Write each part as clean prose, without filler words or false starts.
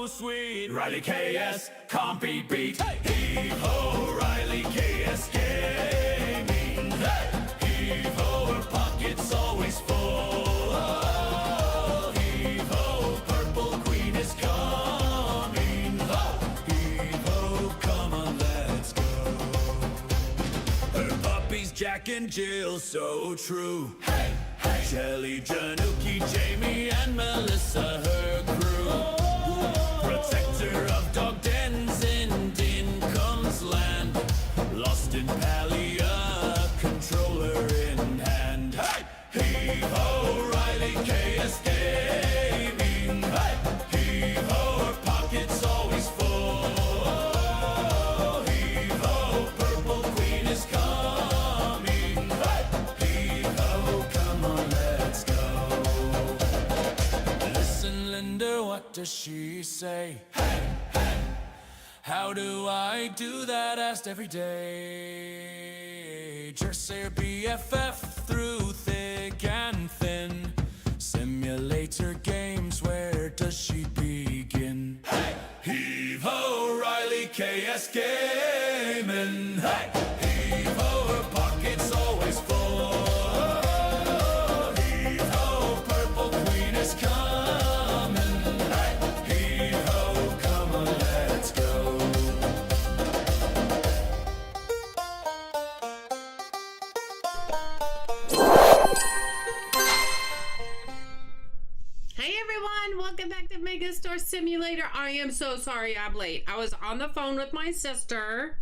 so sweet. Riley KS can't be beat. Heave-ho, Riley KS gaming. Heave-ho, her pocket's always full. Heave-ho, purple queen is coming. Heave-ho, come on, let's go. Her puppies, Jack and Jill, so true. Hey, hey. Shelly, Januki, Jamie, and Melissa, her crew. Protector of dog dens in Dincomb's land. Lost in Palia, controller in hand. Hey! Heave-ho, Riley KS gaming. Hey! Heave-ho, her pocket's always full. Heave-ho, purple queen is coming. Hey! Heave-ho, come on, let's go. Listen, Linda, what does she say? Hey, hey. How do I do that? Asked every day. Just say her BFF through thick and thin. Simulator games, where does she begin? Hey, heave-ho, Riley KS gaming. Hey, heave-ho, her pocket's always full. Heave-ho, purple queen is coming. Hey, heave-ho, come on, let's go. Hey everyone, welcome back to Megastore Simulator. I am so sorry I'm late. I was on the phone with my sister.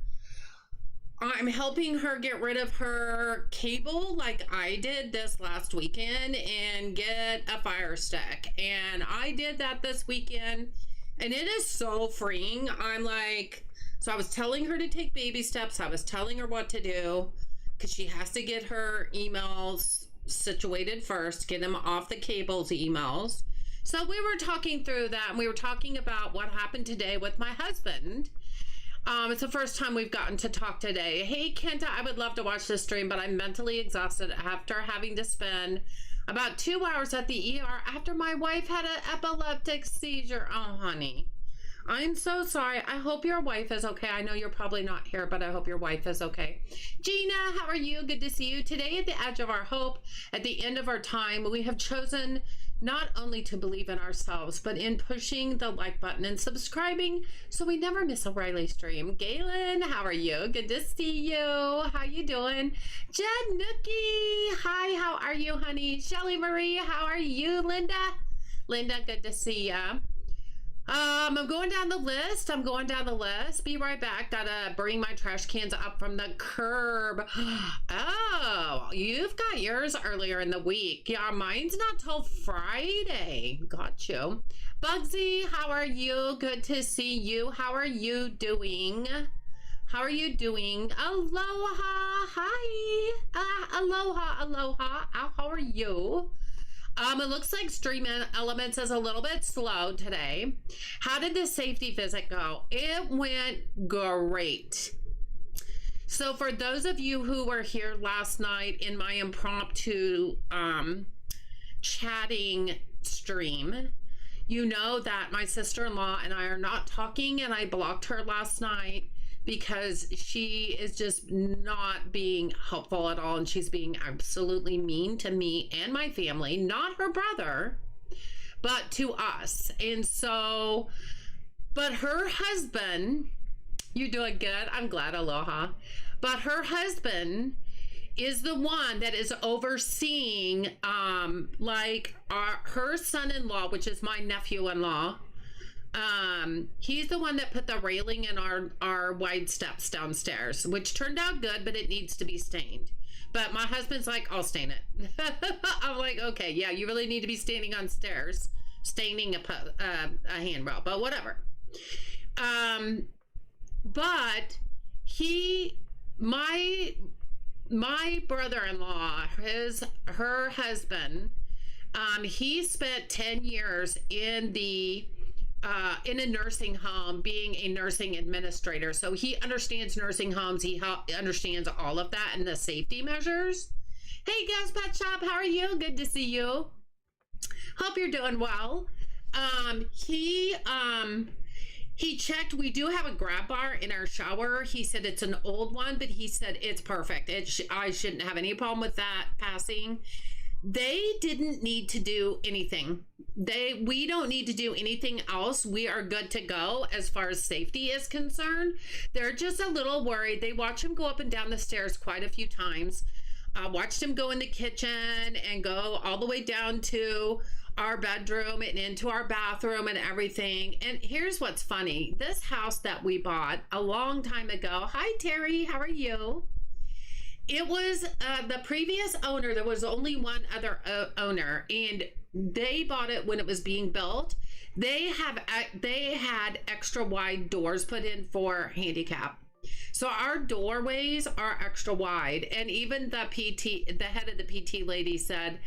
I'm helping her get rid of her cable like I did this last weekend and get a Fire Stick. And I did that this weekend and it is so freeing. So I was telling her to take baby steps. I was telling her what to do because she has to get her emails situated first, get them off the cable's emails. So we were talking through that and we were talking about what happened today with my husband. It's the first time we've gotten to talk today. Hey Kenta, I would love to watch this stream, but I'm mentally exhausted after having to spend about 2 hours at the ER after my wife had an epileptic seizure. Oh honey, I'm so sorry. I hope your wife is okay. I know you're probably not here, but I hope your wife is okay. Gina, how are you? Good to see you. Today at the edge of our hope, at the end of our time, we have chosen not only to believe in ourselves, but in pushing the like button and subscribing so we never miss a Riley stream. Galen, how are you? Good to see you. How you doing? Jed Nookie, hi, how are you, honey? Shelly Marie, how are you? Linda, good to see ya. I'm going down the list. Be right back. Gotta bring my trash cans up from the curb. Oh, you've got yours earlier in the week. Yeah, mine's not till Friday. Got you. Bugsy, how are you? Good to see you. How are you doing? Aloha. Hi. Aloha. How are you? It looks like Stream Elements is a little bit slow today. How did the safety visit go? It went great. So for those of you who were here last night in my impromptu chatting stream, you know that my sister-in-law and I are not talking, and I blocked her last night because she is just not being helpful at all, and she's being absolutely mean to me and my family, not her brother, but to us. And so, but her husband, you doing good? I'm glad, aloha. But her husband is the one that is overseeing her son-in-law, which is my nephew-in-law. He's the one that put the railing in our wide steps downstairs, which turned out good, but it needs to be stained. But my husband's like, I'll stain it. I'm like, okay, yeah, you really need to be standing on stairs, staining a handrail, but whatever. But my brother-in-law, her husband, he spent 10 years in a nursing home being a nursing administrator. So he understands nursing homes. He understands all of that and the safety measures. Hey, Gas Pet Shop, how are you? Good to see you. Hope you're doing well. He checked. We do have a grab bar in our shower. He said it's an old one, but he said it's perfect. I shouldn't have any problem with that passing. They didn't need to do anything. We don't need to do anything else. We are good to go as far as safety is concerned. They're just a little worried. They watch him go up and down the stairs quite a few times. Watched him go in the kitchen and go all the way down to our bedroom and into our bathroom and everything. And here's what's funny. This house that we bought a long time ago. Hi, Terry. How are you? It was the previous owner. There was only one other owner, and they bought it when it was being built. They had extra wide doors put in for handicap. So our doorways are extra wide. And even the head of the PT lady said,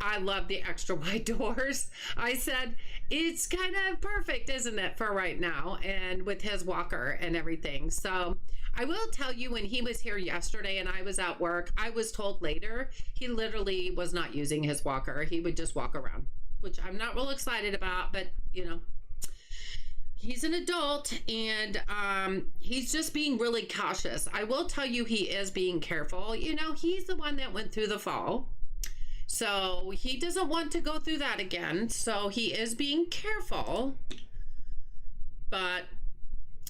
I love the extra wide doors. I said, it's kind of perfect, isn't it, for right now? And with his walker and everything. So I will tell you, when he was here yesterday and I was at work, I was told later, he literally was not using his walker. He would just walk around, which I'm not real excited about, but you know, he's an adult and he's just being really cautious. I will tell you, he is being careful. You know, he's the one that went through the fall. So he doesn't want to go through that again. So he is being careful. But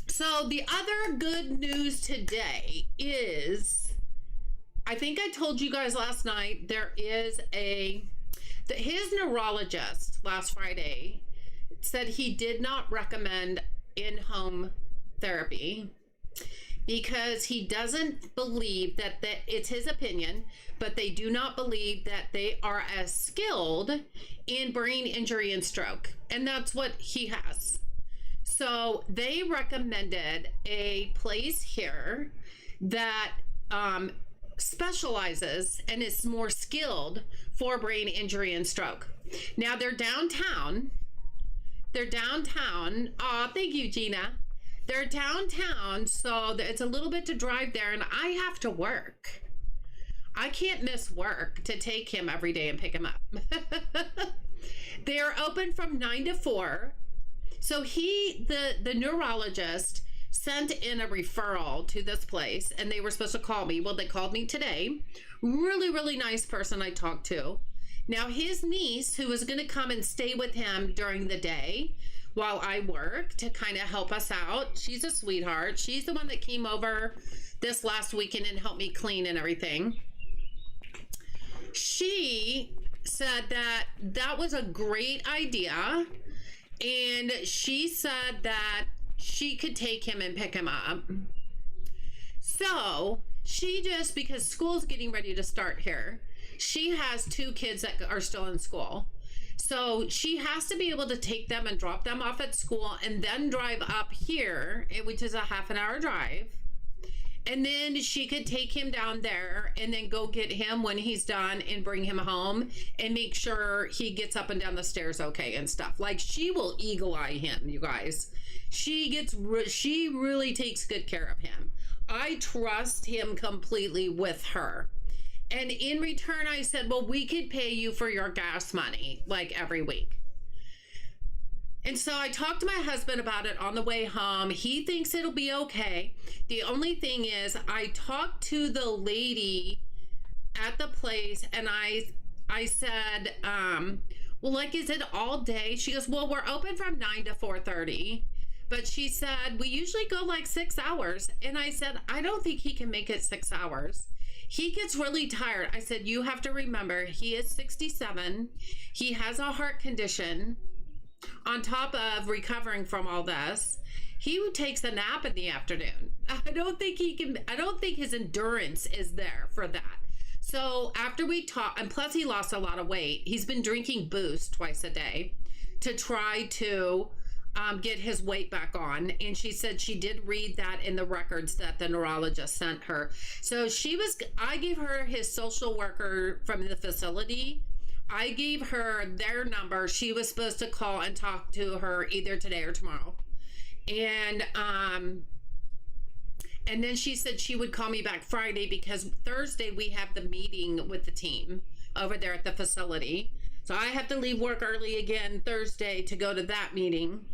so the other good news today is, I think I told you guys last night, there is his neurologist last Friday said he did not recommend in-home therapy because he doesn't believe that it's his opinion, but they do not believe that they are as skilled in brain injury and stroke. And that's what he has. So they recommended a place here that specializes and is more skilled for brain injury and stroke. Now they're downtown. Oh, thank you, Gina. They're downtown, so it's a little bit to drive there, and I have to work. I can't miss work to take him every day and pick him up. They are open from 9 to 4. So the neurologist sent in a referral to this place, and they were supposed to call me. Well, they called me today. Really, really nice person I talked to. Now, his niece, who was going to come and stay with him during the day while I work to kind of help us out. She's a sweetheart. She's the one that came over this last weekend and helped me clean and everything. She said that was a great idea. And she said that she could take him and pick him up. So she just, because school's getting ready to start here, she has 2 kids that are still in school. So she has to be able to take them and drop them off at school and then drive up here, which is a half an hour drive. And then she could take him down there and then go get him when he's done and bring him home and make sure he gets up and down the stairs okay and stuff. Like, she will eagle eye him, you guys. She really takes good care of him. I trust him completely with her. And in return, I said, well, we could pay you for your gas money, like, every week. And so I talked to my husband about it on the way home. He thinks it'll be okay. The only thing is, I talked to the lady at the place, and I said, well, like, is it all day? She goes, well, we're open from 9 to 4:30. But she said, we usually go like 6 hours. And I said, I don't think he can make it 6 hours. He gets really tired. I said, you have to remember, he is 67. He has a heart condition. On top of recovering from all this, he takes a nap in the afternoon. I don't think his endurance is there for that. So after we talked, and plus he lost a lot of weight, he's been drinking Boost twice a day to try to get his weight back on. And she said she did read that in the records that the neurologist sent her. So I gave her his social worker from the facility. I gave her their number. She was supposed to call and talk to her either today or tomorrow. And then she said she would call me back Friday because Thursday we have the meeting with the team over there at the facility. So I have to leave work early again Thursday to go to that meeting.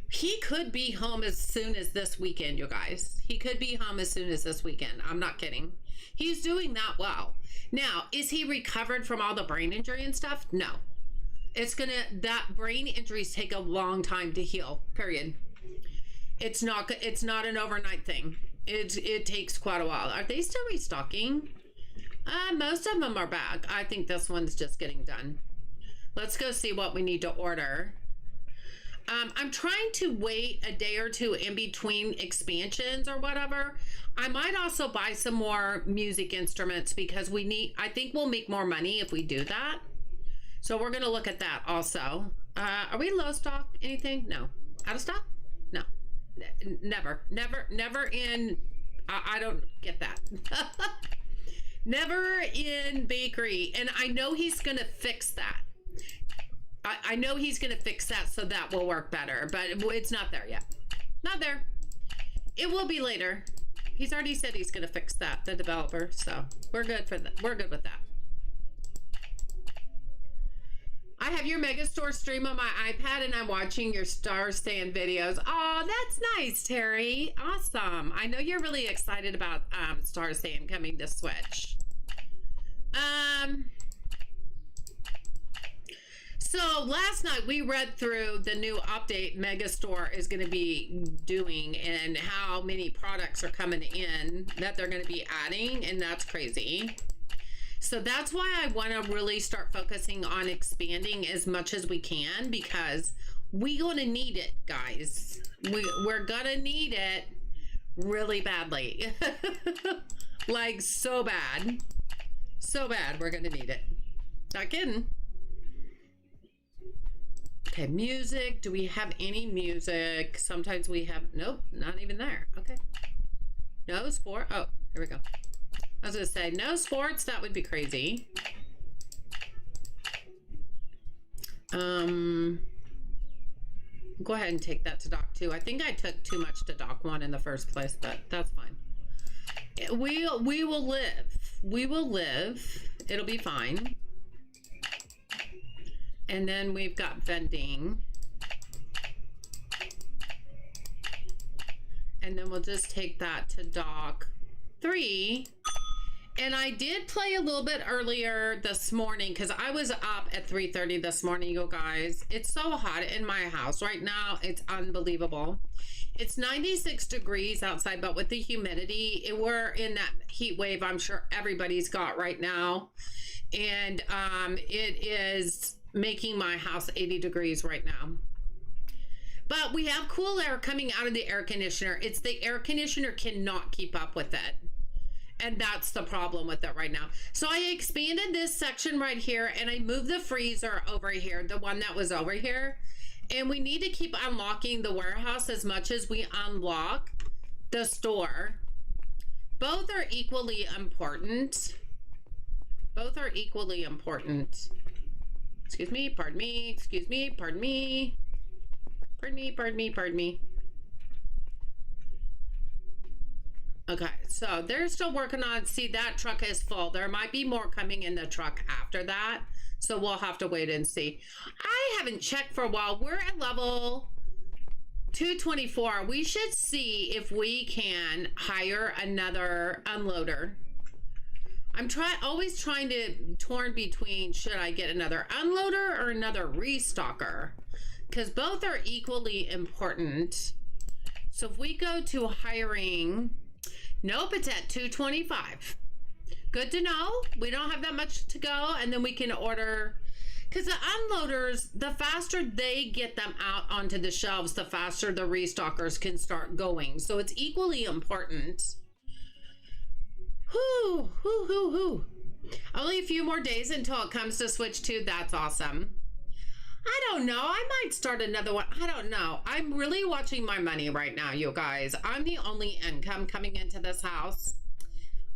He could be home as soon as this weekend, you guys. He could be home as soon as this weekend. I'm not kidding. He's doing that well. Now, is he recovered from all the brain injury and stuff? No. That brain injuries take a long time to heal, period. It's not an overnight thing. It takes quite a while. Are they still restocking? Most of them are back. I think this one's just getting done. Let's go see what we need to order. I'm trying to wait a day or two in between expansions or whatever. I might also buy some more music instruments because I think we'll make more money if we do that. So we're going to look at that also. Are we low stock? Anything? No. Out of stock? No. Never in, I don't get that. Never in bakery. And I know he's going to fix that. I know he's going to fix that so that will work better, but it's not there yet. Not there. It will be later. He's already said he's going to fix that, the developer. So we're good for that. We're good with that. I have your Megastore stream on my iPad and I'm watching your Star Stand videos. Oh, that's nice, Terry. Awesome. I know you're really excited about Star Stand coming to Switch. So last night we read through the new update Megastore is going to be doing and how many products are coming in that they're going to be adding, and that's crazy. So that's why I want to really start focusing on expanding as much as we can, because we're going to need it, guys. We're going to need it really badly. Like so bad. So bad we're going to need it. Not kidding. Okay, music. Do we have any music? Sometimes we have, nope, not even there. Okay. No sport. Oh, here we go. I was gonna say no sports. That would be crazy. Go ahead and take that to dock 2. I think I took too much to dock 1 in the first place, but that's fine. We will live. We will live. It'll be fine. And then we've got vending. And then we'll just take that to dock 3. And I did play a little bit earlier this morning because I was up at 3:30 this morning, you guys. It's so hot in my house right now. It's unbelievable. It's 96 degrees outside, but with the humidity, we're in that heat wave I'm sure everybody's got right now. And it is making my house 80 degrees right now. But we have cool air coming out of the air conditioner. It's the air conditioner cannot keep up with it. And that's the problem with it right now. So I expanded this section right here and I moved the freezer over here, the one that was over here. And we need to keep unlocking the warehouse as much as we unlock the store. Both are equally important. Both are equally important. Excuse me, pardon me, excuse me, pardon me. Pardon me, pardon me, pardon me. Okay, so they're still working on, see that truck is full. There might be more coming in the truck after that. So we'll have to wait and see. I haven't checked for a while. We're at level 224. We should see if we can hire another unloader. I'm always trying to torn between should I get another unloader or another restocker, because both are equally important. So if we go to hiring, nope, it's at 225. Good to know. We don't have that much to go, and then we can order, because the unloaders, the faster they get them out onto the shelves, the faster the restockers can start going. So it's equally important. Whoo, whoo, whoo, whoo. Only a few more days until it comes to Switch 2. That's awesome. I don't know. I might start another one. I don't know. I'm really watching my money right now, you guys. I'm the only income coming into this house.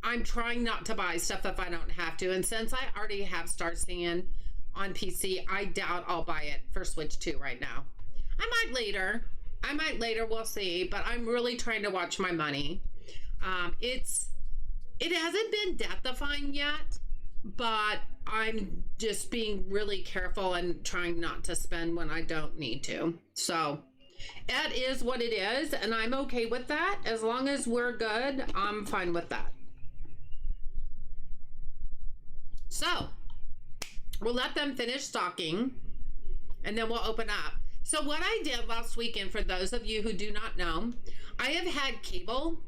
I'm trying not to buy stuff if I don't have to. And since I already have Star Stand on PC, I doubt I'll buy it for Switch 2 right now. I might later. We'll see. But I'm really trying to watch my money. It hasn't been death-defying yet, but I'm just being really careful and trying not to spend when I don't need to. So that is what it is, and I'm okay with that. As long as we're good, I'm fine with that. So we'll let them finish stocking, and then we'll open up. So what I did last weekend, for those of you who do not know, I have had cable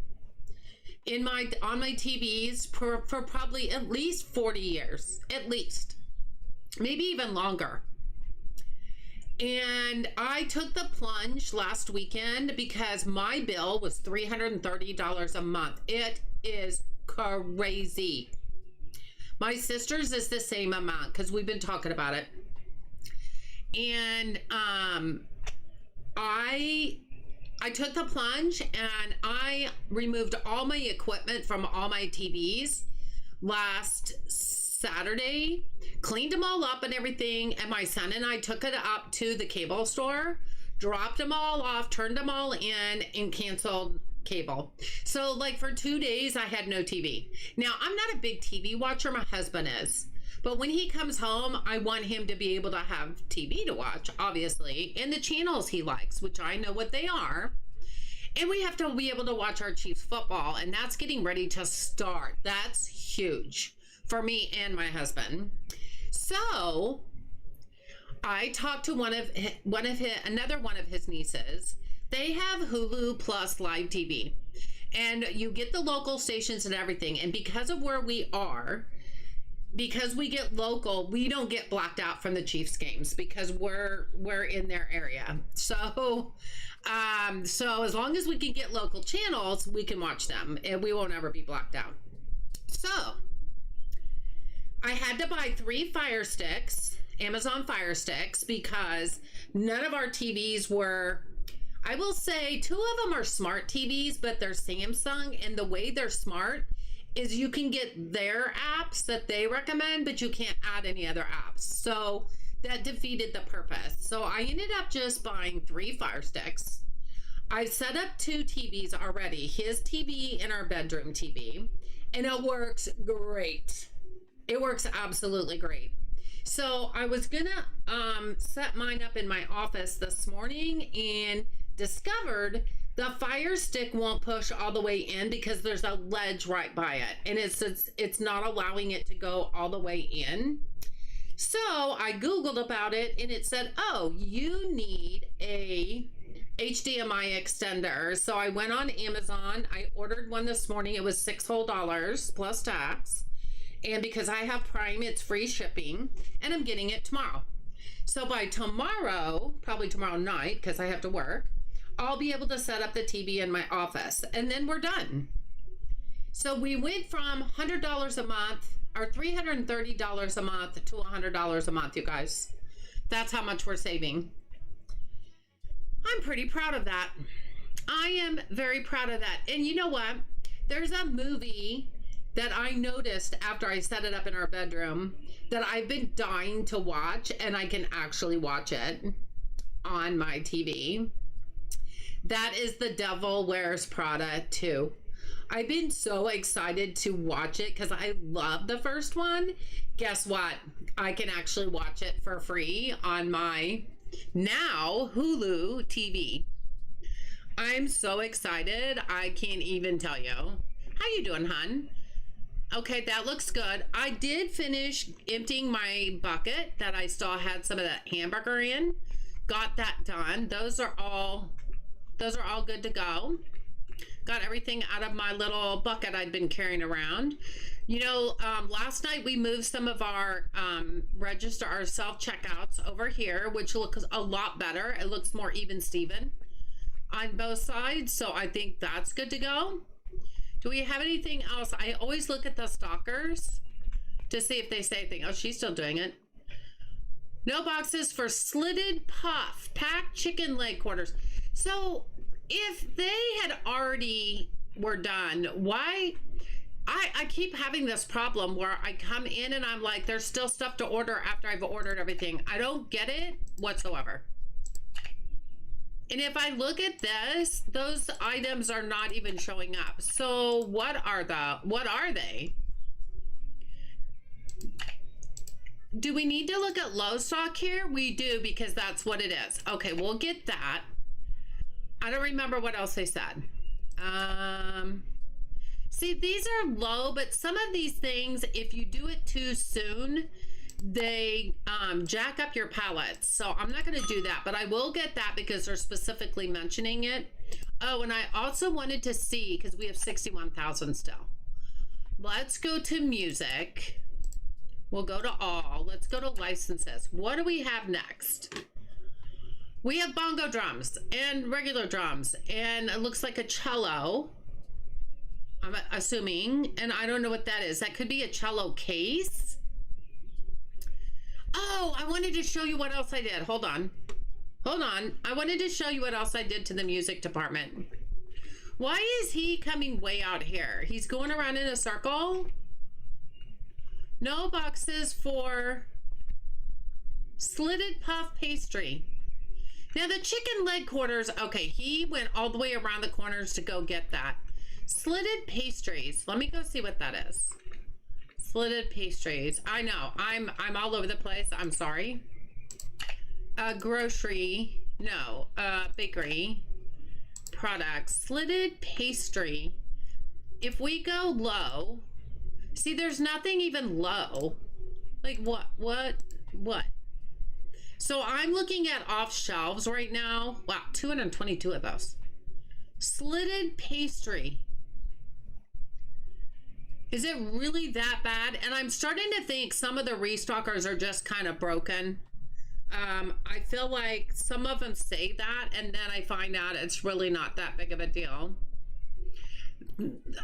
on my TVs for probably at least 40 years, at least, maybe even longer. And I took the plunge last weekend because my bill was $330 a month. It is crazy. My sister's is the same amount because we've been talking about it. And I took the plunge and I removed all my equipment from all my TVs last Saturday, cleaned them all up and everything, and my son and I took it up to the cable store, dropped them all off, turned them all in, and canceled cable. So like for 2 days I had no TV. Now, I'm not a big TV watcher, my husband is, but when he comes home I want him to be able to have TV to watch, obviously, and the channels he likes, which I know what they are. And we have to be able to watch our Chiefs football, and that's getting ready to start. That's huge for me and my husband. So I talked to another one of his nieces. They have Hulu Plus Live TV, and you get the local stations and everything. And because of where we are, because we get local, we don't get blacked out from the Chiefs games because we're in their area. So as long as we can get local channels, we can watch them and we won't ever be blacked out. So I had to buy 3 Fire Sticks, Amazon Fire Sticks, because none of our TVs were, I will say 2 of them are smart TVs, but they're Samsung, and the way they're smart is you can get their apps that they recommend, but you can't add any other apps. So that defeated the purpose. So I ended up just buying 3 Fire Sticks. I set up 2 TVs already, his TV and our bedroom TV, and it works great. It works absolutely great. So I was gonna set mine up in my office this morning and discovered the Fire Stick won't push all the way in because there's a ledge right by it, and it's not allowing it to go all the way in. So I Googled about it, and it said, oh, you need a HDMI extender. So I went on Amazon. I ordered one this morning. It was $6 whole plus tax. And because I have Prime, it's free shipping, and I'm getting it tomorrow. So by tomorrow, probably tomorrow night, because I have to work, I'll be able to set up the TV in my office, and then we're done. So we went from $100 a month, or $330 a month, to $100 a month, you guys. That's how much we're saving. I'm pretty proud of that. I am very proud of that. And you know what? There's a movie that I noticed after I set it up in our bedroom that I've been dying to watch, and I can actually watch it on my TV. That is The Devil Wears Prada 2. I've been so excited to watch it because I love the first one. Guess what? I can actually watch it for free on my now Hulu TV. I'm so excited. I can't even tell you. How you doing, hun? Okay, that looks good. I did finish emptying my bucket that I still had some of that hamburger in. Got that done. Those are all good to go. Got everything out of my little bucket I'd been carrying around. You know, last night we moved some of our our self-checkouts over here, which looks a lot better. It looks more even Steven on both sides, so I think that's good to go. Do we have anything else? I always look at the stalkers to see if they say anything. Oh, she's still doing it. No boxes for slitted puff, packed chicken leg quarters. So if they had already were done, why? I keep having this problem where I come in and I'm like, there's still stuff to order after I've ordered everything. I don't get it whatsoever. And if I look at this, those items are not even showing up. So what are they? do we need to look at low stock here? We do, because that's what it is. Okay, we'll get that. I don't remember what else they said. See, these are low, but some of these things, if you do it too soon, they jack up your pallets. So I'm not going to do that, but I will get that because they're specifically mentioning it. Oh, and I also wanted to see, because we have 61,000 still. Let's go to music. We'll go to all. Let's go to licenses. What do we have next? We have bongo drums and regular drums, and it looks like a cello, I'm assuming, and I don't know what that is. That could be a cello case. Oh, I wanted to show you what else I did. Hold on. Hold on. I wanted to show you what else I did to the music department. Why is he coming way out here? He's going around in a circle. No boxes for slitted puff pastry. Now the chicken leg quarters, okay, he went all the way around the corners to go get that. Slitted pastries. Let me go see what that is. Slitted pastries. I know, I'm all over the place. I'm sorry. Grocery, no, bakery products. Slitted pastry. If we go low, see, there's nothing even low. Like what? So I'm looking at off shelves right now. Wow, 222 of those. Slitted pastry. Is it really that bad? And I'm starting to think some of the restockers are just kind of broken. I feel like some of them say that, and then I find out it's really not that big of a deal.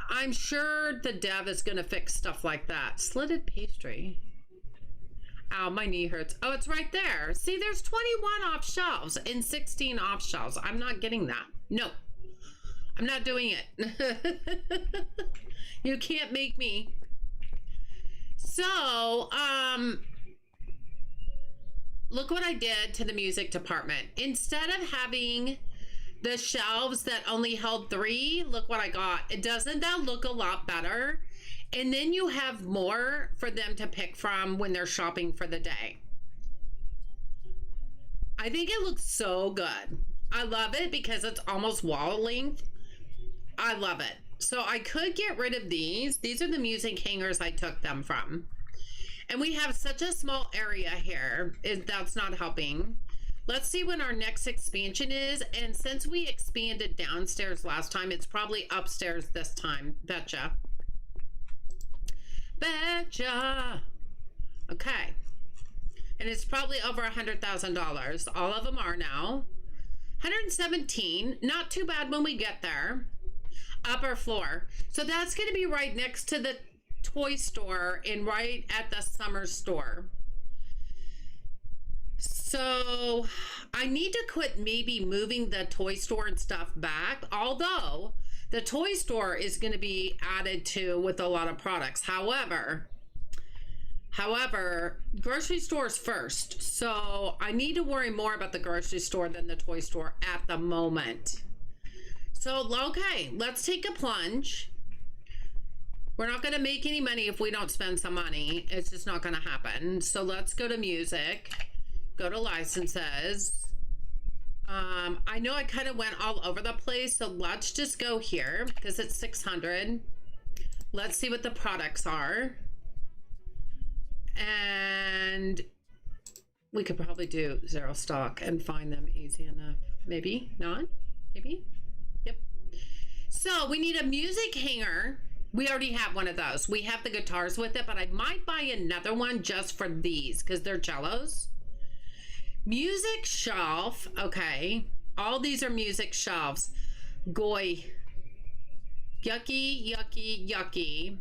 I'm sure the dev is going to fix stuff like that. Slitted pastry. Ow, my knee hurts. Oh, it's right there. See, there's 21 off shelves and 16 off shelves. I'm not getting that. No, I'm not doing it. You can't make me. So, look what I did to the music department. Instead of having the shelves that only held 3, look what I got. Doesn't that look a lot better? And then you have more for them to pick from when they're shopping for the day. I think it looks so good. I love it because it's almost wall length. I love it. So I could get rid of these. These are the music hangers I took them from. And we have such a small area here. That's not helping. Let's see when our next expansion is. And since we expanded downstairs last time, it's probably upstairs this time. Betcha. Betcha. Okay. And it's probably over $100,000. All of them are now. 117. Not too bad when we get there. Upper floor. So that's going to be right next to the toy store and right at the summer store. So I need to quit maybe moving the toy store and stuff back, although the toy store is going to be added to with a lot of products. However, grocery stores first. So I need to worry more about the grocery store than the toy store at the moment. So, okay, let's take a plunge. We're not going to make any money if we don't spend some money. It's just not going to happen. So let's go to music, go to licenses. I know I kind of went all over the place, so let's just go here because it's 600. Let's see what the products are. And we could probably do 0 stock and find them easy enough. Maybe not, maybe. Yep. So we need a music hanger. We already have one of those. We have the guitars with it, but I might buy another one just for these because they're cellos. Music shelf. Okay. All these are music shelves. Goy. Yucky, yucky, yucky.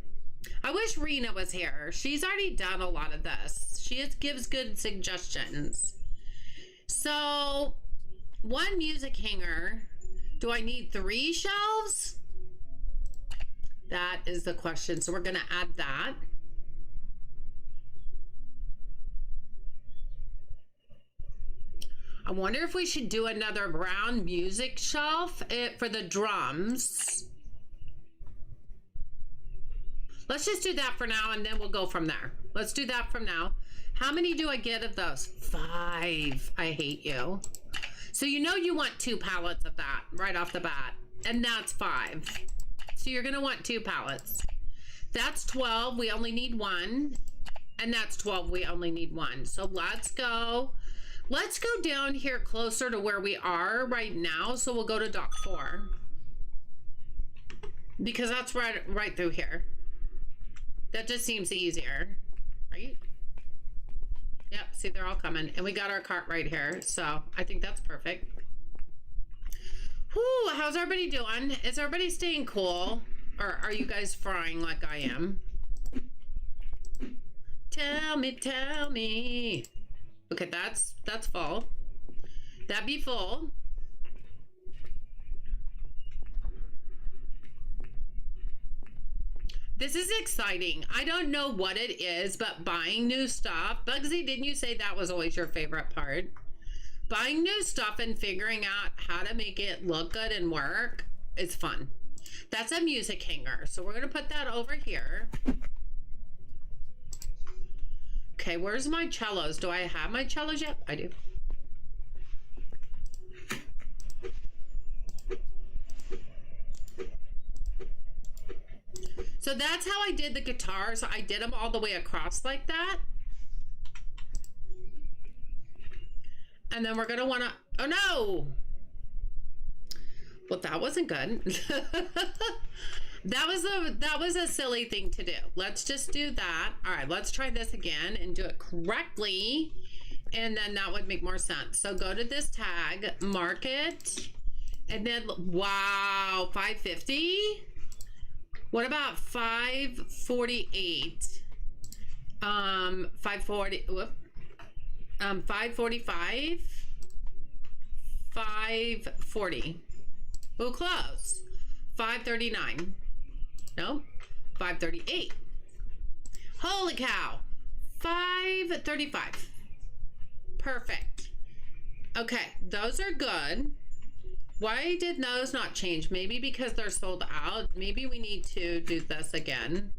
I wish Rena was here. She's already done a lot of this. She gives good suggestions. So, one music hanger. Do I need 3 shelves? That is the question. So we're going to add that. I wonder if we should do another brown music shelf for the drums. Let's just do that for now and then we'll go from there. Let's do that from now. How many do I get of those? 5. I hate you. So you know you want 2 pallets of that right off the bat. And that's 5. So you're going to want 2 pallets. That's 12. We only need 1. And that's 12. We only need 1. So let's go. Let's go down here closer to where we are right now. So we'll go to dock 4. Because that's right through here. That just seems easier. Right? Yep, see, they're all coming. And we got our cart right here. So I think that's perfect. Whew, how's everybody doing? Is everybody staying cool? Or are you guys frying like I am? Tell me, tell me. Okay, that's full. That'd be full. This is exciting. I don't know what it is, but buying new stuff. Bugsy, didn't you say that was always your favorite part? Buying new stuff and figuring out how to make it look good and work is fun. That's a music hanger. So we're going to put that over here. Okay, where's my cellos? Do I have my cellos yet? I do. So that's how I did the guitars. I did them all the way across like that. And then we're gonna wanna, oh no! Well, that wasn't good. That was a silly thing to do. Let's just do that. All right, let's try this again and do it correctly. And then that would make more sense. So go to this tag, mark it, and then, wow, 550? What about 548? 540, whoop. 545, 540. Ooh, close. 539. No, 538. Holy cow. 535. Perfect. Okay, those are good. Why did those not change? Maybe because they're sold out. Maybe we need to do this again.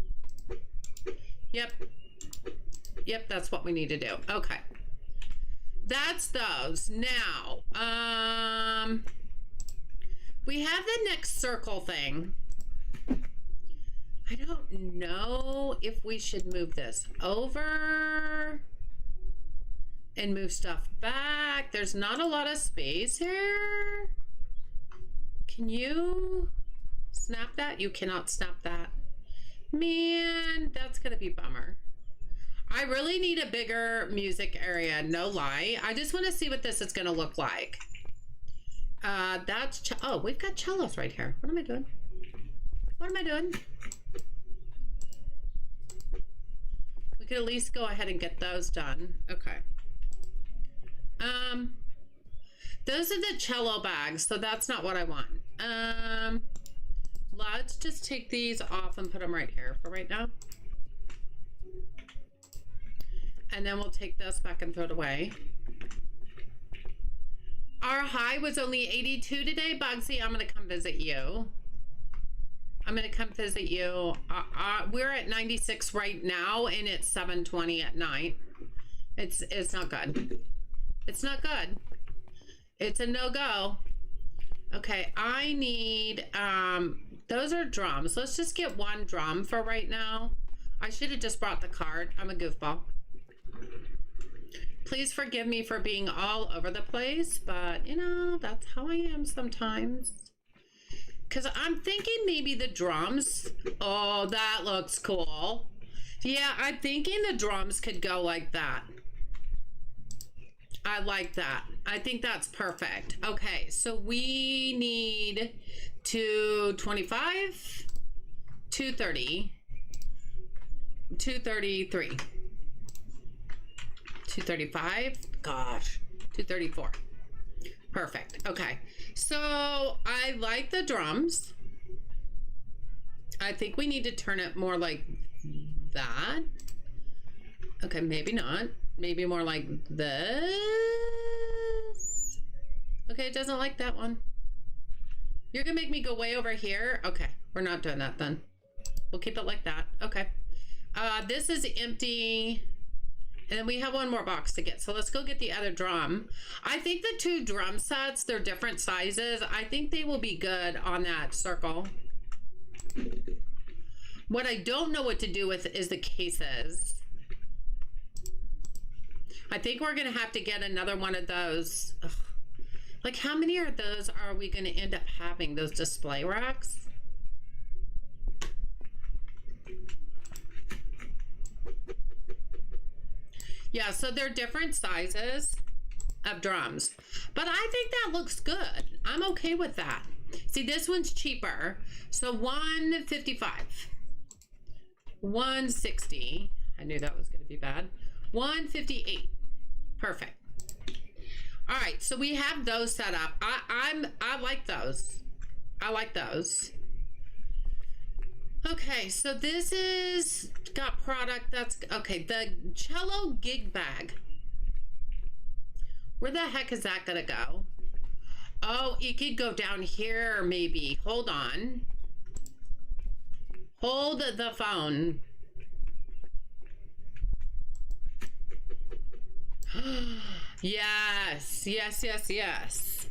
Yep. Yep, that's what we need to do. Okay. That's those. Now, we have the next circle thing. I don't know if we should move this over and move stuff back. There's not a lot of space here. Can you snap that? You cannot snap that. Man, that's gonna be a bummer. I really need a bigger music area, no lie. I just want to see what this is gonna look like. Oh, we've got cellos right here. What am I doing? What am I doing? We could at least go ahead and get those done. Okay. Those are the cello bags, so that's not what I want. Let's just take these off and put them right here for right now. And then we'll take this back and throw it away. Our high was only 82 today. Bugsy, I'm gonna come visit you. I'm gonna come visit you. We're at 96 right now, and it's 7:20 at night. It's not good. It's not good. It's a no-go. Okay, I need, those are drums. Let's just get 1 drum for right now. I should have just brought the cart. I'm a goofball. Please forgive me for being all over the place, but you know, that's how I am sometimes. Because I'm thinking maybe the drums. Oh, that looks cool. Yeah, I'm thinking the drums could go like that. I like that. I think that's perfect. Okay, so we need 225, 230, 233, 235, gosh, 234. Perfect. Okay, so I like the drums. I think we need to turn it more like that. Okay, maybe not. Maybe more like this. Okay, it doesn't like that one. You're gonna make me go way over here. Okay, we're not doing that then. We'll keep it like that. Okay. This is empty. And then we have one more box to get. So let's go get the other drum. I think the 2 drum sets, they're different sizes. I think they will be good on that circle. What I don't know what to do with is the cases. I think we're going to have to get another one of those. Ugh. Like, how many of those are we going to end up having, those display racks? Yeah, so they're different sizes of drums. But I think that looks good. I'm okay with that. See, this one's cheaper. So $155. $160. I knew that was going to be bad. $158. Perfect. All right, so we have those set up. I like those. I like those. Okay, so this is got product. That's okay. The cello gig bag. Where the heck is that gonna go? Oh, it could go down here maybe. Hold on. Hold the phone. Yes, yes, yes, yes.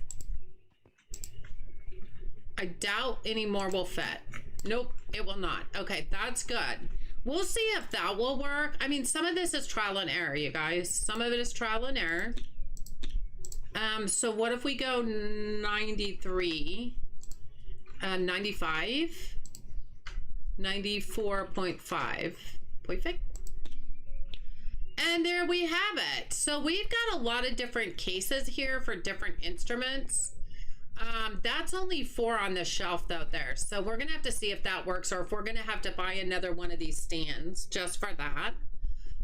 I doubt any more will fit. Nope, it will not. Okay, that's good. We'll see if that will work. I mean, some of this is trial and error, you guys. Some of it is trial and error. So what if we go 93, 95, 94.5, perfect. And there we have it. So we've got a lot of different cases here for different instruments. That's only 4 on the shelf though there. So we're gonna have to see if that works, or if we're gonna have to buy another one of these stands just for that.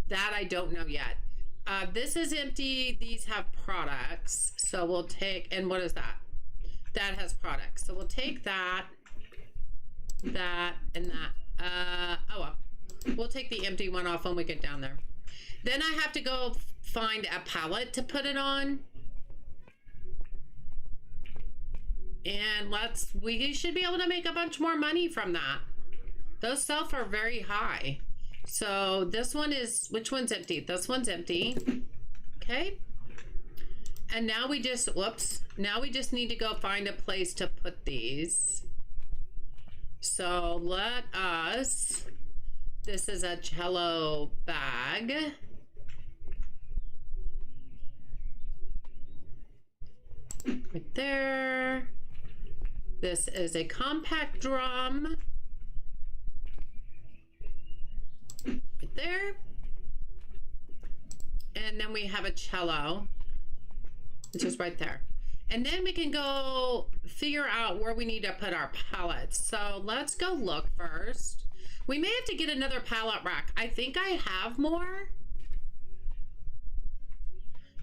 That I don't know yet. This is empty. These have products. So we'll take, and what is that? That has products. So we'll take that, and that. Oh well. We'll take the empty one off when we get down there. Then I have to go find a pallet to put it on. And we should be able to make a bunch more money from that. Those sell for very high. So this one is, which one's empty? This one's empty. Okay. And now we just, whoops. Now we just need to go find a place to put these. So let us, this is a cello bag. Right there. This is a compact drum. Right there. And then we have a cello, which is right there. And then we can go figure out where we need to put our pallets. So let's go look first. We may have to get another pallet rack. I think I have more.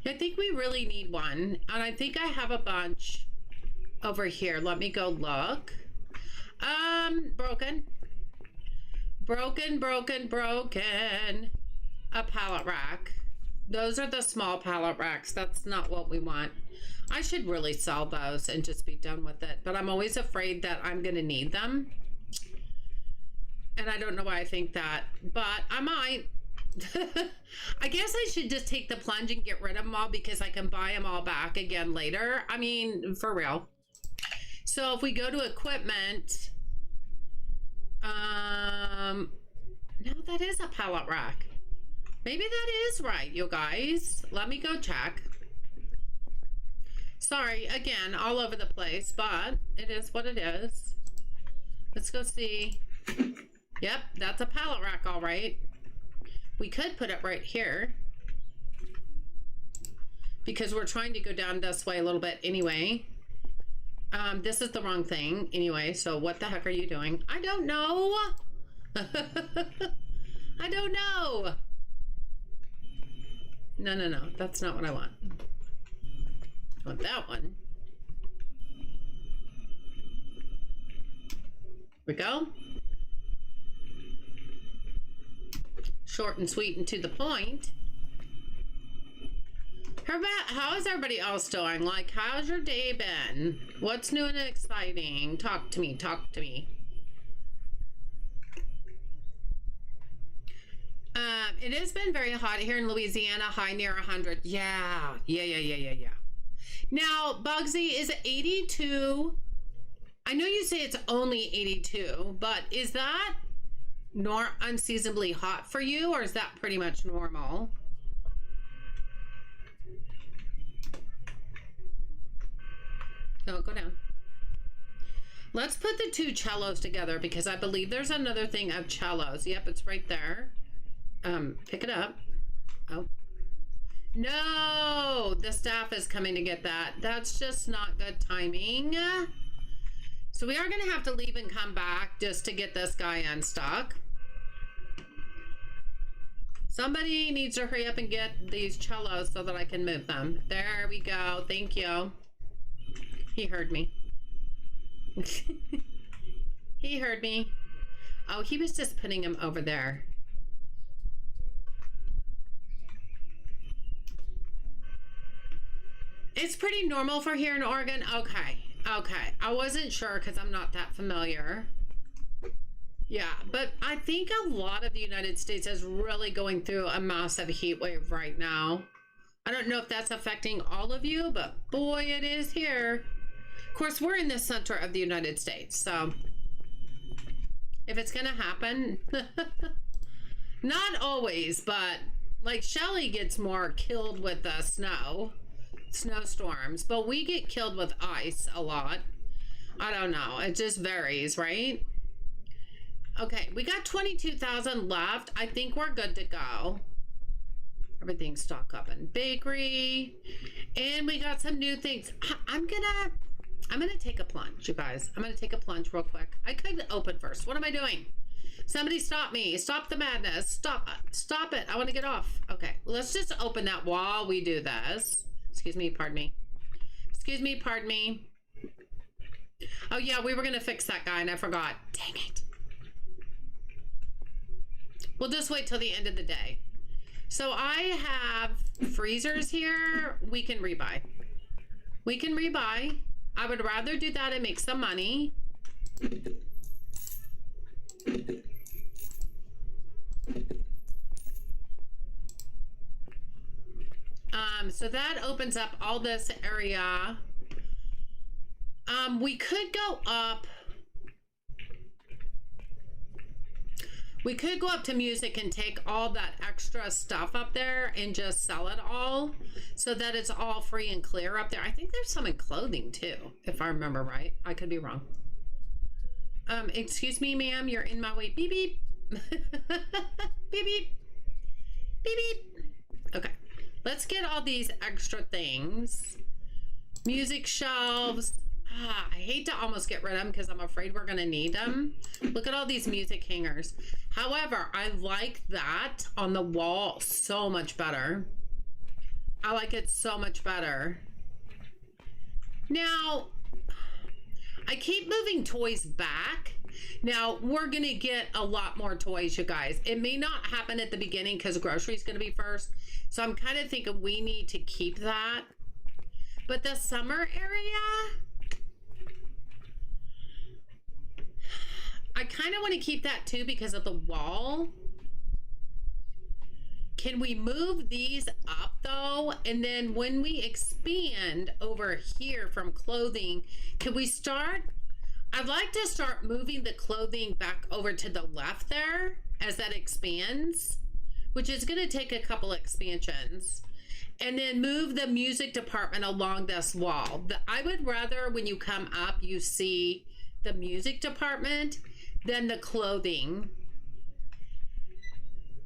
I think we really need one. And I think I have a bunch over here. Let me go look. Broken. A pallet rack. Those are the small pallet racks. That's not what we want. I should really sell those and just be done with it. But I'm always afraid that I'm going to need them. And I don't know why I think that. But I might. I guess I should just take the plunge and get rid of them all, because I can buy them all back again later. I mean, for real. So if we go to equipment, no, that is a pallet rack. Maybe that is right, you guys. Let me go check. Sorry, again, all over the place, but it is what it is. Let's go see. Yep, that's a pallet rack, all right. We could put it right here, because we're trying to go down this way a little bit anyway. This is the wrong thing anyway, so what the heck are you doing? I don't know. I don't know. No, that's not what I want. I want that one. Here we go. Short and sweet and to the point. How is everybody else doing? Like, how's your day been? What's new and exciting? Talk to me, talk to me. It has been very hot here in Louisiana, high near 100. Yeah. Now, Bugsy, is 82? I know you say it's only 82, but is that unseasonably hot for you, or is that pretty much normal? Oh, go down. Let's put the two cellos together because I believe there's another thing of cellos. Yep, it's right there. Pick it up. Oh. No, the staff is coming to get that. That's just not good timing. So we are going to have to leave and come back just to get this guy unstuck. Somebody needs to hurry up and get these cellos so that I can move them. There we go. Thank you. He heard me. He heard me. Oh, he was just putting him over there. It's pretty normal for here in Oregon. Okay. I wasn't sure because I'm not that familiar. Yeah, but I think a lot of the United States is really going through a massive heat wave right now. I don't know if that's affecting all of you, but boy, it is here. Of course, we're in the center of the United States, so if it's gonna happen, not always, but like Shelly gets more killed with the snowstorms, but we get killed with ice a lot. I don't know, it just varies, right? Okay, we got 22,000 left. I think we're good to go. Everything's stocked up in bakery, and we got some new things. I'm gonna take a plunge, you guys. I'm gonna take a plunge real quick. I could open first. What am I doing? Somebody stop me. Stop the madness. Stop it. I want to get off. Okay, let's just open that while we do this. Excuse me, pardon me. Excuse me, pardon me. Oh yeah, we were gonna fix that guy and I forgot. Dang it. We'll just wait till the end of the day. So I have freezers here. We can rebuy. We can rebuy. I would rather do that and make some money. So that opens up all this area. We could go up. We could go up to music and take all that extra stuff up there and just sell it all so that it's all free and clear up there. I think there's some in clothing too, if I remember right. I could be wrong. Excuse me, ma'am, you're in my way. Beep, beep. Beep, beep. Beep, beep. Okay, let's get all these extra things. Music shelves. I hate to almost get rid of them because I'm afraid we're going to need them. Look at all these music hangers. However, I like that on the wall so much better. I like it so much better. Now, I keep moving toys back. Now, we're going to get a lot more toys, you guys. It may not happen at the beginning because grocery is going to be first. So I'm kind of thinking we need to keep that. But the summer area, I kind of want to keep that too because of the wall. Can we move these up though? And then when we expand over here from clothing, can we start? I'd like to start moving the clothing back over to the left there as that expands, which is going to take a couple expansions. And then move the music department along this wall. I would rather when you come up, you see the music department than the clothing.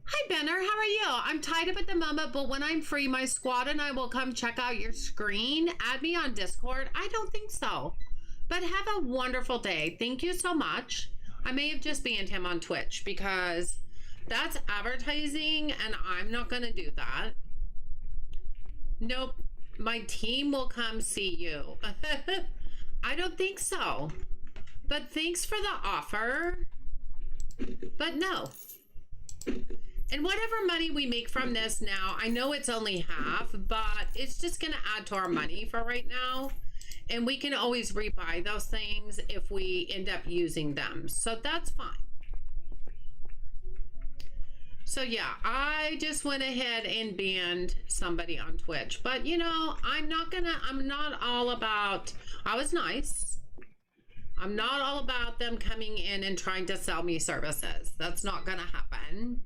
Hi, Benner. How are you? I'm tied up at the moment, but when I'm free, my squad and I will come check out your screen. Add me on Discord. I don't think so. But have a wonderful day. Thank you so much. I may have just banned him on Twitch because that's advertising and I'm not going to do that. Nope. My team will come see you. I don't think so. But thanks for the offer. But no. And whatever money we make from this now, I know it's only half, but it's just going to add to our money for right now. And we can always rebuy those things if we end up using them. So that's fine. So yeah, I just went ahead and banned somebody on Twitch. But you know, I'm not all about, I was nice. I'm not all about them coming in and trying to sell me services. That's not gonna happen.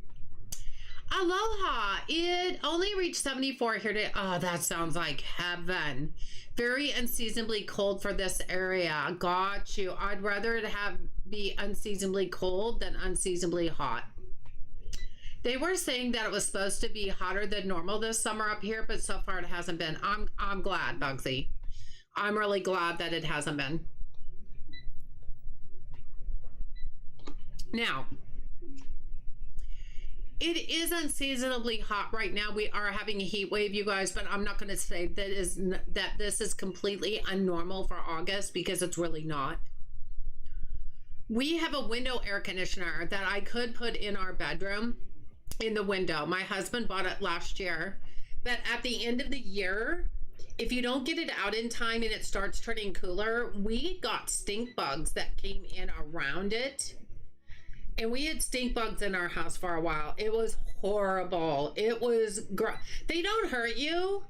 Aloha, it only reached 74 here today. Oh, that sounds like heaven. Very unseasonably cold for this area. Got you. I'd rather it be unseasonably cold than unseasonably hot. They were saying that it was supposed to be hotter than normal this summer up here, but so far it hasn't been. I'm glad, Bugsy. I'm really glad that it hasn't been. Now, it is unseasonably hot right now. We are having a heat wave, you guys, but I'm not going to say that this is completely unnormal for August, because it's really not. We have a window air conditioner that I could put in our bedroom in the window. My husband bought it last year, but at the end of the year, if you don't get it out in time and it starts turning cooler, we got stink bugs that came in around it. And we had stink bugs in our house for a while. It was horrible. It was they don't hurt you.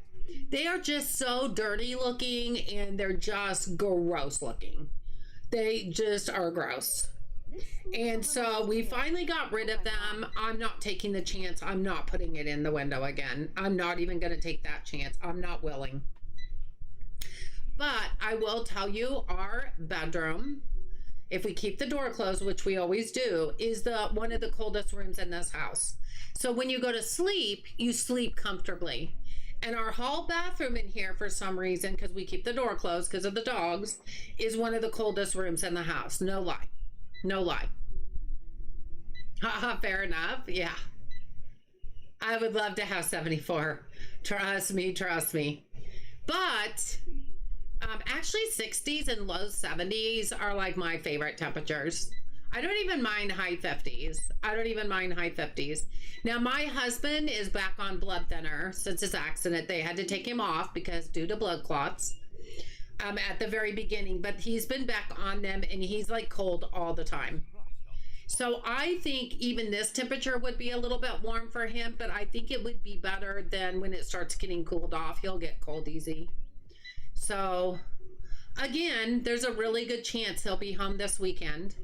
They are just so dirty looking, and they're just gross looking. They just are gross. And so we finally got rid of them. I'm not taking the chance. I'm not putting it in the window again. I'm not even going to take that chance. I'm not willing. But I will tell you, our bedroom, if we keep the door closed, which we always do, is one of the coldest rooms in this house. So when you go to sleep, you sleep comfortably. And our hall bathroom in here, for some reason, because we keep the door closed because of the dogs, is one of the coldest rooms in the house. No lie. No lie. Haha, fair enough. Yeah. I would love to have 74. Trust me, trust me. But actually 60s and low 70s are like my favorite temperatures. I don't even mind high 50s. I don't even mind high 50s. Now, my husband is back on blood thinner since his accident. They had to take him off because due to blood clots at the very beginning, but he's been back on them, and he's like cold all the time. So I think even this temperature would be a little bit warm for him, but I think it would be better than when it starts getting cooled off. He'll get cold easy. So again, there's a really good chance he'll be home this weekend,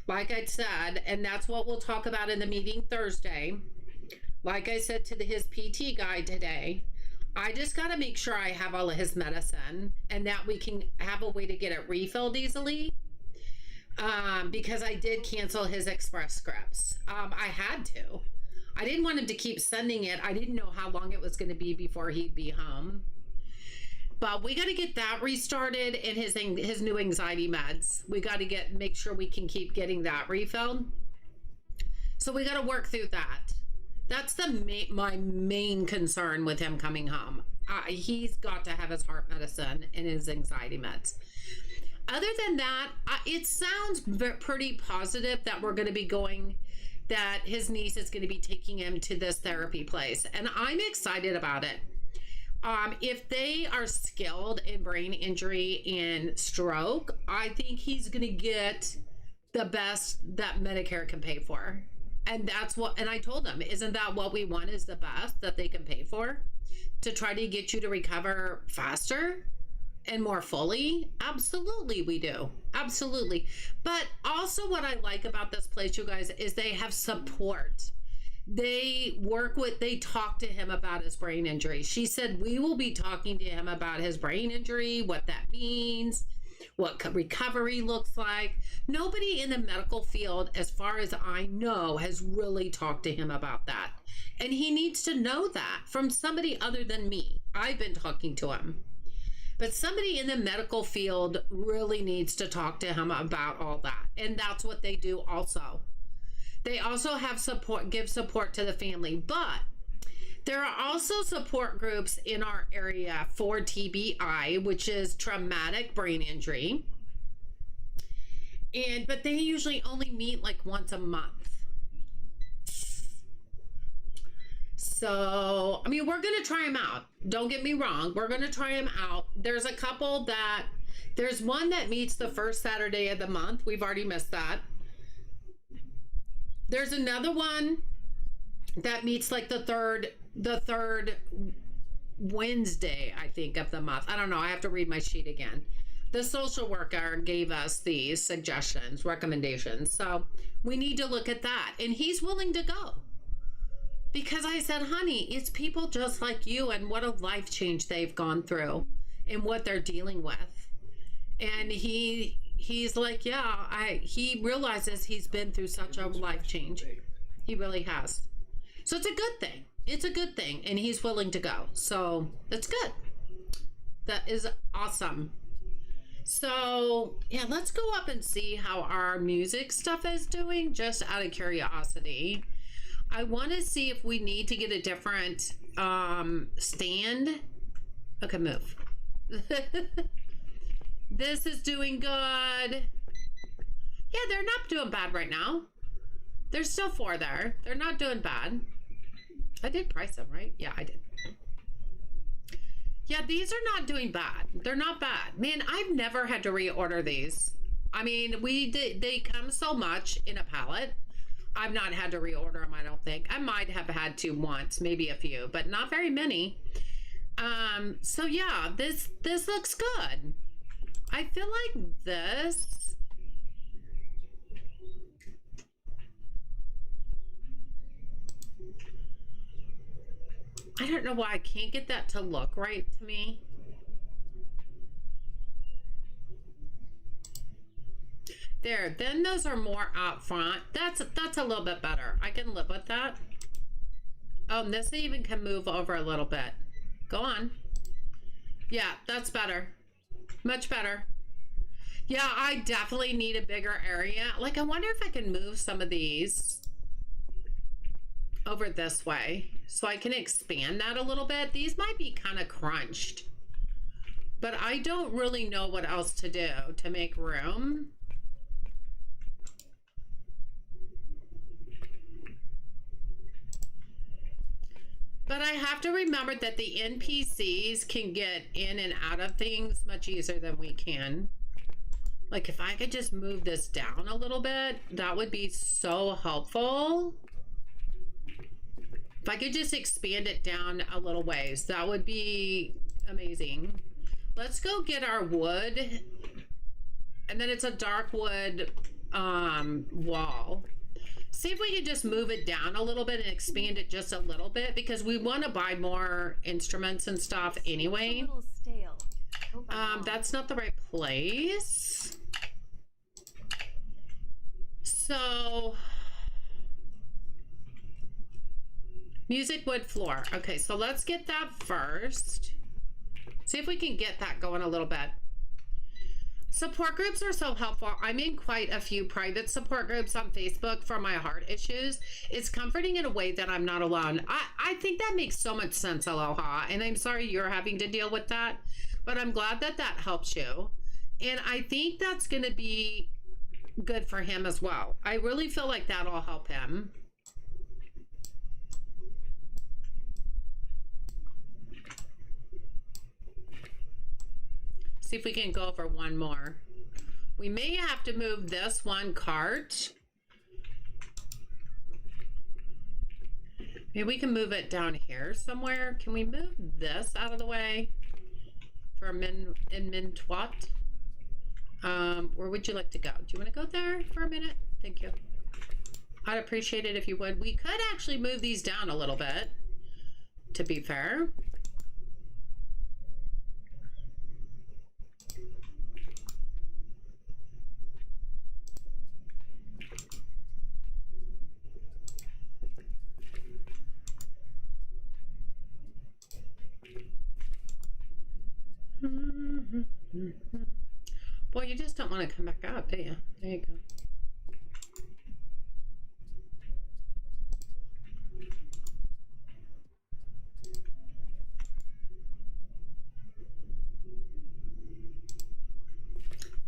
like I said, and that's what we'll talk about in the meeting Thursday. Like I said to his PT guy today, I just got to make sure I have all of his medicine and that we can have a way to get it refilled easily, because I did cancel his express scripts. I had to. I didn't want him to keep sending it. I didn't know how long it was going to be before he'd be home. But we got to get that restarted, and his new anxiety meds. We got to make sure we can keep getting that refilled. So we got to work through that. That's my main concern with him coming home. He's got to have his heart medicine and his anxiety meds. Other than that, it sounds pretty positive that we're going to be that his niece is going to be taking him to this therapy place. And I'm excited about it. If they are skilled in brain injury and stroke, I think he's going to get the best that Medicare can pay for. And and I told him, isn't that what we want, is the best that they can pay for, to try to get you to recover faster and more fully? Absolutely, we do. Absolutely. But also what I like about this place, you guys, is they have support. They talk to him about his brain injury. She said, we will be talking to him about his brain injury, what that means, what recovery looks like. Nobody in the medical field, as far as I know, has really talked to him about that. And he needs to know that from somebody other than me. I've been talking to him. But somebody in the medical field really needs to talk to him about all that. And that's what they do also. They also have support, give support to the family, but there are also support groups in our area for TBI, which is traumatic brain injury. But they usually only meet like once a month. So, I mean, we're going to try them out. Don't get me wrong. We're going to try them out. There's one that meets the first Saturday of the month. We've already missed that. There's another one that meets like the third Wednesday, I think, of the month. I don't know. I have to read my sheet again. The social worker gave us these suggestions, recommendations. So we need to look at that. And he's willing to go. Because I said, honey, it's people just like you and what a life change they've gone through and what they're dealing with. And he's like, yeah, he realizes he's been through such a life change. He really has. So it's a good thing. It's a good thing. And he's willing to go. So that's good. That is awesome. So yeah, let's go up and see how our music stuff is doing, just out of curiosity. I want to see if we need to get a different stand. Okay, move. This is doing good. Yeah, they're not doing bad right now. There's still 4 there. They're not doing bad. I did price them, right? Yeah, I did. Yeah, these are not doing bad. They're not bad. Man, I've never had to reorder these. I mean, they come so much in a pallet. I've not had to reorder them, I don't think. I might have had to once, maybe a few, but not very many. So yeah, this looks good. I feel like this. I don't know why I can't get that to look right to me. There, then those are more out front. That's a little bit better. I can live with that. Oh, and this even can move over a little bit. Go on. Yeah, that's better. Much better. Yeah, I definitely need a bigger area. Like, I wonder if I can move some of these over this way so I can expand that a little bit. These might be kind of crunched, but I don't really know what else to do to make room. But I have to remember that the NPCs can get in and out of things much easier than we can. Like, if I could just move this down a little bit, that would be so helpful. If I could just expand it down a little ways, that would be amazing. Let's go get our wood. And then it's a dark wood wall. See if we can just move it down a little bit and expand it just a little bit, because we want to buy more instruments and stuff anyway. A little stale. That's not the right place. So music, wood, floor. Okay, so let's get that first. See if we can get that going a little bit. Support groups are so helpful. I'm in quite a few private support groups on Facebook for my heart issues. It's comforting in a way that I'm not alone. I think that makes so much sense, Aloha. And I'm sorry you're having to deal with that, but I'm glad that that helps you. And I think that's going to be good for him as well. I really feel like that'll help him. See if we can go over one more. We may have to move this one cart. Maybe we can move it down here somewhere. Can we move this out of the way for min twat? Where would you like to go? Do you want to go there for a minute? Thank you. I'd appreciate it if you would. We could actually move these down a little bit, to be fair. Boy, you just don't want to come back out, do you? There you go.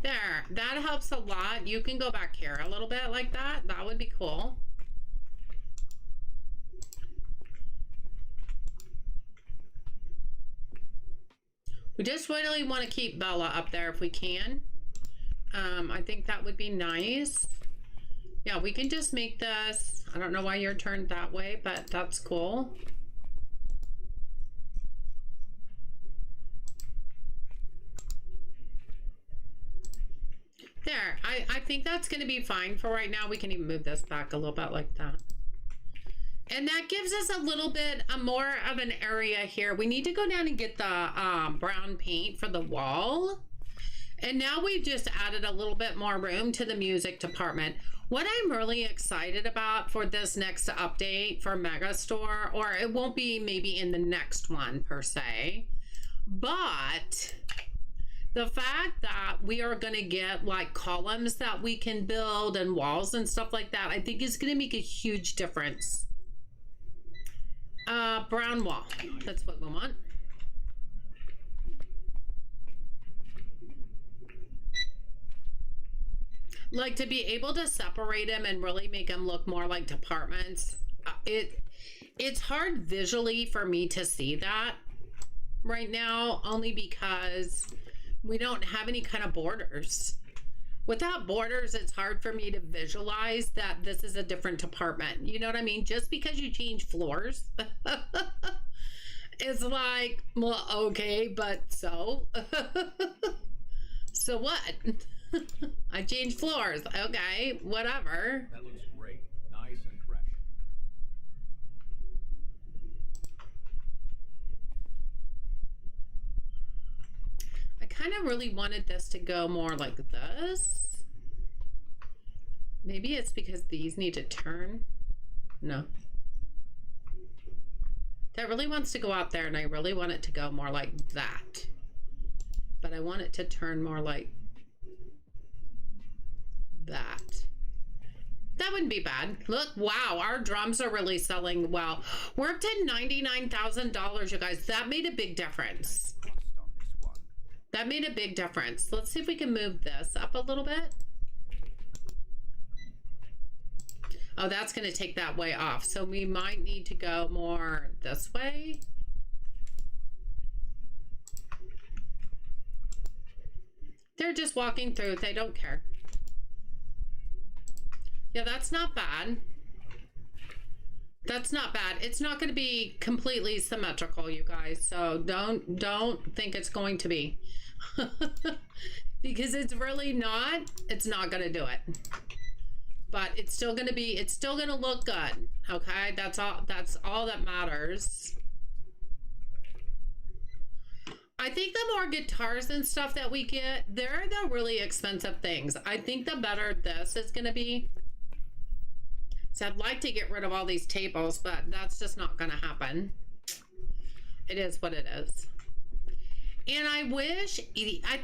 There, that helps a lot. You can go back here a little bit like that. That would be cool. We just really want to keep Bella up there if we can. I think that would be nice. Yeah, we can just make this. I don't know why you're turned that way, but that's cool. There, I think that's going to be fine for right now. We can even move this back a little bit like that. And that gives us a little bit more of an area here. We need to go down and get the brown paint for the wall. And now we've just added a little bit more room to the music department. What I'm really excited about for this next update for Megastore, or it won't be maybe in the next one per se, but the fact that we are going to get like columns that we can build and walls and stuff like that, I think is going to make a huge difference. Brown wall, that's what we want. Like to be able to separate them and really make them look more like departments. It's hard visually for me to see that right now, only because we don't have any kind of borders. Without borders, it's hard for me to visualize that this is a different department. You know what I mean? Just because you change floors, it's like, well, okay, but so? So what? I changed floors. Okay, whatever. That looks great. Nice and fresh. I kind of really wanted this to go more like this. Maybe it's because these need to turn. No. That really wants to go out there, and I really want it to go more like that. But I want it to turn more like that. That wouldn't be bad. Look, wow, our drums are really selling well. We're up to $99,000, you guys. That made a big difference. That made a big difference. Let's see if we can move this up a little bit. Oh, that's going to take that way off. So we might need to go more this way. They're just walking through. They don't care. Yeah, that's not bad. That's not bad. It's not going to be completely symmetrical, you guys. So don't think it's going to be. Because it's really not. It's not going to do it. But it's still going to be, it's still going to look good. Okay? That's all that matters. I think the more guitars and stuff that we get, they're the really expensive things. I think the better this is going to be. So I'd like to get rid of all these tables, but that's just not going to happen. It is what it is. And I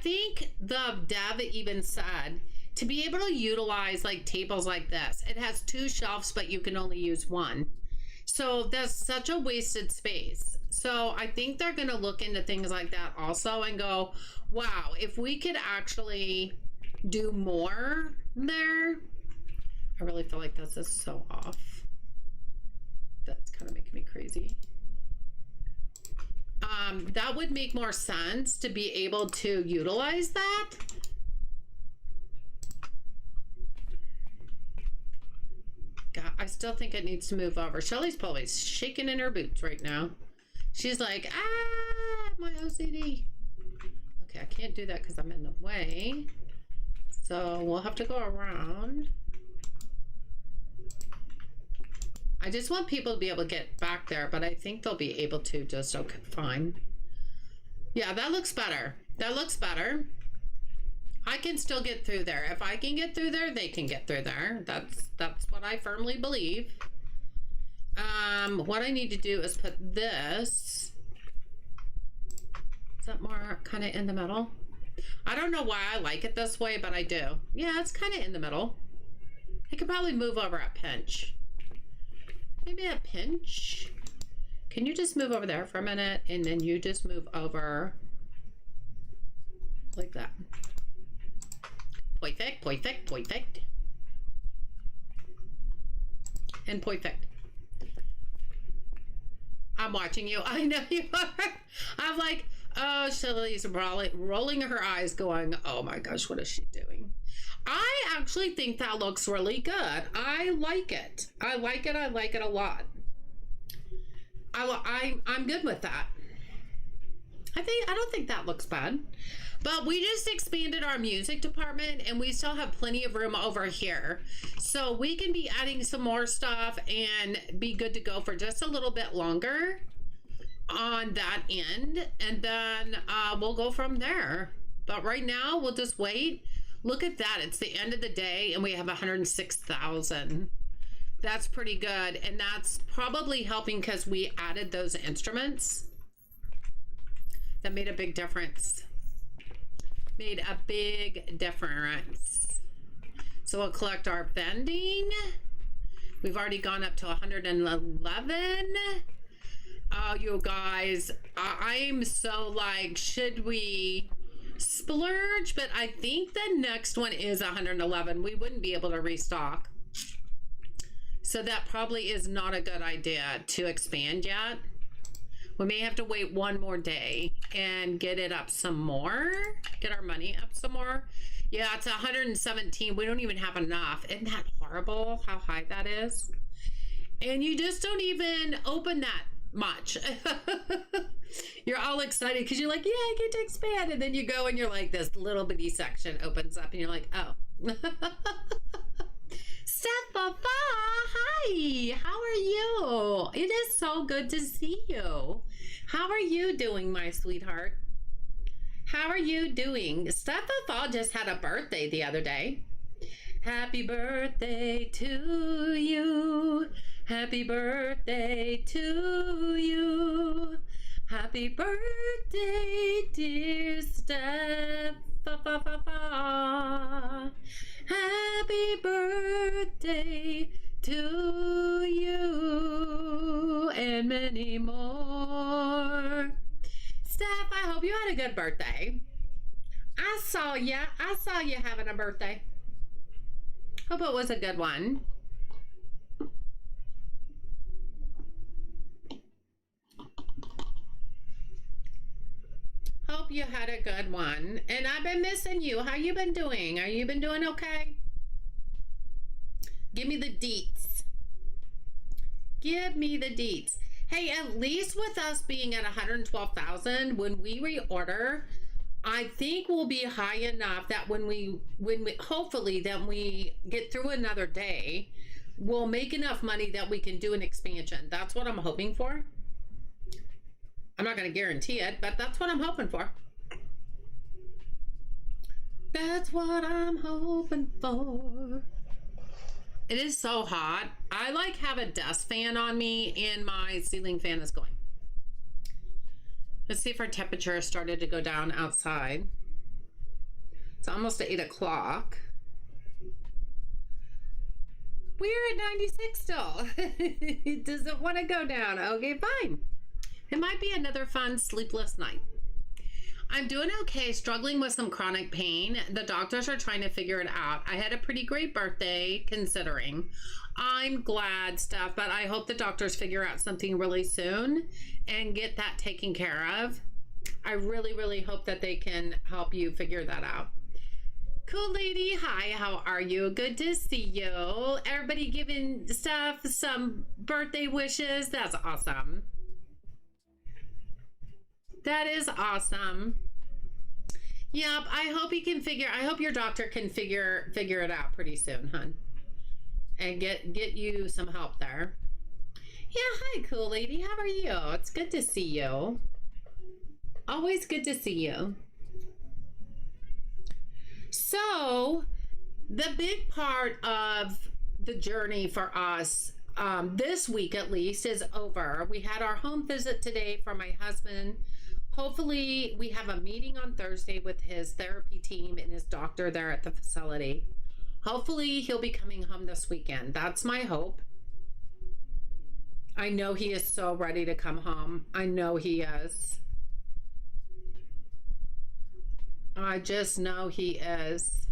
think the dev even said to be able to utilize like tables like this, it has 2 shelves, but you can only use 1. So that's such a wasted space. So I think they're going to look into things like that also and go, wow, if we could actually do more there. I really feel like this is so off. That's kind of making me crazy. That would make more sense to be able to utilize that. God, I still think it needs to move over. Shelly's probably shaking in her boots right now. She's like, ah, my OCD. Okay, I can't do that because I'm in the way. So we'll have to go around. I just want people to be able to get back there, but I think they'll be able to just okay, fine. Yeah, that looks better. That looks better. I can still get through there. If I can get through there, they can get through there. That's what I firmly believe. What I need to do is put this. Is that more kind of in the middle? I don't know why I like it this way, but I do. Yeah, it's kind of in the middle. I could probably move over a pinch. Maybe a pinch. Can you just move over there for a minute, and then you just move over like that. Perfect, perfect, perfect. And perfect. I'm watching you. I know you are. I'm like, oh, Shelly's rolling her eyes going, oh my gosh, what is she doing? I actually think that looks really good. I like it. I like it. I like it a lot. I'm good with that. I don't think that looks bad. But we just expanded our music department and we still have plenty of room over here. So we can be adding some more stuff and be good to go for just a little bit longer on that end. And then we'll go from there. But right now we'll just wait. Look at that. It's the end of the day and we have 106,000. That's pretty good. And that's probably helping because we added those instruments. That made a big difference. Made a big difference. So we'll collect our vending. We've already gone up to 111. Oh, you guys, I'm so like, should we splurge? But I think the next one is 111. We wouldn't be able to restock. So that probably is not a good idea to expand yet. We may have to wait one more day and get it up some more. Get our money up some more. Yeah, it's 117. We don't even have enough. Isn't that horrible how high that is? And you just don't even open that much. You're all excited because you're like, yeah, I get to expand. And then you go and you're like, this little bitty section opens up and you're like, oh. Steph, hi, how are you? It is so good to see you. How are you doing, my sweetheart? How are you doing? Steph just had a birthday the other day. Happy birthday to you. Happy birthday to you. Happy birthday, dear Steph. Happy birthday to you and many more. Steph, I hope you had a good birthday. I saw you having a birthday. Hope it was a good one. Hope you had a good one. And I've been missing you. How you been doing? Are you been doing okay? Give me the deets. Give me the deets. Hey, at least with us being at 112,000, when we reorder, I think we'll be high enough that when we hopefully then we get through another day, we'll make enough money that we can do an expansion. That's what I'm hoping for. I'm not going to guarantee it, but that's what I'm hoping for. That's what I'm hoping for. It is so hot. I like have a desk fan on me and my ceiling fan is going. Let's see if our temperature has started to go down outside. It's almost 8 o'clock. We're at 96 still. It doesn't want to go down. Okay, fine. It might be another fun sleepless night. I'm doing okay, struggling with some chronic pain. The doctors are trying to figure it out. I had a pretty great birthday considering. I'm glad, Steph, but I hope the doctors figure out something really soon and get that taken care of. I really, really hope that they can help you figure that out. Cool lady, hi, how are you? Good to see you. Everybody giving Steph some birthday wishes. That's awesome. That is awesome. Yep, I hope your doctor can figure it out pretty soon, hon. And get you some help there. Yeah, hi, cool lady. How are you? It's good to see you. Always good to see you. So, the big part of the journey for us, this week at least, is over. We had our home visit today for my husband. Hopefully we have a meeting on Thursday with his therapy team and his doctor there at the facility. Hopefully he'll be coming home this weekend. That's my hope. I know he is so ready to come home. I know he is. I just know he is.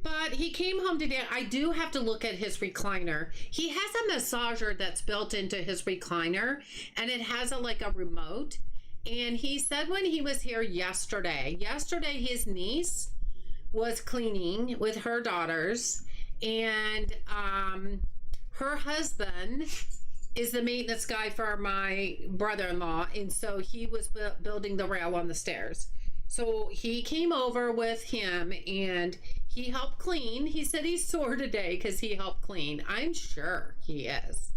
But he came home today. I do have to look at his recliner. He has a massager that's built into his recliner, and it has like a remote. And he said when he was here yesterday, his niece was cleaning with her daughters, and her husband is the maintenance guy for my brother-in-law, and so he was building the rail on the stairs. So he came over with him and he helped clean. He said he's sore today because he helped clean. I'm sure he is.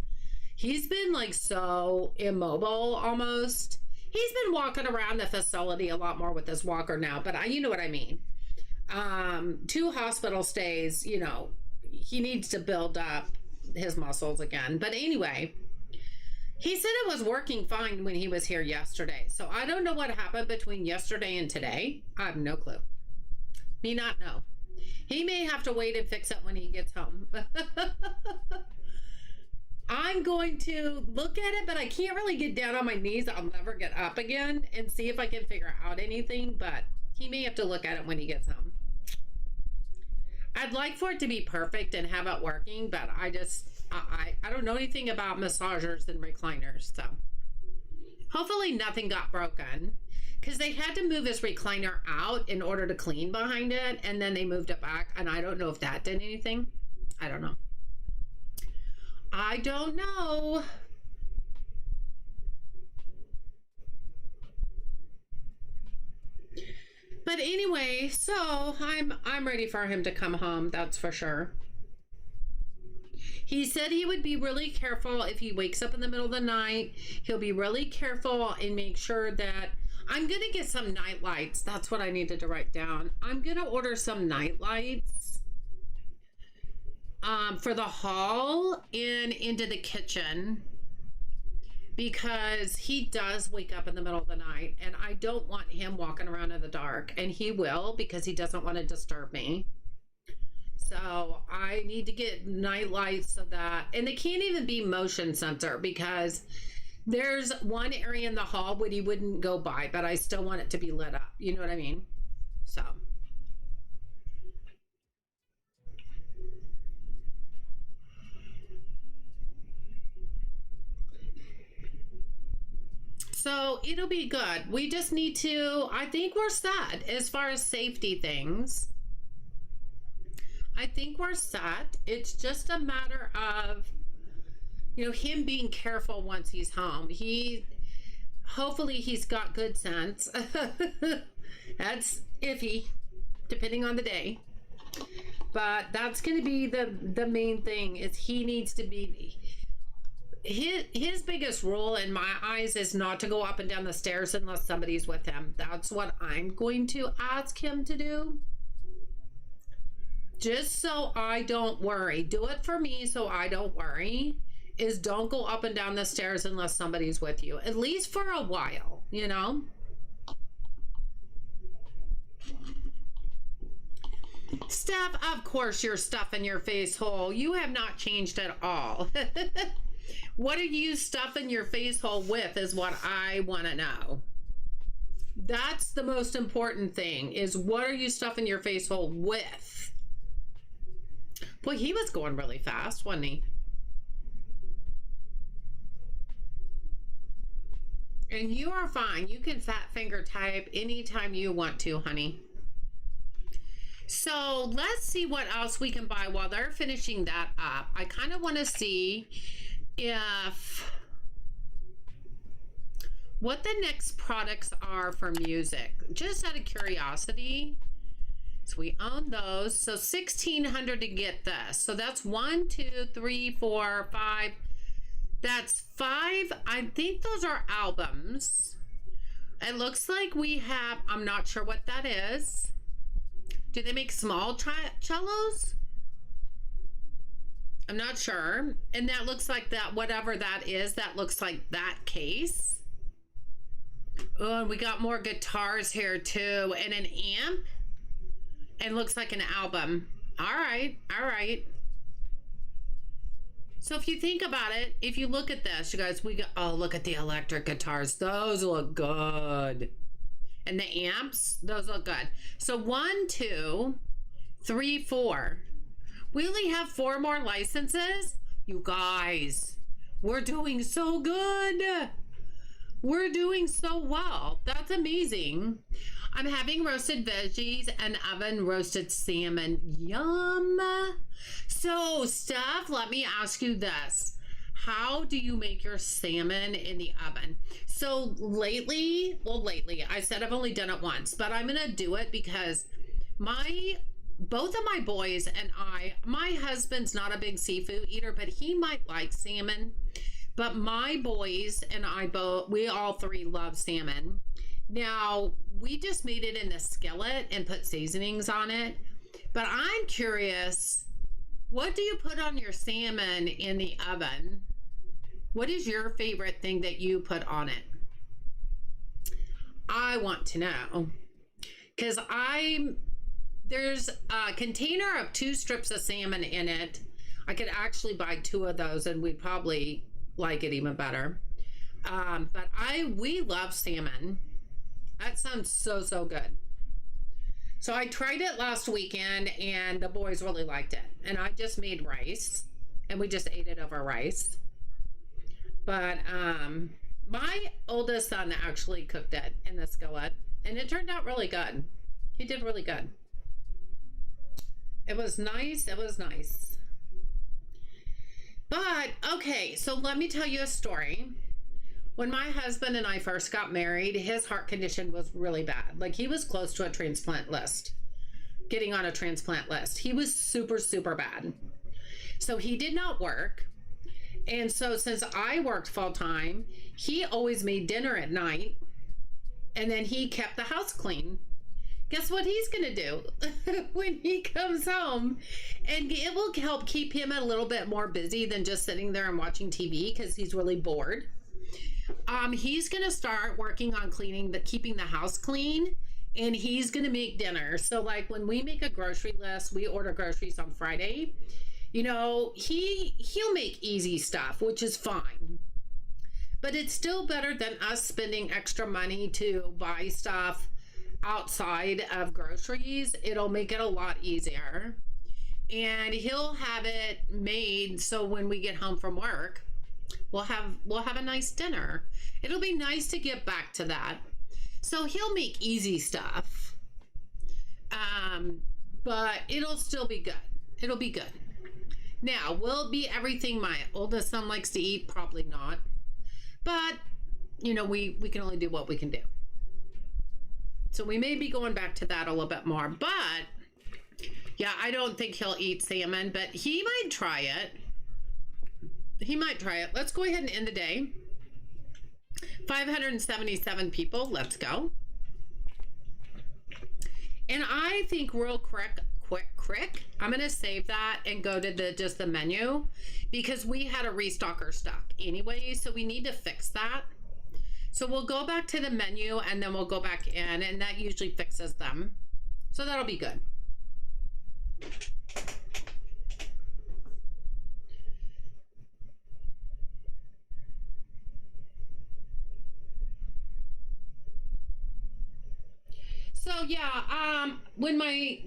He's been like so immobile almost. He's been walking around the facility a lot more with his walker now, but you know what I mean. 2 hospital stays, you know, he needs to build up his muscles again. But anyway, he said it was working fine when he was here yesterday. So I don't know what happened between yesterday and today. I have no clue. Me not know. He may have to wait and fix it when he gets home. I'm going to look at it, but I can't really get down on my knees. I'll never get up again and see if I can figure out anything, but he may have to look at it when he gets home. I'd like for it to be perfect and have it working, but I don't know anything about massagers and recliners, so hopefully nothing got broken, because they had to move his recliner out in order to clean behind it, and then they moved it back, and I don't know if that did anything. I don't know. But anyway, so I'm ready for him to come home, that's for sure. He said he would be really careful if he wakes up in the middle of the night. He'll be really careful and make sure that I'm going to get some night lights. That's what I needed to write down. I'm going to order some night lights for the hall and into the kitchen, because he does wake up in the middle of the night and I don't want him walking around in the dark, and he will because he doesn't want to disturb me. So I need to get night lights so that, and they can't even be motion sensor, because there's one area in the hall where he wouldn't go by, but I still want it to be lit up. You know what I mean? So it'll be good. We just need to, I think we're set as far as safety things. I think we're set. It's just a matter of, you know, him being careful once he's home. Hopefully he's got good sense. That's iffy, depending on the day. But that's going to be the main thing, is he needs to be, his biggest rule in my eyes is not to go up and down the stairs unless somebody's with him. That's what I'm going to ask him to do. Just so I don't worry. Do it for me so I don't worry. Is don't go up and down the stairs unless somebody's with you. At least for a while, you know? Steph, of course you're stuffing your face hole. You have not changed at all. What are you stuffing your face hole with is what I want to know. That's the most important thing, is what are you stuffing your face hole with? Boy, he was going really fast, wasn't he? And you are fine. You can fat finger type anytime you want to, honey. So let's see what else we can buy while they're finishing that up. I kind of want to see what the next products are for music, just out of curiosity. So we own those. So $1,600 to get this. So that's 1, 2, 3, 4, 5. That's 5. I think those are albums. It looks like we have, I'm not sure what that is. Do they make small cellos? I'm not sure. And that looks like that, whatever that is, that looks like that case. Oh, and we got more guitars here too, and an amp, and looks like an album. All right, all right. So if you think about it, if you look at this, you guys, we got, oh, look at the electric guitars. Those look good. And the amps, those look good. So 1, 2, 3, 4. We only have 4 more licenses. You guys, we're doing so good. We're doing so well. That's amazing. I'm having roasted veggies and oven roasted salmon. Yum. So, Steph, let me ask you this. How do you make your salmon in the oven? So lately, I said I've only done it once, but I'm going to do it because both of my boys and my husband's not a big seafood eater, but he might like salmon. But my boys and we all three love salmon. Now, we just made it in the skillet and put seasonings on it. But I'm curious, what do you put on your salmon in the oven? What is your favorite thing that you put on it? I want to know. Because there's a container of 2 strips of salmon in it. I could actually buy 2 of those and we'd probably like it even better. But we love salmon. That sounds so good. So I tried it last weekend and the boys really liked it. And I just made rice and we just ate it over rice. But my oldest son actually cooked it in the skillet and it turned out really good. He did really good. It was nice. It was nice. But okay, so let me tell you a story. When my husband and I first got married, his heart condition was really bad. Like he was close to a transplant list, getting on a transplant list. He was super bad. So he did not work. And so since I worked full time, he always made dinner at night and then he kept the house clean. Guess what he's going to do when he comes home? And it will help keep him a little bit more busy than just sitting there and watching TV because he's really bored. He's going to start working on keeping the house clean, and he's going to make dinner. So like when we make a grocery list, we order groceries on Friday. You know, he'll make easy stuff, which is fine. But it's still better than us spending extra money to buy stuff outside of groceries. It'll make it a lot easier. And he'll have it made so when we get home from work, we'll have a nice dinner. It'll be nice to get back to that. So he'll make easy stuff. But it'll still be good. It'll be good. Now, will it be everything my oldest son likes to eat? Probably not. But, you know, we can only do what we can do. So we may be going back to that a little bit more. But, yeah, I don't think he'll eat salmon, but he might try it. He might try it. Let's go ahead and end the day. 577 people. Let's go. And I think real quick, I'm going to save that and go to just the menu because we had a restocker stock anyway. So we need to fix that. So we'll go back to the menu and then we'll go back in and that usually fixes them. So that'll be good. So yeah, when my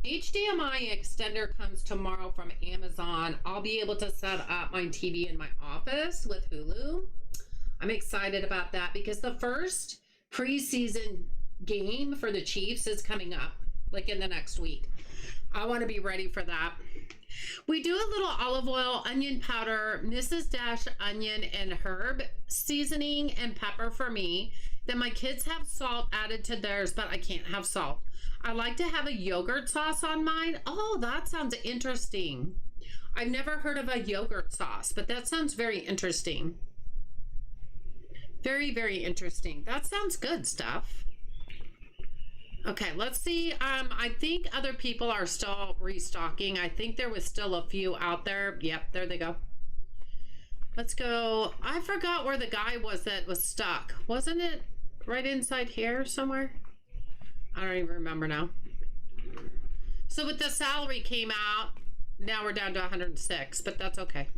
HDMI extender comes tomorrow from Amazon, I'll be able to set up my TV in my office with Hulu. I'm excited about that because the first preseason game for the Chiefs is coming up, like in the next week. I want to be ready for that. We do a little olive oil, onion powder, Mrs. Dash onion and herb seasoning and pepper for me. Then my kids have salt added to theirs, but I can't have salt. I like to have a yogurt sauce on mine. Oh, that sounds interesting. I've never heard of a yogurt sauce, but that sounds very interesting. Very interesting. That sounds good stuff. Okay, let's see. I think other people are still restocking. I think there was still a few out there. Yep, there they go. Let's go. I forgot where the guy was that was stuck. Wasn't it right inside here somewhere? I don't even remember now. So with the salary came out, now we're down to 106, but that's okay.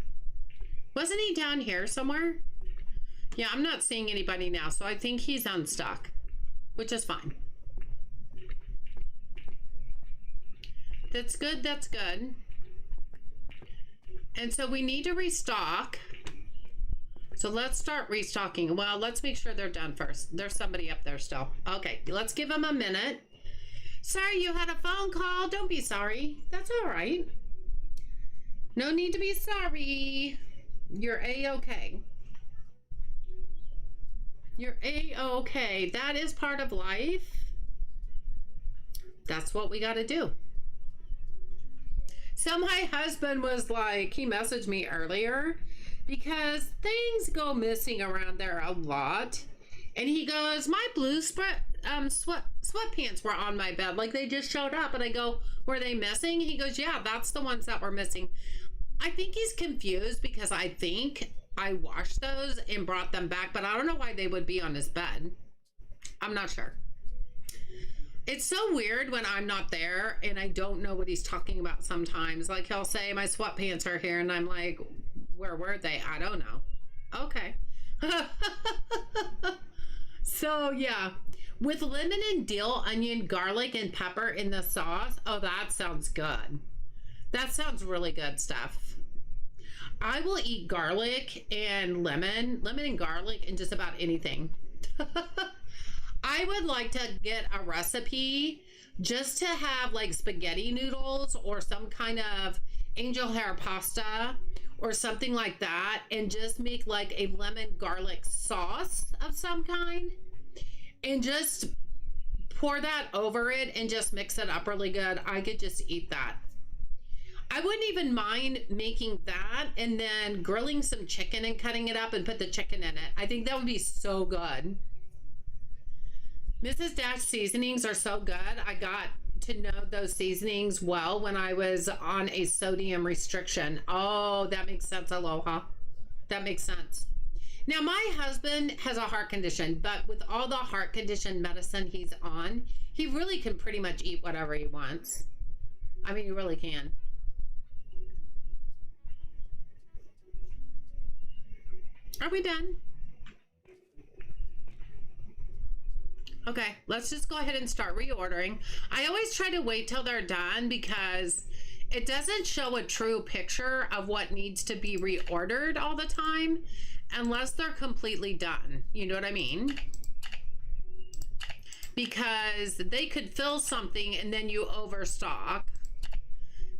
Wasn't he down here somewhere? Yeah, I'm not seeing anybody now, so I think he's unstuck, which is fine. That's good, that's good. And so we need to restock. So let's start restocking. Well, let's make sure they're done first. There's somebody up there still. Okay, let's give them a minute. Sorry you had a phone call. Don't be sorry. That's all right. No need to be sorry. You're A-okay. You're A-okay. That is part of life. That's what we got to do. So my husband was like, he messaged me earlier because things go missing around there a lot. And he goes, my blue sweatpants were on my bed. Like they just showed up. And I go, were they missing? He goes, yeah, that's the ones that were missing. I think he's confused because I think I washed those and brought them back, but I don't know why they would be on his bed. I'm not sure. It's so weird when I'm not there and I don't know what he's talking about sometimes. Like he'll say, my sweatpants are here. And I'm like, where were they? I don't know. Okay. So yeah, with lemon and dill, onion, garlic, and pepper in the sauce. Oh, that sounds good. That sounds really good stuff. I will eat garlic and lemon and garlic and just about anything. I would like to get a recipe just to have like spaghetti noodles or some kind of angel hair pasta or something like that, and just make like a lemon garlic sauce of some kind and just pour that over it and just mix it up really good. I could just eat that. I wouldn't even mind making that and then grilling some chicken and cutting it up and put the chicken in it. I think that would be so good. Mrs. Dash seasonings are so good. I got to know those seasonings well when I was on a sodium restriction. Oh, that makes sense. Aloha. That makes sense. Now, my husband has a heart condition, but with all the heart condition medicine he's on, he really can pretty much eat whatever he wants. I mean, he really can. Are we done? Okay, let's just go ahead and start reordering. I always try to wait till they're done because it doesn't show a true picture of what needs to be reordered all the time unless they're completely done. You know what I mean? Because they could fill something and then you overstock.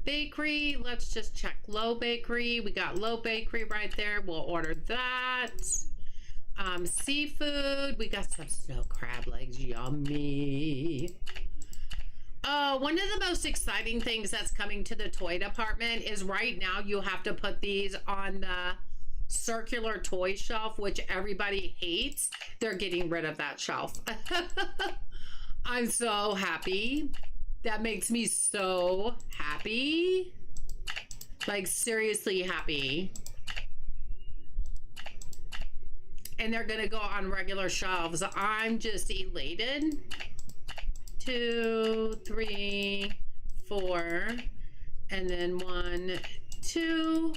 Bakery, let's just check low bakery. We got low bakery right there. We'll order that. Seafood, we got some snow crab legs, yummy. Oh, one of the most exciting things that's coming to the toy department is right now you have to put these on the circular toy shelf, which everybody hates. They're getting rid of that shelf. I'm so happy. That makes me so happy. Like seriously happy. And they're gonna go on regular shelves. I'm just elated. 2, 3, 4, and then 1, 2,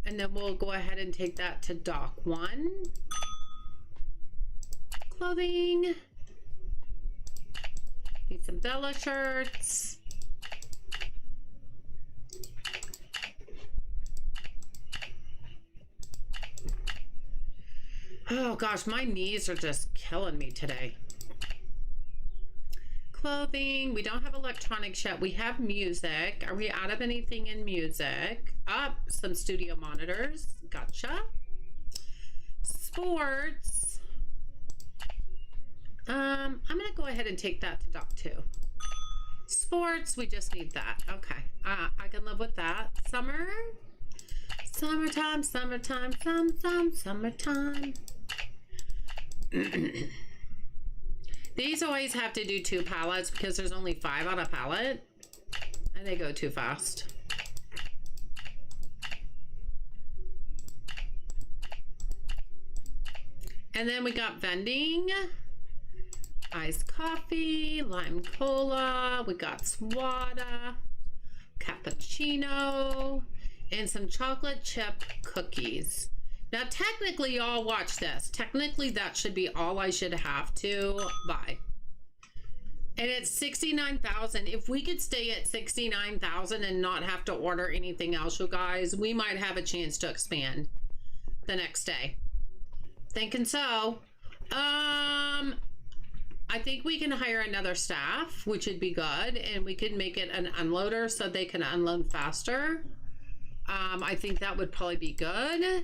and then we'll go ahead and take that to dock 1. Clothing. Need some Bella shirts. Oh gosh, my knees are just killing me today. Clothing, we don't have electronics yet. We have music. Are we out of anything in music? Some studio monitors. Gotcha. Sports. I'm gonna go ahead and take that to dock 2. Sports, we just need that. Okay, I can live with that. Summer. Summertime, summertime, summertime. These always have to do 2 pallets because there's only 5 on a pallet and they go too fast. And then we got vending, iced coffee, lime cola, we got swada, cappuccino, and some chocolate chip cookies. Now, technically, y'all watch this. Technically, that should be all I should have to buy. And it's 69,000. If we could stay at 69,000 and not have to order anything else, you guys, we might have a chance to expand. the next day. Thinking so. I think we can hire another staff, which would be good, and we could make it an unloader so they can unload faster. I think that would probably be good.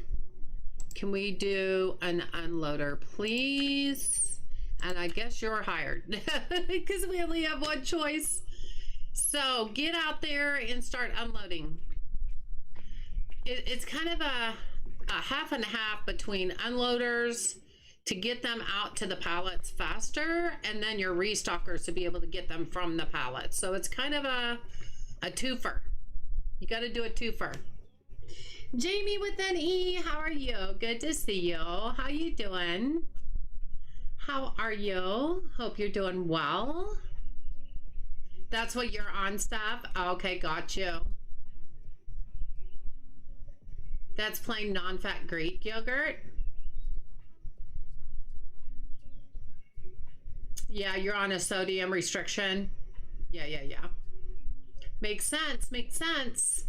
Can we do an unloader, please? And I guess you're hired because we only have one choice. So get out there and start unloading. It's kind of a half and half between unloaders to get them out to the pallets faster, and then your restockers to be able to get them from the pallets. So it's kind of a twofer. You got to do a twofer. Jamie with an E, how are you? Good to see you. How you doing? How are you? Hope you're doing well. That's what you're on, staff? Okay, got you. That's plain non-fat Greek yogurt. Yeah, you're on a sodium restriction. Yeah. Makes sense, makes sense.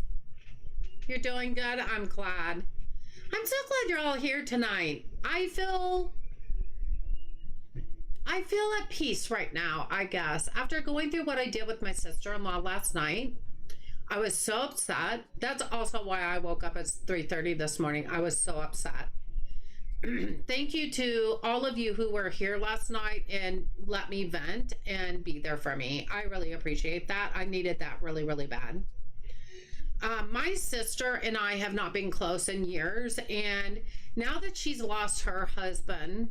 You're doing good. I'm glad. I'm so glad you're all here tonight. I feel at peace right now, I guess. After going through what I did with my sister-in-law last night, I was so upset. That's also why I woke up at 3:30 this morning. I was so upset. Thank you to all of you who were here last night and let me vent and be there for me. I really appreciate that. I needed that really, really bad. My sister and I have not been close in years, and now that she's lost her husband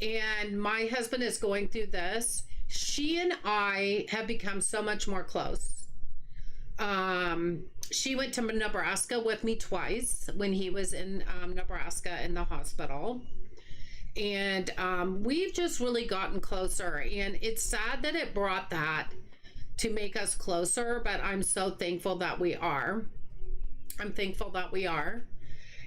and my husband is going through this, she and I have become so much more close. She went to Nebraska with me twice when he was in Nebraska in the hospital, and we've just really gotten closer, and it's sad that it brought that to make us closer, but I'm so thankful that we are. I'm thankful that we are.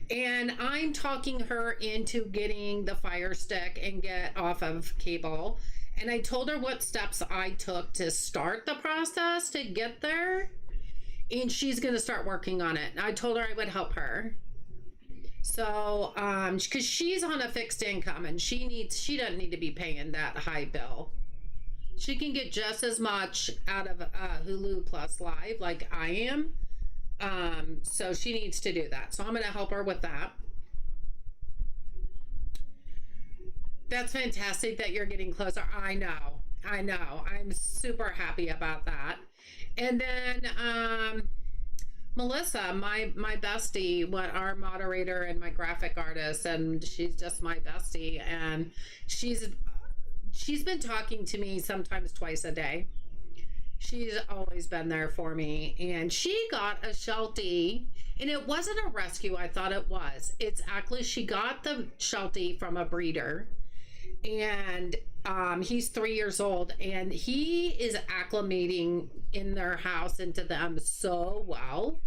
And I'm talking her into getting the Fire Stick and get off of cable. And I told her what steps I took to start the process to get there. And she's going to start working on it. I told her I would help her. So, because she's on a fixed income and she doesn't need to be paying that high bill. She can get just as much out of Hulu Plus Live like I am. So she needs to do that. So I'm going to help her with that. That's fantastic that you're getting closer. I know. I'm super happy about that. And then Melissa, my bestie, our moderator and my graphic artist, and she's just my bestie, and she's been talking to me sometimes twice a day. She's always been there for me, and she got a Sheltie, and it wasn't a rescue. I thought it was. It's actually, she got the Sheltie from a breeder, and he's 3 years old, and he is acclimating in their house into them so well.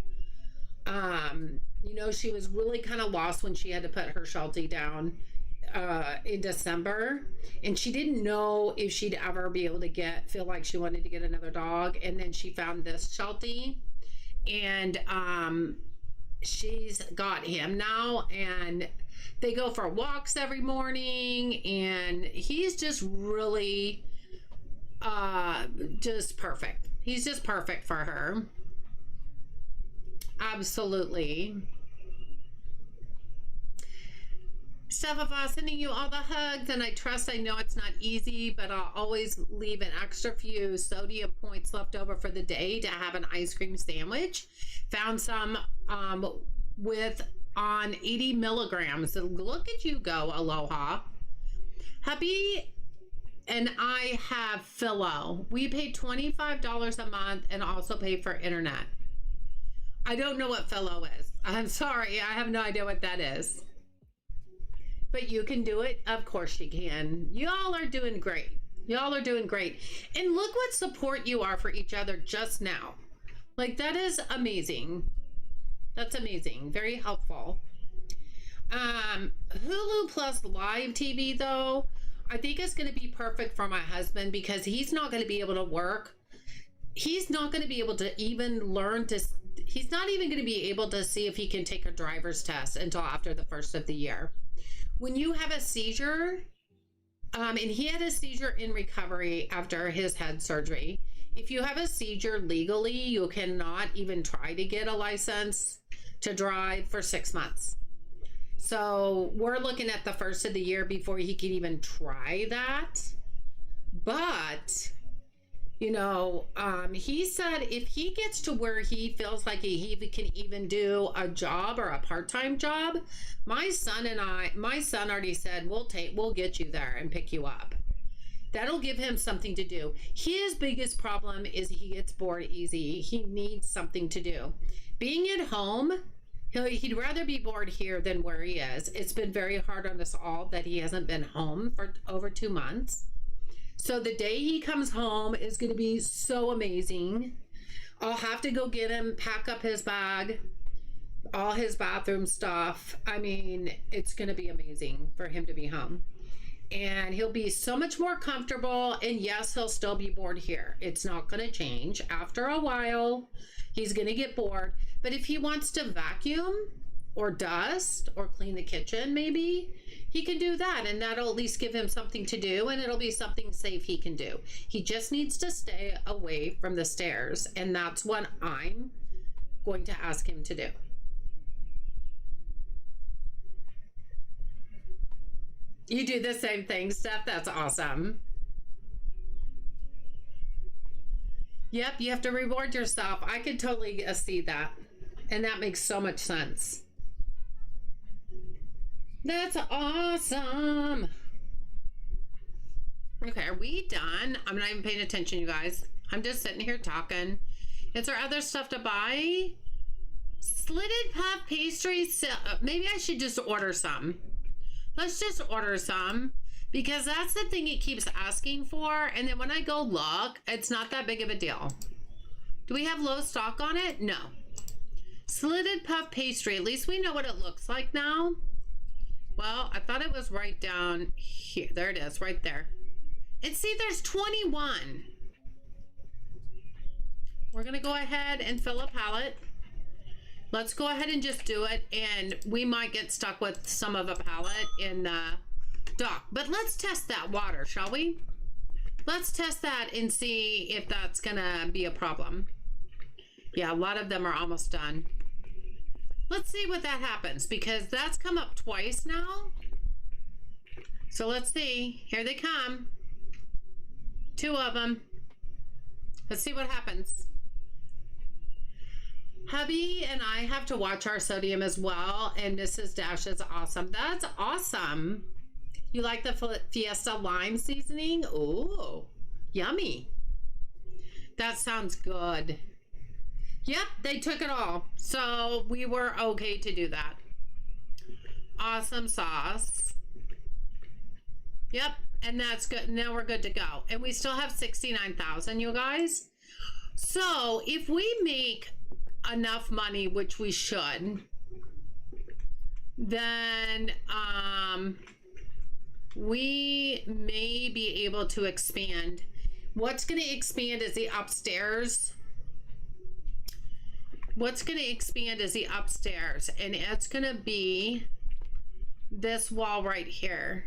You know, she was really kind of lost when she had to put her Sheltie down in December, and she didn't know if she'd ever be able to feel like she wanted to get another dog. And then she found this Sheltie, and she's got him now, and they go for walks every morning, and he's just really just perfect. He's just perfect for her. Absolutely. Steph, sending you all the hugs, and I know it's not easy, but I'll always leave an extra few sodium points left over for the day to have an ice cream sandwich. Found some on 80 milligrams. So look at you go, Aloha. Hubby and I have Philo. We pay $25 a month and also pay for internet. I don't know what Philo is. I'm sorry, I have no idea what that is. But you can do it. Of course you can. Y'all are doing great. Y'all are doing great. And look what support you are for each other just now. Like, that is amazing. That's amazing. Very helpful. Hulu Plus Live TV, though, I think is going to be perfect for my husband because he's not going to be able to work. he's not going to be able to even learn to, he's not even going to be able to see if he can take a driver's test until after the first of the year. When you have a seizure, and he had a seizure in recovery after his head surgery. If you have a seizure legally, you cannot even try to get a license to drive for 6 months. So we're looking at the first of the year before he can even try that. But, you know, he said if he gets to where he feels like he can even do a job or a part-time job, my son already said, we'll get you there and pick you up. That'll give him something to do. His biggest problem is he gets bored easy. He needs something to do. Being at home, he'd rather be bored here than where he is. It's been very hard on us all that he hasn't been home for over 2 months. So the day he comes home is going to be so amazing. I'll have to go get him, pack up his bag, all his bathroom stuff. I mean, it's going to be amazing for him to be home. And he'll be so much more comfortable. And yes, he'll still be bored here. It's not going to change. After a while, he's going to get bored. But if he wants to vacuum or dust or clean the kitchen, maybe he can do that. And that'll at least give him something to do. And it'll be something safe he can do. He just needs to stay away from the stairs. And that's what I'm going to ask him to do. You do the same thing, Steph? That's awesome. Yep, you have to reward yourself. I could totally see that. And that makes so much sense. That's awesome. Okay, are we done? I'm not even paying attention, you guys. I'm just sitting here talking. Is there other stuff to buy? Slitted puff pastries. Maybe I should just order some. Let's just order some, because that's the thing it keeps asking for. And then when I go look, it's not that big of a deal. Do we have low stock on it? No. Slitted puff pastry. At least we know what it looks like now. Well, I thought it was right down here. There it is, right there. And see, there's 21. We're going to go ahead and fill a pallet. Let's go ahead and just do it, and we might get stuck with some of a pallet in the dock. But let's test that water, shall we? Let's test that and see if that's gonna be a problem. Yeah, a lot of them are almost done. Let's see what that happens, because that's come up twice now. So let's see. Here they come. 2 of them. Let's see what happens. Hubby and I have to watch our sodium as well, and Mrs. Dash is awesome. That's awesome. You like the Fiesta lime seasoning? Ooh, yummy. That sounds good. Yep, they took it all. So we were okay to do that. Awesome sauce. Yep, and that's good. Now we're good to go. And we still have 69,000, you guys. So if we make enough money, which we should, then we may be able to expand. What's going to expand is the upstairs. What's going to expand is the upstairs, and it's going to be this wall right here.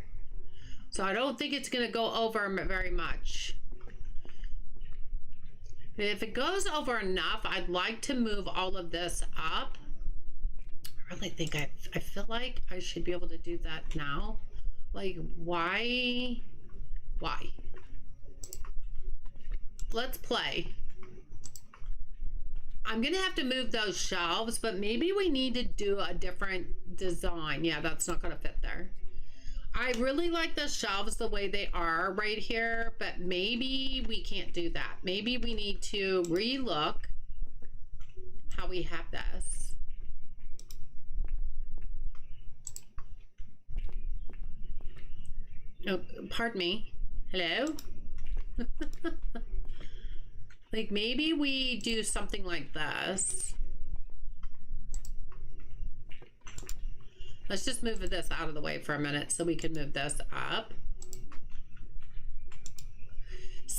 So I don't think it's going to go over very much. If it goes over enough, I'd like to move all of this up. I really think I feel like I should be able to do that now. Like, why? Let's play. I'm gonna have to move those shelves, but maybe we need to do a different design. Yeah, that's not gonna fit there. I really like the shelves the way they are right here, but maybe we can't do that. Maybe we need to re-look how we have this. Oh, pardon me. Hello? Like, maybe we do something like this. Let's just move this out of the way for a minute so we can move this up.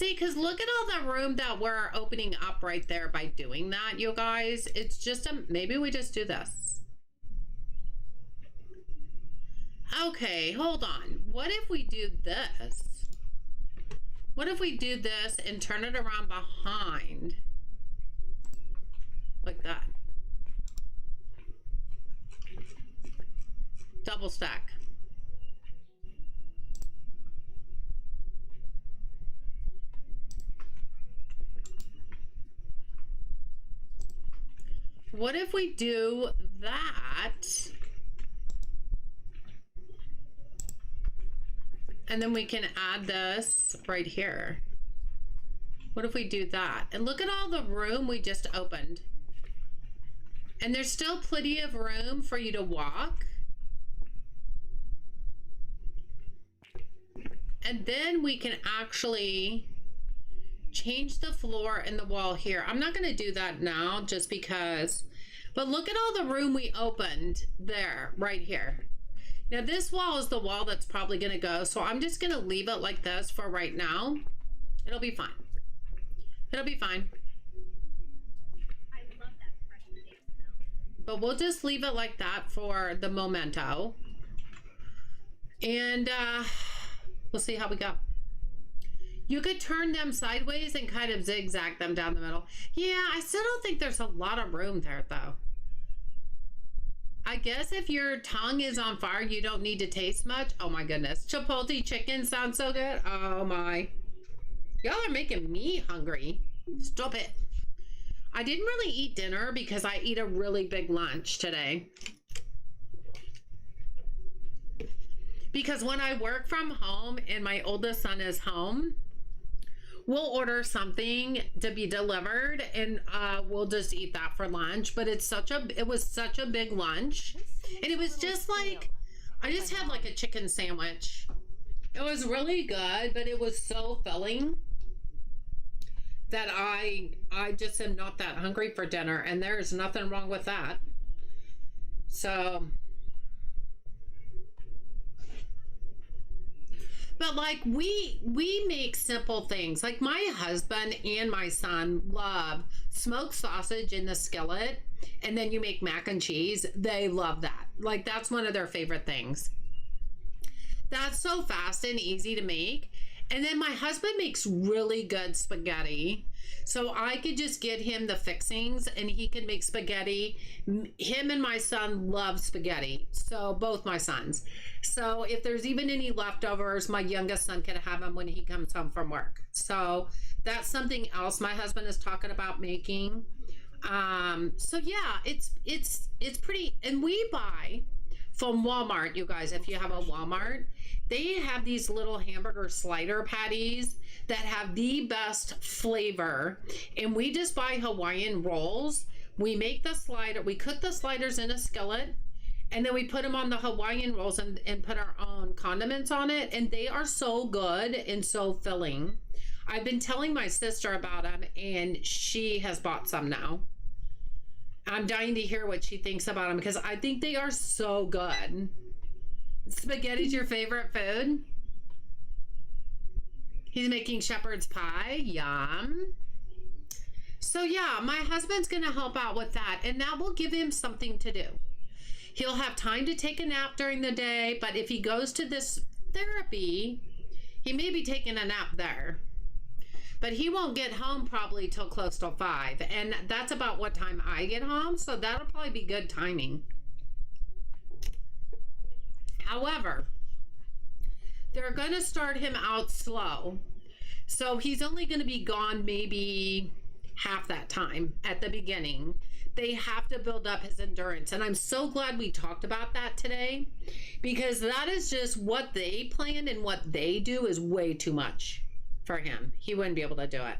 See, because look at all the room that we're opening up right there by doing that, you guys. It's just maybe we just do this. Okay, hold on. What if we do this? What if we do this and turn it around behind? Like that. Double stack. What if we do that? And then we can add this right here. What if we do that? And look at all the room we just opened. And there's still plenty of room for you to walk. And then we can actually change the floor and the wall here. I'm not going to do that now just because, but look at all the room we opened there, right here. Now this wall is the wall that's probably going to go. So I'm just going to leave it like this for right now. It'll be fine. It'll be fine. I love that fresh potato smell. But we'll just leave it like that for the momento. And we'll see how we go. You could turn them sideways and kind of zigzag them down the middle. Yeah, I still don't think there's a lot of room there though. I guess if your tongue is on fire, you don't need to taste much. Oh my goodness. Chipotle chicken sounds so good. Oh my. Y'all are making me hungry. Stop it. I didn't really eat dinner because I eat a really big lunch today. Because when I work from home and my oldest son is home, we'll order something to be delivered and we'll just eat that for lunch. But it was such a big lunch. And it was just like, I just had like a chicken sandwich. It was really good, but it was so filling that I just am not that hungry for dinner, and there's nothing wrong with that. So, but like we make simple things. Like my husband and my son love smoked sausage in the skillet, and then you make mac and cheese. They love that. Like that's one of their favorite things. That's so fast and easy to make. And then my husband makes really good spaghetti. So I could just get him the fixings and he can make spaghetti. Him and my son love spaghetti. So both my sons. So if there's even any leftovers, my youngest son can have them when he comes home from work. So that's something else my husband is talking about making. So yeah, it's pretty, and we buy from Walmart, you guys, if you have a Walmart, they have these little hamburger slider patties that have the best flavor. And we just buy Hawaiian rolls. We make the slider, we cook the sliders in a skillet, and then we put them on the Hawaiian rolls and put our own condiments on it. And they are so good and so filling. I've been telling my sister about them and she has bought some now. I'm dying to hear what she thinks about them because I think they are so good. Spaghetti's your favorite food? He's making shepherd's pie. Yum. So yeah, my husband's going to help out with that, and that will give him something to do. He'll have time to take a nap during the day, but if he goes to this therapy, he may be taking a nap there. But he won't get home probably till close to 5. And that's about what time I get home. So that'll probably be good timing. However, they're going to start him out slow. So he's only going to be gone maybe half that time at the beginning. They have to build up his endurance. And I'm so glad we talked about that today, because that is just what they plan, and what they do is way too much for him. He wouldn't be able to do it.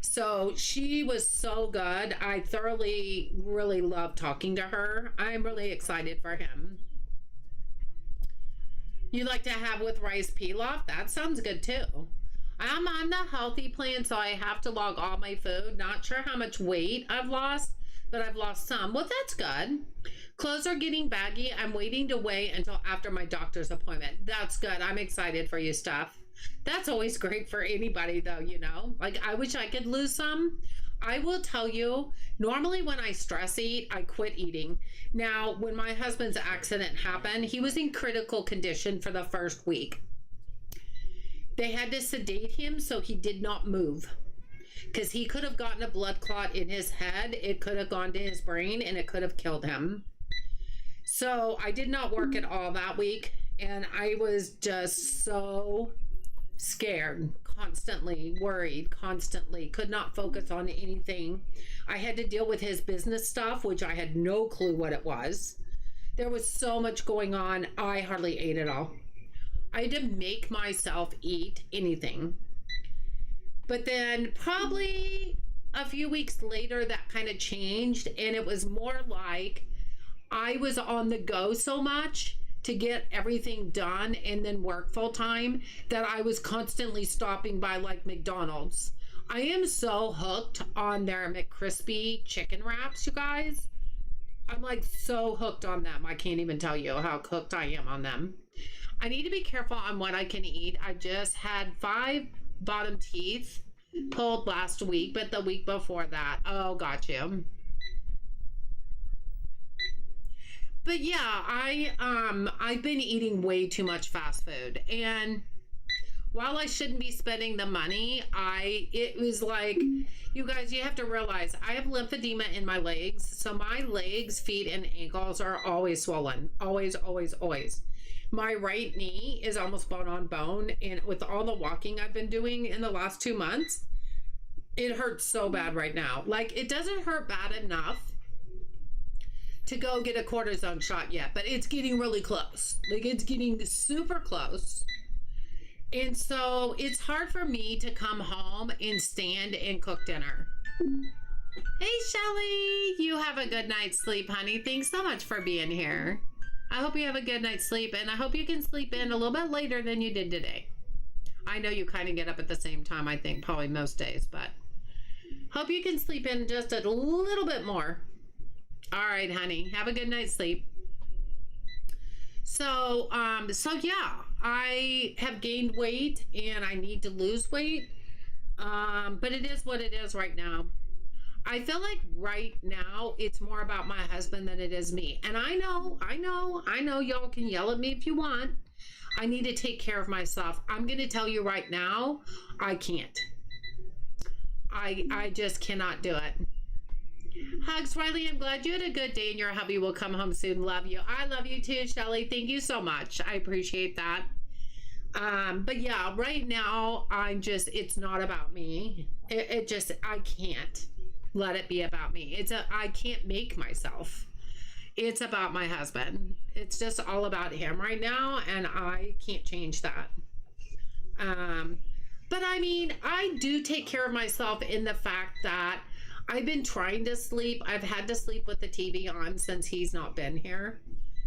So she was so good. I thoroughly really love talking to her. I'm really excited for him. You like to have with rice pilaf? That sounds good too. I'm on the healthy plan, so I have to log all my food. Not sure how much weight I've lost, but I've lost some. Well, that's good. Clothes are getting baggy. I'm waiting to wait until after my doctor's appointment. That's good. I'm excited for you, Steph. That's always great for anybody though, you know? Like I wish I could lose some. I will tell you, normally when I stress eat, I quit eating. Now, when my husband's accident happened, he was in critical condition for the first week. They had to sedate him so he did not move because he could have gotten a blood clot in his head. It could have gone to his brain and it could have killed him. So I did not work at all that week. And I was just so scared, constantly worried, constantly could not focus on anything. I had to deal with his business stuff, which I had no clue what it was. There was so much going on. I hardly ate at all. I had to make myself eat anything. But then probably a few weeks later, that kind of changed. And it was more like I was on the go so much to get everything done and then work full time that I was constantly stopping by like McDonald's. I am so hooked on their McCrispy chicken wraps, you guys. I'm like so hooked on them. I can't even tell you how hooked I am on them. I need to be careful on what I can eat. I just had 5 bottom teeth pulled last week, but the week before that, oh, got you. But yeah, I've been eating way too much fast food, and while I shouldn't be spending the money, it was like, you guys, you have to realize I have lymphedema in my legs, so my legs, feet, and ankles are always swollen, always, always, always. My right knee is almost bone on bone, and with all the walking I've been doing in the last 2 months, it hurts so bad right now. Like, it doesn't hurt bad enough to go get a cortisone shot yet, but it's getting really close. Like, it's getting super close. And so it's hard for me to come home and stand and cook dinner. Hey, Shelly, you have a good night's sleep, honey. Thanks so much for being here. I hope you have a good night's sleep, and I hope you can sleep in a little bit later than you did today. I know you kind of get up at the same time, I think, probably most days, but hope you can sleep in just a little bit more. All right, honey, have a good night's sleep. So yeah, I have gained weight and I need to lose weight. But it is what it is right now. I feel like right now it's more about my husband than it is me. And I know y'all can yell at me if you want. I need to take care of myself. I'm going to tell you right now, I can't. I just cannot do it. Hugs, Riley. I'm glad you had a good day and your hubby will come home soon. Love you. I love you too, Shelly. Thank you so much. I appreciate that. But yeah, right now it's not about me. I can't let it be about me. I can't make myself. It's about my husband. It's just all about him right now, and I can't change that. But I mean, I do take care of myself in the fact that I've been trying to sleep. I've had to sleep with the TV on since he's not been here.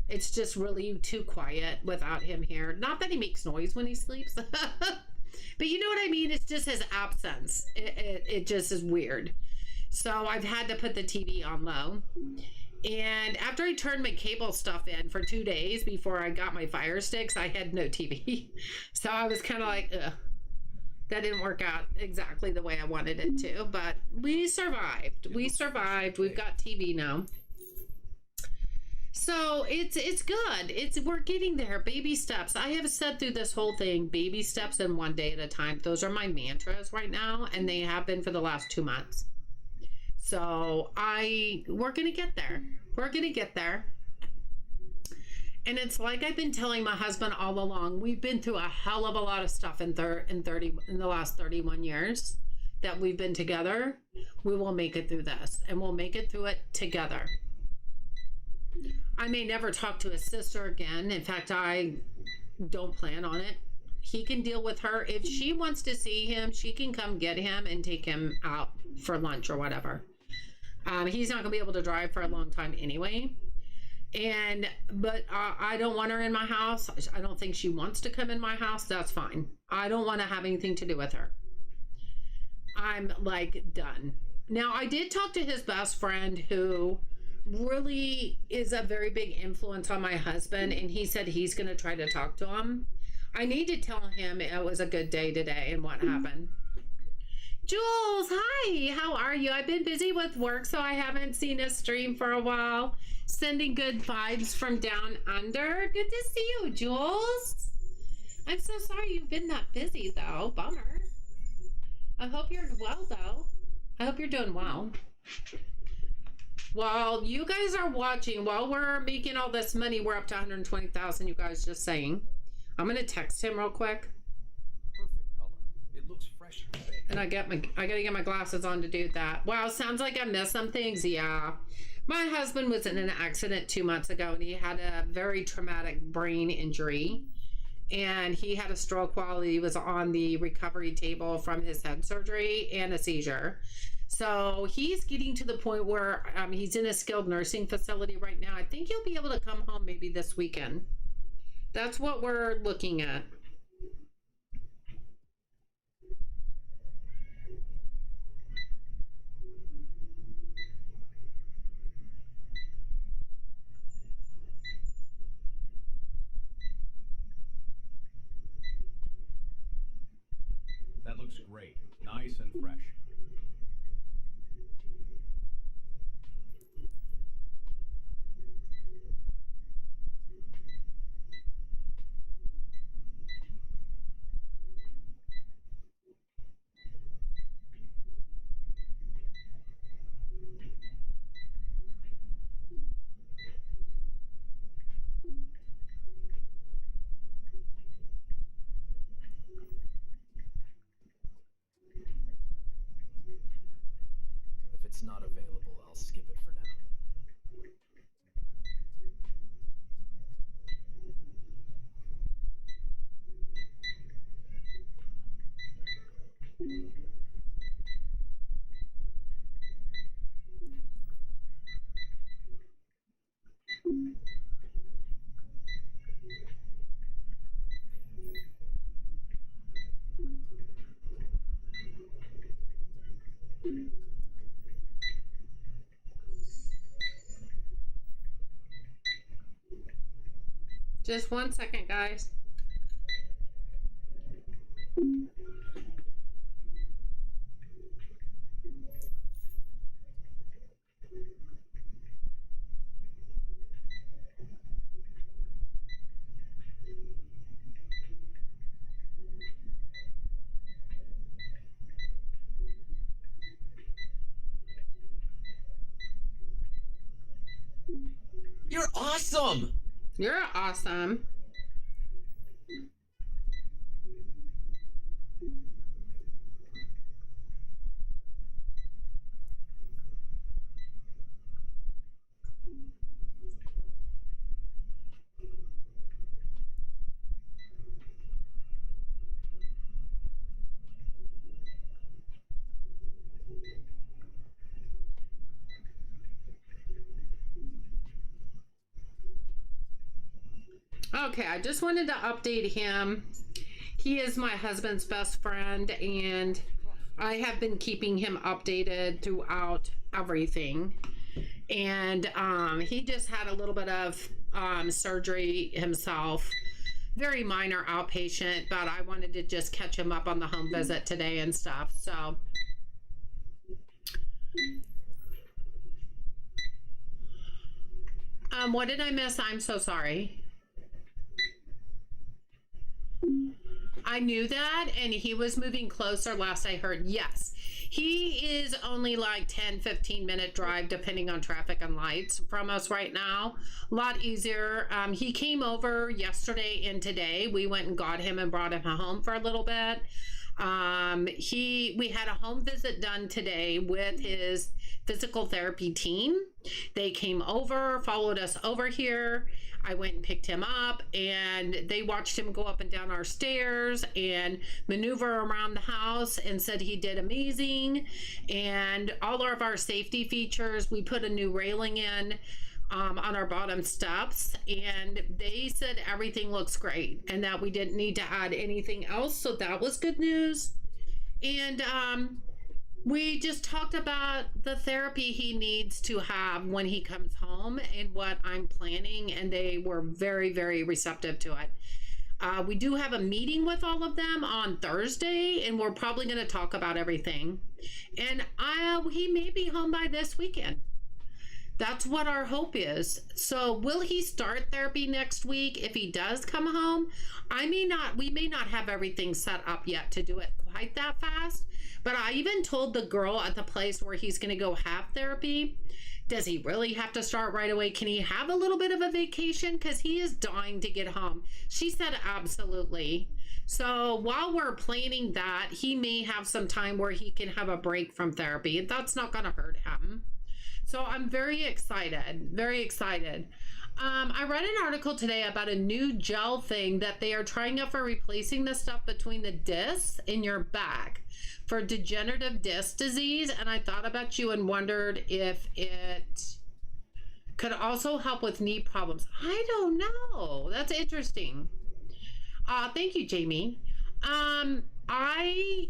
It's just really too quiet without him here. Not that he makes noise when he sleeps, but you know what I mean? It's just his absence. It just is weird. So I've had to put the TV on low. And after I turned my cable stuff in for 2 days before I got my Fire Sticks, I had no TV. So I was kind of like, ugh. That didn't work out exactly the way I wanted it to, but we survived. We survived. We've got TV now. So it's good. We're getting there. Baby steps. I have said through this whole thing, baby steps and one day at a time. Those are my mantras right now, and they have been for the last 2 months. So we're going to get there. We're going to get there. And it's like I've been telling my husband all along, we've been through a hell of a lot of stuff in the last 31 years that we've been together. We will make it through this, and we'll make it through it together. I may never talk to his sister again. In fact, I don't plan on it. He can deal with her. If she wants to see him, she can come get him and take him out for lunch or whatever. He's not gonna be able to drive for a long time anyway. But I don't want her in my house. I don't think she wants to come in my house. That's fine. I don't want to have anything to do with her. I'm like done. Now, I did talk to his best friend who really is a very big influence on my husband, and he said he's going to try to talk to him. I need to tell him it was a good day today and what happened. Jules, hi. How are you? I've been busy with work, so I haven't seen a stream for a while. Sending good vibes from down under. Good to see you, Jules. I'm so sorry you've been that busy, though. Bummer. I hope you're well, though. I hope you're doing well. While you guys are watching, while we're making all this money, we're up to 120,000, you guys just saying. I'm going to text him real quick. Perfect color. It looks fresh and baked. And I gotta get my glasses on to do that. Wow, sounds like I missed some things. Yeah. My husband was in an accident 2 months ago and he had a very traumatic brain injury. And he had a stroke while he was on the recovery table from his head surgery and a seizure. So he's getting to the point where he's in a skilled nursing facility right now. I think he'll be able to come home maybe this weekend. That's what we're looking at. That looks great. Nice and fresh. If it's not available, I'll skip it for now. Just 1 second, guys. You're awesome! You're awesome. Okay, I just wanted to update him. He is my husband's best friend, and I have been keeping him updated throughout everything. And he just had a little bit of surgery himself. Very minor outpatient, but I wanted to just catch him up on the home visit today and stuff. So what did I miss? I'm so sorry. I knew that, and he was moving closer last I heard. Yes, he is only like 10-15 minute drive depending on traffic and lights from us right now. A lot easier. He came over yesterday and today. We went and got him and brought him home for a little bit. We had a home visit done today with his physical therapy team. They came over, followed us over here. I went and picked him up, and they watched him go up and down our stairs and maneuver around the house, and said he did amazing. And all of our safety features, we put a new railing in on our bottom steps, and they said everything looks great and that we didn't need to add anything else. So that was good news. And we just talked about the therapy he needs to have when he comes home and what I'm planning, and they were very, very receptive to it. We do have a meeting with all of them on Thursday, and we're probably going to talk about everything. And he may be home by this weekend. That's what our hope is. So will he start therapy next week? If he does come home, we may not have everything set up yet to do it quite that fast. But I even told the girl at the place where he's going to go have therapy, does he really have to start right away? Can he have a little bit of a vacation? Because he is dying to get home. She said absolutely. So while we're planning that, he may have some time where he can have a break from therapy. That's not going to hurt him. So I'm very excited, very excited. I read an article today about a new gel thing that they are trying out for replacing the stuff between the discs in your back for degenerative disc disease. And I thought about you and wondered if it could also help with knee problems. I don't know. That's interesting. Thank you, Jamie. I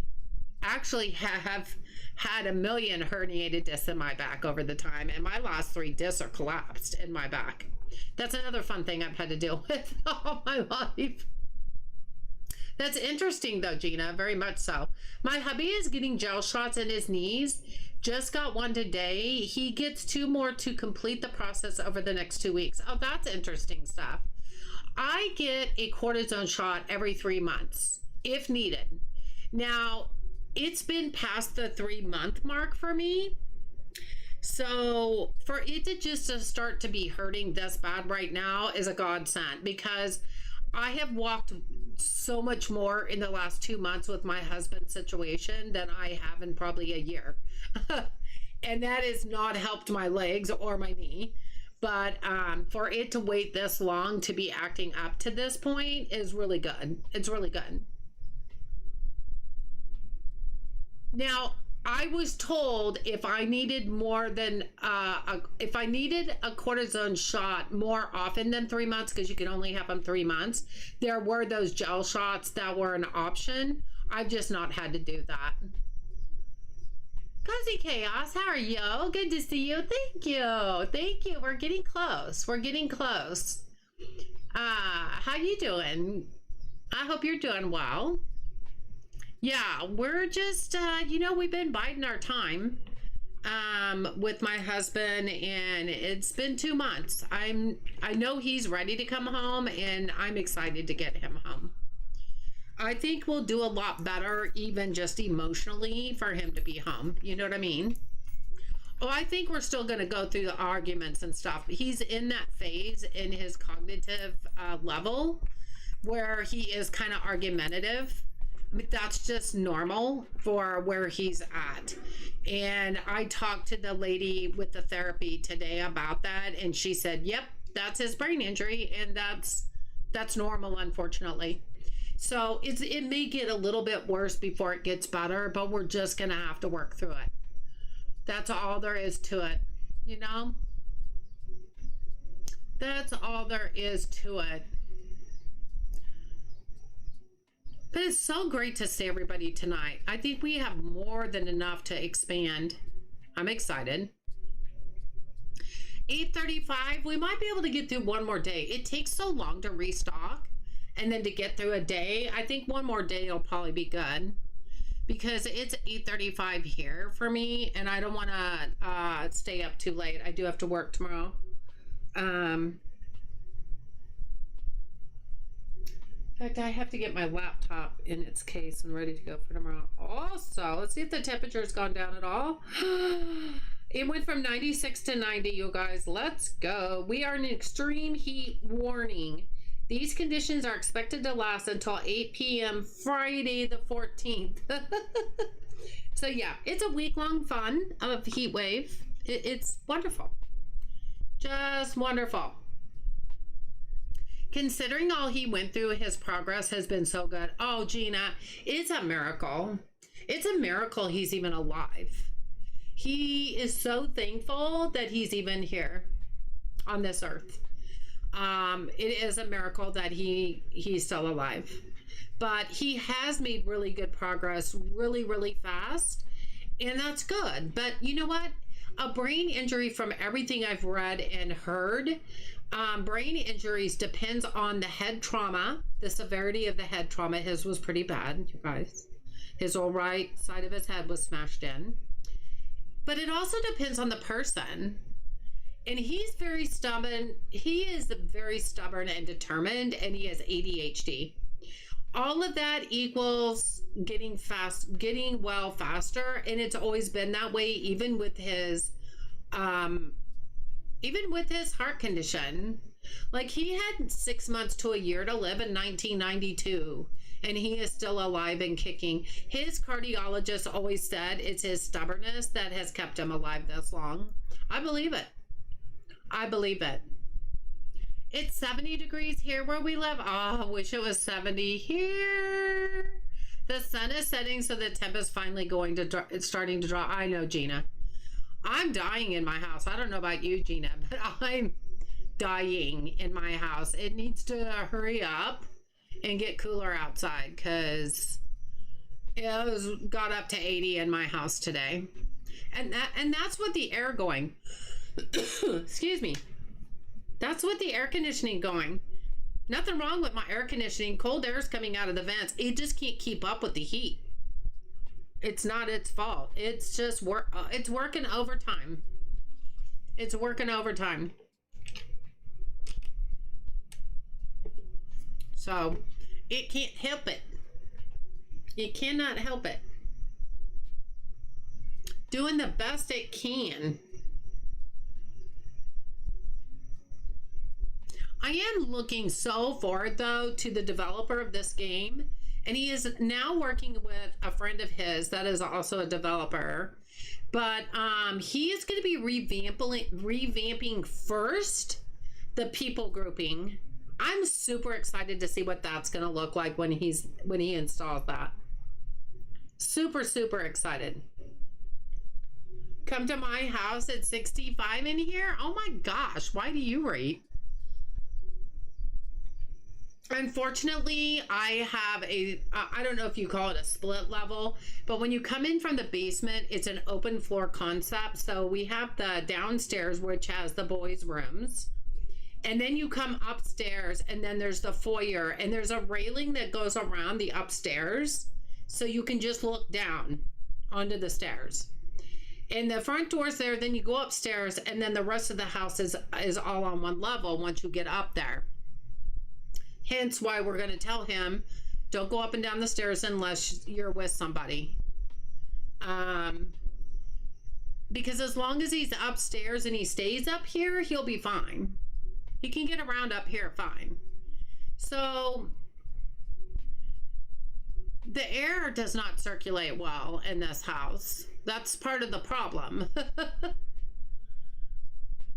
actually have had a million herniated discs in my back over the time, and my last 3 discs are collapsed in my back. That's another fun thing I've had to deal with all my life. That's interesting though, Gina, very much so. My hubby is getting gel shots in his knees. Just got one today. He gets 2 more to complete the process over the next 2 weeks. Oh, that's interesting stuff. I get a cortisone shot every 3 months if needed. Now, it's been past the 3-month mark for me. So for it to just start to be hurting this bad right now is a godsend, because I have walked so much more in the last 2 months with my husband's situation than I have in probably a year. And that has not helped my legs or my knee. But for it to wait this long to be acting up to this point is really good. It's really good. Now, I was told if I needed more than, if I needed a cortisone shot more often than 3 months, because you can only have them 3 months, there were those gel shots that were an option. I've just not had to do that. Cozy Chaos, how are you? Good to see you. Thank you. Thank you. We're getting close. We're getting close. How you doing? I hope you're doing well. Yeah, we're just, we've been biding our time with my husband, and it's been 2 months. I know he's ready to come home, and I'm excited to get him home. I think we'll do a lot better, even just emotionally, for him to be home. You know what I mean? Oh, I think we're still going to go through the arguments and stuff. He's in that phase in his cognitive level where he is kind of argumentative. But that's just normal for where he's at. And I talked to the lady with the therapy today about that, and she said, yep, that's his brain injury, and that's normal, unfortunately. So it may get a little bit worse before it gets better, but we're just gonna have to work through it. That's all there is to it, you know? That's all there is to it. But it's so great to see everybody tonight. I think we have more than enough to expand. I'm excited. 8:35, we might be able to get through one more day. It takes so long to restock and then to get through a day. I think one more day will probably be good, because it's 8:35 here for me, and I don't want to stay up too late. I do have to work tomorrow. In fact, I have to get my laptop in its case and ready to go for tomorrow. Also, let's see if the temperature's gone down at all. It went from 96 to 90, you guys. Let's go. We are in an extreme heat warning. These conditions are expected to last until 8 p.m. Friday the 14th. So yeah, it's a week-long fun of heat wave. It's wonderful. Just wonderful. Considering all he went through, his progress has been so good. Oh, Gina, it's a miracle. It's a miracle he's even alive. He is so thankful that he's even here on this earth. It is a miracle that he's still alive. But he has made really good progress really, really fast. And that's good. But you know what? A brain injury, from everything I've read and heard, brain injuries depends on the head trauma, the severity of the head trauma. His was pretty bad, you guys. His whole right side of his head was smashed in. But it also depends on the person. And he's very stubborn. He is very stubborn and determined, and he has ADHD. All of that equals getting well faster, and it's always been that way, even with his heart condition. Like, he had 6 months to a year to live in 1992, and he is still alive and kicking. His cardiologist always said it's his stubbornness that has kept him alive this long. I believe it. I believe it. It's 70 degrees here where we live. Oh, I wish it was 70 here. The sun is setting, so the temp is finally going to it's starting to drop. I know, Gina. I'm dying in my house. I don't know about you, Gina, but I'm dying in my house. It needs to hurry up and get cooler outside, because it got up to 80 in my house today. And that's with the air going. Excuse me. That's with the air conditioning going. Nothing wrong with my air conditioning. Cold air is coming out of the vents. It just can't keep up with the heat. It's not its fault. It's just it's working overtime. It's working overtime. So it can't help it. It cannot help it. Doing the best it can. I am looking so forward, though, to the developer of this game. And he is now working with a friend of his that is also a developer. But he is going to be revamping first the people grouping. I'm super excited to see what that's going to look like when he installs that. Super, super excited. Come to my house at 65 in here? Oh my gosh, why do you rate? Unfortunately, I have I don't know if you call it a split level, but when you come in from the basement, it's an open floor concept. So we have the downstairs, which has the boys' rooms. And then you come upstairs, and then there's the foyer, and there's a railing that goes around the upstairs. So you can just look down onto the stairs. And the front door's there, then you go upstairs, and then the rest of the house is all on one level once you get up there. Hence why we're going to tell him, don't go up and down the stairs unless you're with somebody. Because as long as he's upstairs and he stays up here, he'll be fine. He can get around up here fine. So the air does not circulate well in this house. That's part of the problem.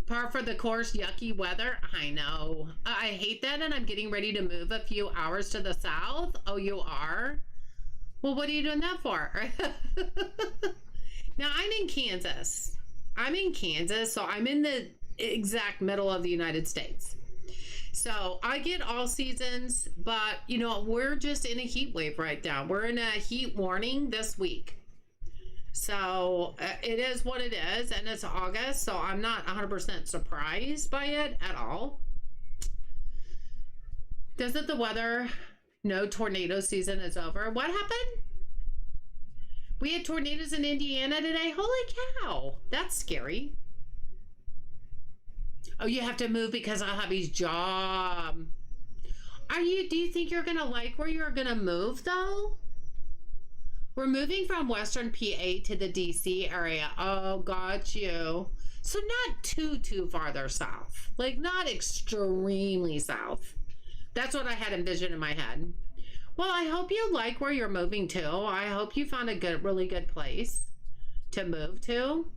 Par for the course, yucky weather. I know. I hate that, and I'm getting ready to move a few hours to the south. Oh, you are? Well, what are you doing that for? Now, I'm in Kansas. So I'm in the exact middle of the United States. So I get all seasons, but, you know, we're just in a heat wave right now. We're in a heat warning this week. So it is what it is, and it's August, so I'm not 100% surprised by it at all. Doesn't the weather know tornado season is over? What happened? We had tornadoes in Indiana today. Holy cow, that's scary. Oh, you have to move because of hubby's job. Do you think you're gonna like where you're gonna move though? We're moving from Western PA to the DC area. Oh, got you. So not too farther south. Like, not extremely south. That's what I had envisioned in my head. Well, I hope you like where you're moving to. I hope you found a really good place to move to.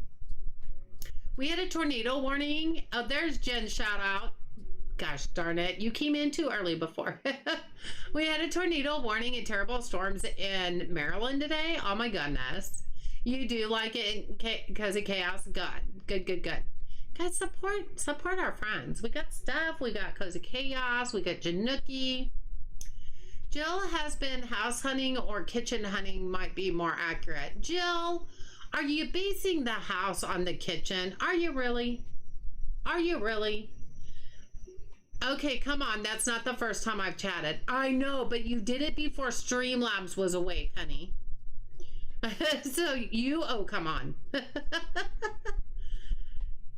We had a tornado warning. Oh, there's Jen's shout out. Gosh darn it. You came in too early before. We had a tornado warning and terrible storms in Maryland today. Oh my goodness. You do like it because of chaos? Good. Guys, support our friends. We got stuff. We got Cozy Chaos. We got Januki. Jill has been house hunting, or kitchen hunting might be more accurate. Jill, Are you basing the house on the kitchen? Are you really? Are you really? Okay, come on. That's not the first time I've chatted. I know, but you did it before Streamlabs was awake, honey. So you, oh, come on.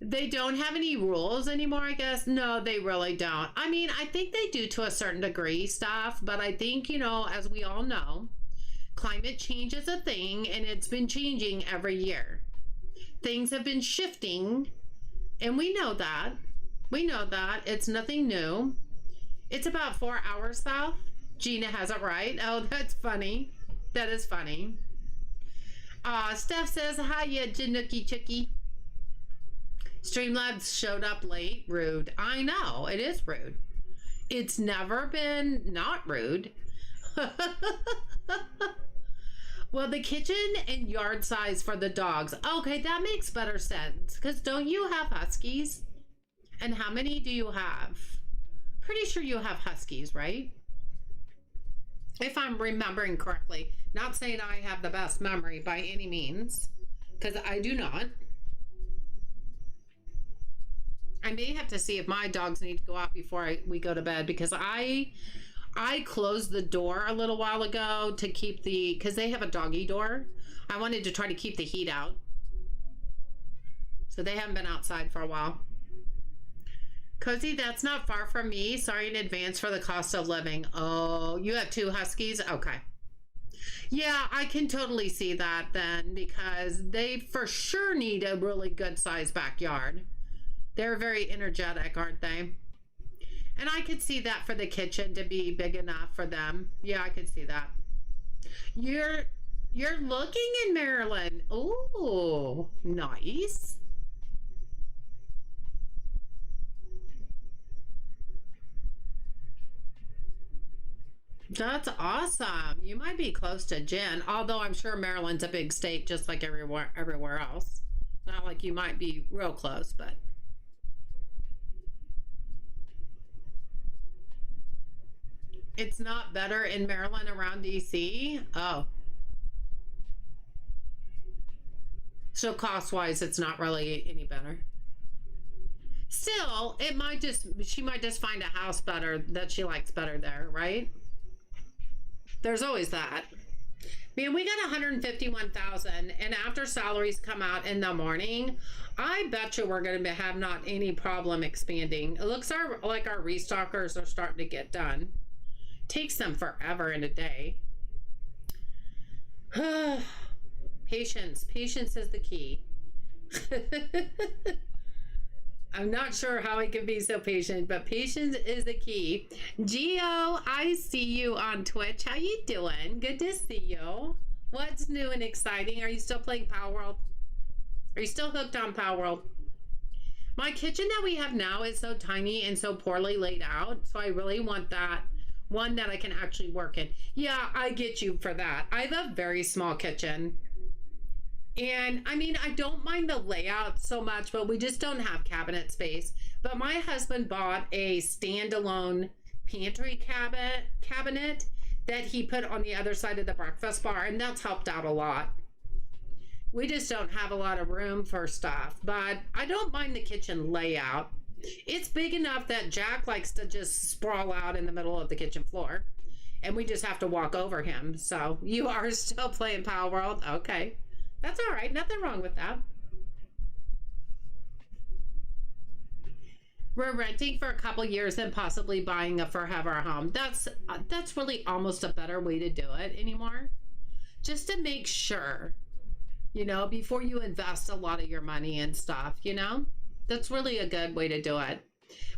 They don't have any rules anymore, I guess. No, they really don't. I mean, I think they do to a certain degree stuff, but I think, you know, as we all know, climate change is a thing and it's been changing every year. Things have been shifting and we know that. We know that. It's nothing new. It's about 4 hours south. Gina has it right. Oh, that's funny. That is funny. Steph says, hiya, Janookie Chookie. Streamlabs showed up late. Rude. I know. It is rude. It's never been not rude. Well, the kitchen and yard size for the dogs. Okay, that makes better sense. Because don't you have huskies? And how many do you have? Pretty sure you have huskies, right? If I'm remembering correctly. Not saying I have the best memory by any means. Because I do not. I may have to see if my dogs need to go out before we go to bed. Because I closed the door a little while ago to keep the, because they have a doggy door. I wanted to try to keep the heat out. So they haven't been outside for a while. Cozy, that's not far from me. Sorry in advance for the cost of living. Oh, you have 2 huskies? Okay. Yeah, I can totally see that then because they for sure need a really good sized backyard. They're very energetic, aren't they? And I could see that for the kitchen to be big enough for them. Yeah, I could see that. You're looking in Maryland. Oh, nice. That's awesome. You might be close to Jen, although I'm sure Maryland's a big state just like everywhere else. Not like you might be real close, but it's not better in Maryland around DC. Oh. So cost-wise, it's not really any better. Still, it might just, she might just find a house better that she likes better there, right? There's always that. Man, we got 151,000 and after salaries come out in the morning, I bet you we're going to have not any problem expanding. It looks like our restockers are starting to get done. Takes them forever in a day. Patience is the key. I'm not sure how I can be so patient, but patience is the key. Geo, I see you on Twitch. How you doing? Good to see you. What's new and exciting? Are you still playing Power World? Are you still hooked on Power World? My kitchen that we have now is so tiny and so poorly laid out, so I really want that one that I can actually work in. Yeah, I get you for that. I have a very small kitchen. And I mean, I don't mind the layout so much, but we just don't have cabinet space. But my husband bought a standalone pantry cabinet that he put on the other side of the breakfast bar, and that's helped out a lot. We just don't have a lot of room for stuff, but I don't mind the kitchen layout. It's big enough that Jack likes to just sprawl out in the middle of the kitchen floor, and we just have to walk over him. So you are still playing Power World? Okay. That's all right. Nothing wrong with that. We're renting for a couple years and possibly buying a forever home. That's really almost a better way to do it anymore. Just to make sure, you know, before you invest a lot of your money and stuff, you know, that's really a good way to do it.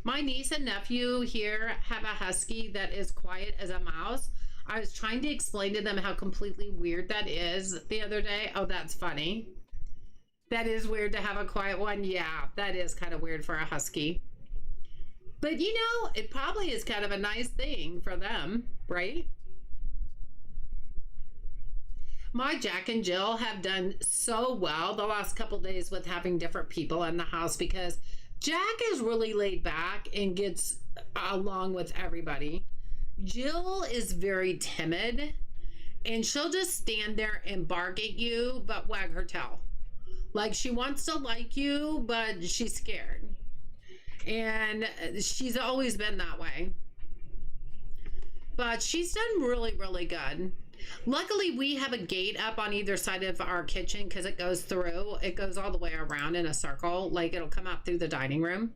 My niece and nephew here have a husky that is quiet as a mouse. I was trying to explain to them how completely weird that is the other day. Oh, that's funny. That is weird to have a quiet one. Yeah, that is kind of weird for a husky. But you know, it probably is kind of a nice thing for them, right? My Jack and Jill have done so well the last couple days with having different people in the house because Jack is really laid back and gets along with everybody. Jill is very timid and she'll just stand there and bark at you, but wag her tail. Like she wants to like you, but she's scared. And she's always been that way. But she's done really, really good. Luckily, we have a gate up on either side of our kitchen because it goes through. It goes all the way around in a circle. Like it'll come out through the dining room.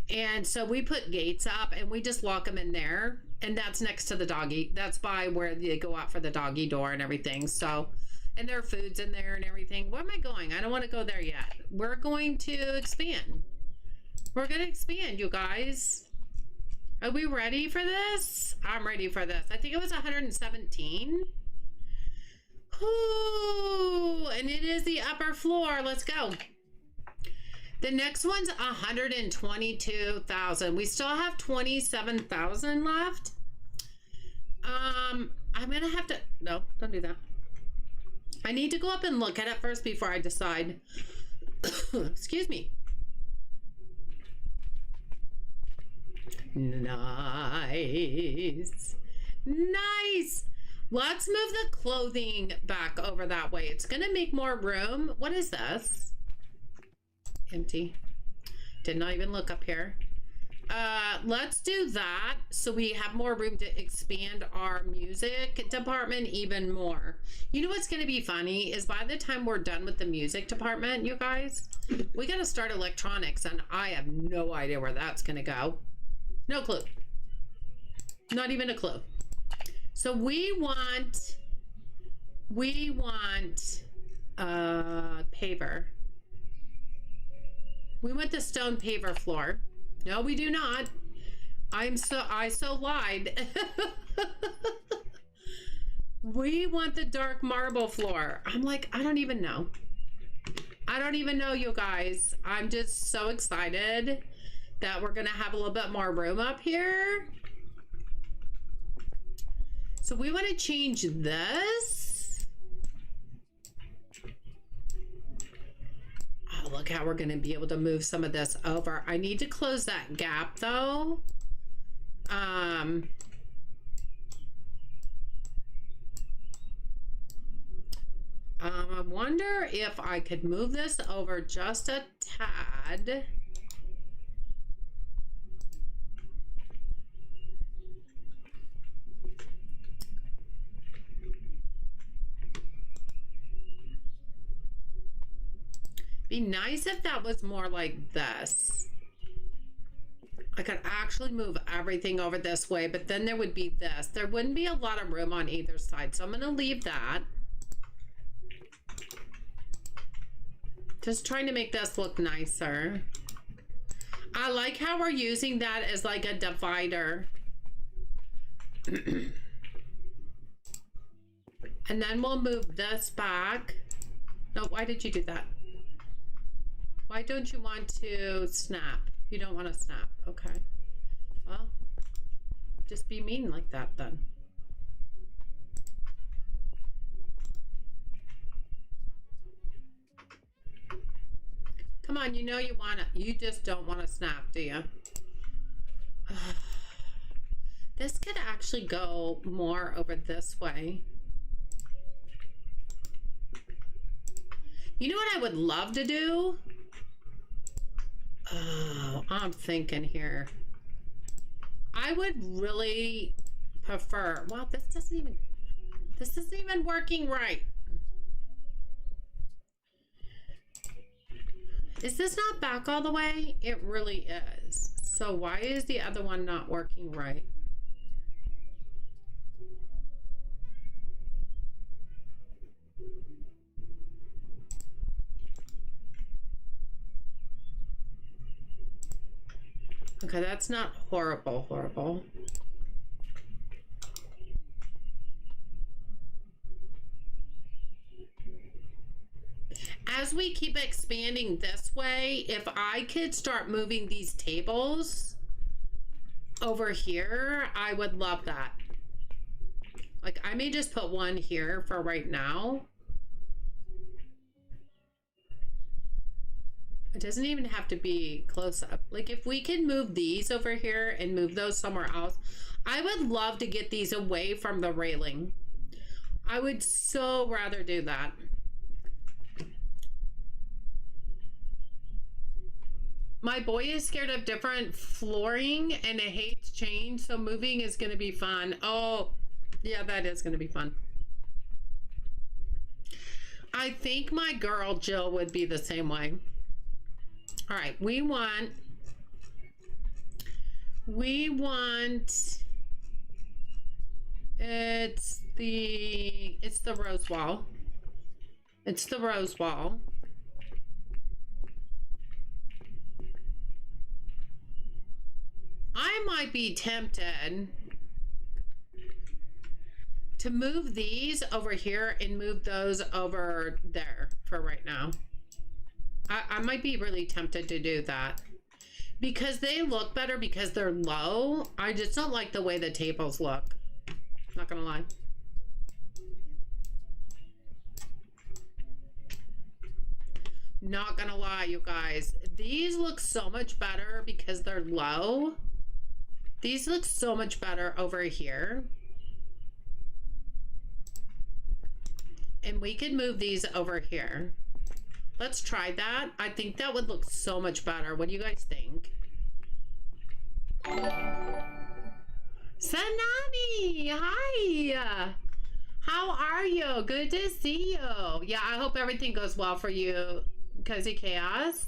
And so we put gates up and we just lock them in there. And that's next to the doggy. That's by where they go out for the doggy door and everything. So, and there are foods in there and everything. Where am I going? I don't want to go there yet. We're going to expand. We're going to expand, you guys. Are we ready for this? I'm ready for this. I think it was 117. Ooh, and it is the upper floor. Let's go. The next one's 122,000. We still have 27,000 left. I'm gonna have to, no, don't do that. I need to go up and look at it first before I decide. Excuse me. Nice. Nice. Let's move the clothing back over that way. It's gonna make more room. What is this? Empty. Did not even look up here. Let's do that so we have more room to expand our music department even more. You know what's gonna be funny is by the time we're done with the music department, you guys, we gotta start electronics and I have no idea where that's gonna go. No clue. Not even a clue. So we want paver. We want the stone paver floor. No, we do not. I so lied. We want the dark marble floor. I'm like, I don't even know. I don't even know, you guys. I'm just so excited that we're gonna have a little bit more room up here. So we want to change this. Oh, look how we're gonna be able to move some of this over. I need to close that gap though. I wonder if I could move this over just a tad. Be nice if that was more like this. I could actually move everything over this way, but then there would be this. There wouldn't be a lot of room on either side, so I'm gonna leave that. Just trying to make this look nicer. I like how we're using that as like a divider. And then we'll move this back. No, why did you do that? Why don't you want to snap? You don't want to snap. Okay. Well, just be mean like that then. Come on, you know you want to. You just don't want to snap, do you? This could actually go more over this way. You know what I would love to do? Oh, I'm thinking here. I would really prefer, well, this isn't even working right. Is this not back all the way? It really is. So why is the other one not working right? Okay, that's not horrible. As we keep expanding this way, if I could start moving these tables over here, I would love that. Like, I may just put one here for right now. It doesn't even have to be close up. Like if we can move these over here and move those somewhere else, I would love to get these away from the railing. I would so rather do that. My boy is scared of different flooring and it hates change, so moving is going to be fun. Oh, yeah, that is going to be fun. I think my girl Jill would be the same way. All right, we want it's the rose wall. It's the rose wall. I might be tempted to move these over here and move those over there for right now. I might be really tempted to do that because they look better because they're low. I just don't like the way the tables look. Not gonna lie. Not gonna lie, you guys. These look so much better because they're low. These look so much better over here. And we could move these over here. Let's try that. I think that would look so much better. What do you guys think? Sanami, hi. How are you? Good to see you. Yeah, I hope everything goes well for you, Cozy Chaos.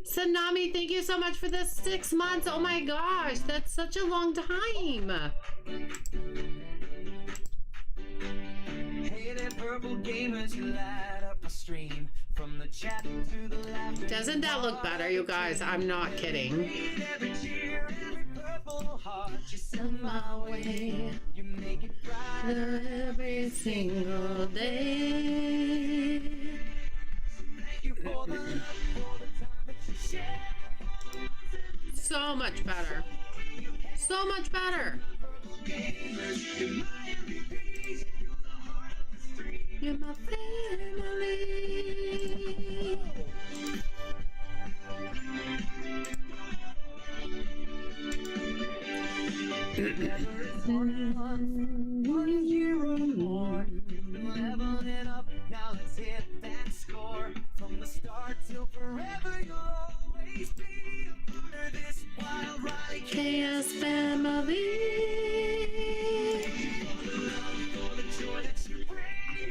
Sanami, thank you so much for the 6 months. Oh my gosh, that's such a long time. Doesn't that look better, you guys? I'm not kidding. Every single day. So much better. So much better. You're my family. One year or more, leveling up. Now let's hit that score. From the start till forever, you'll always be a part of this wild ride. Chaos family.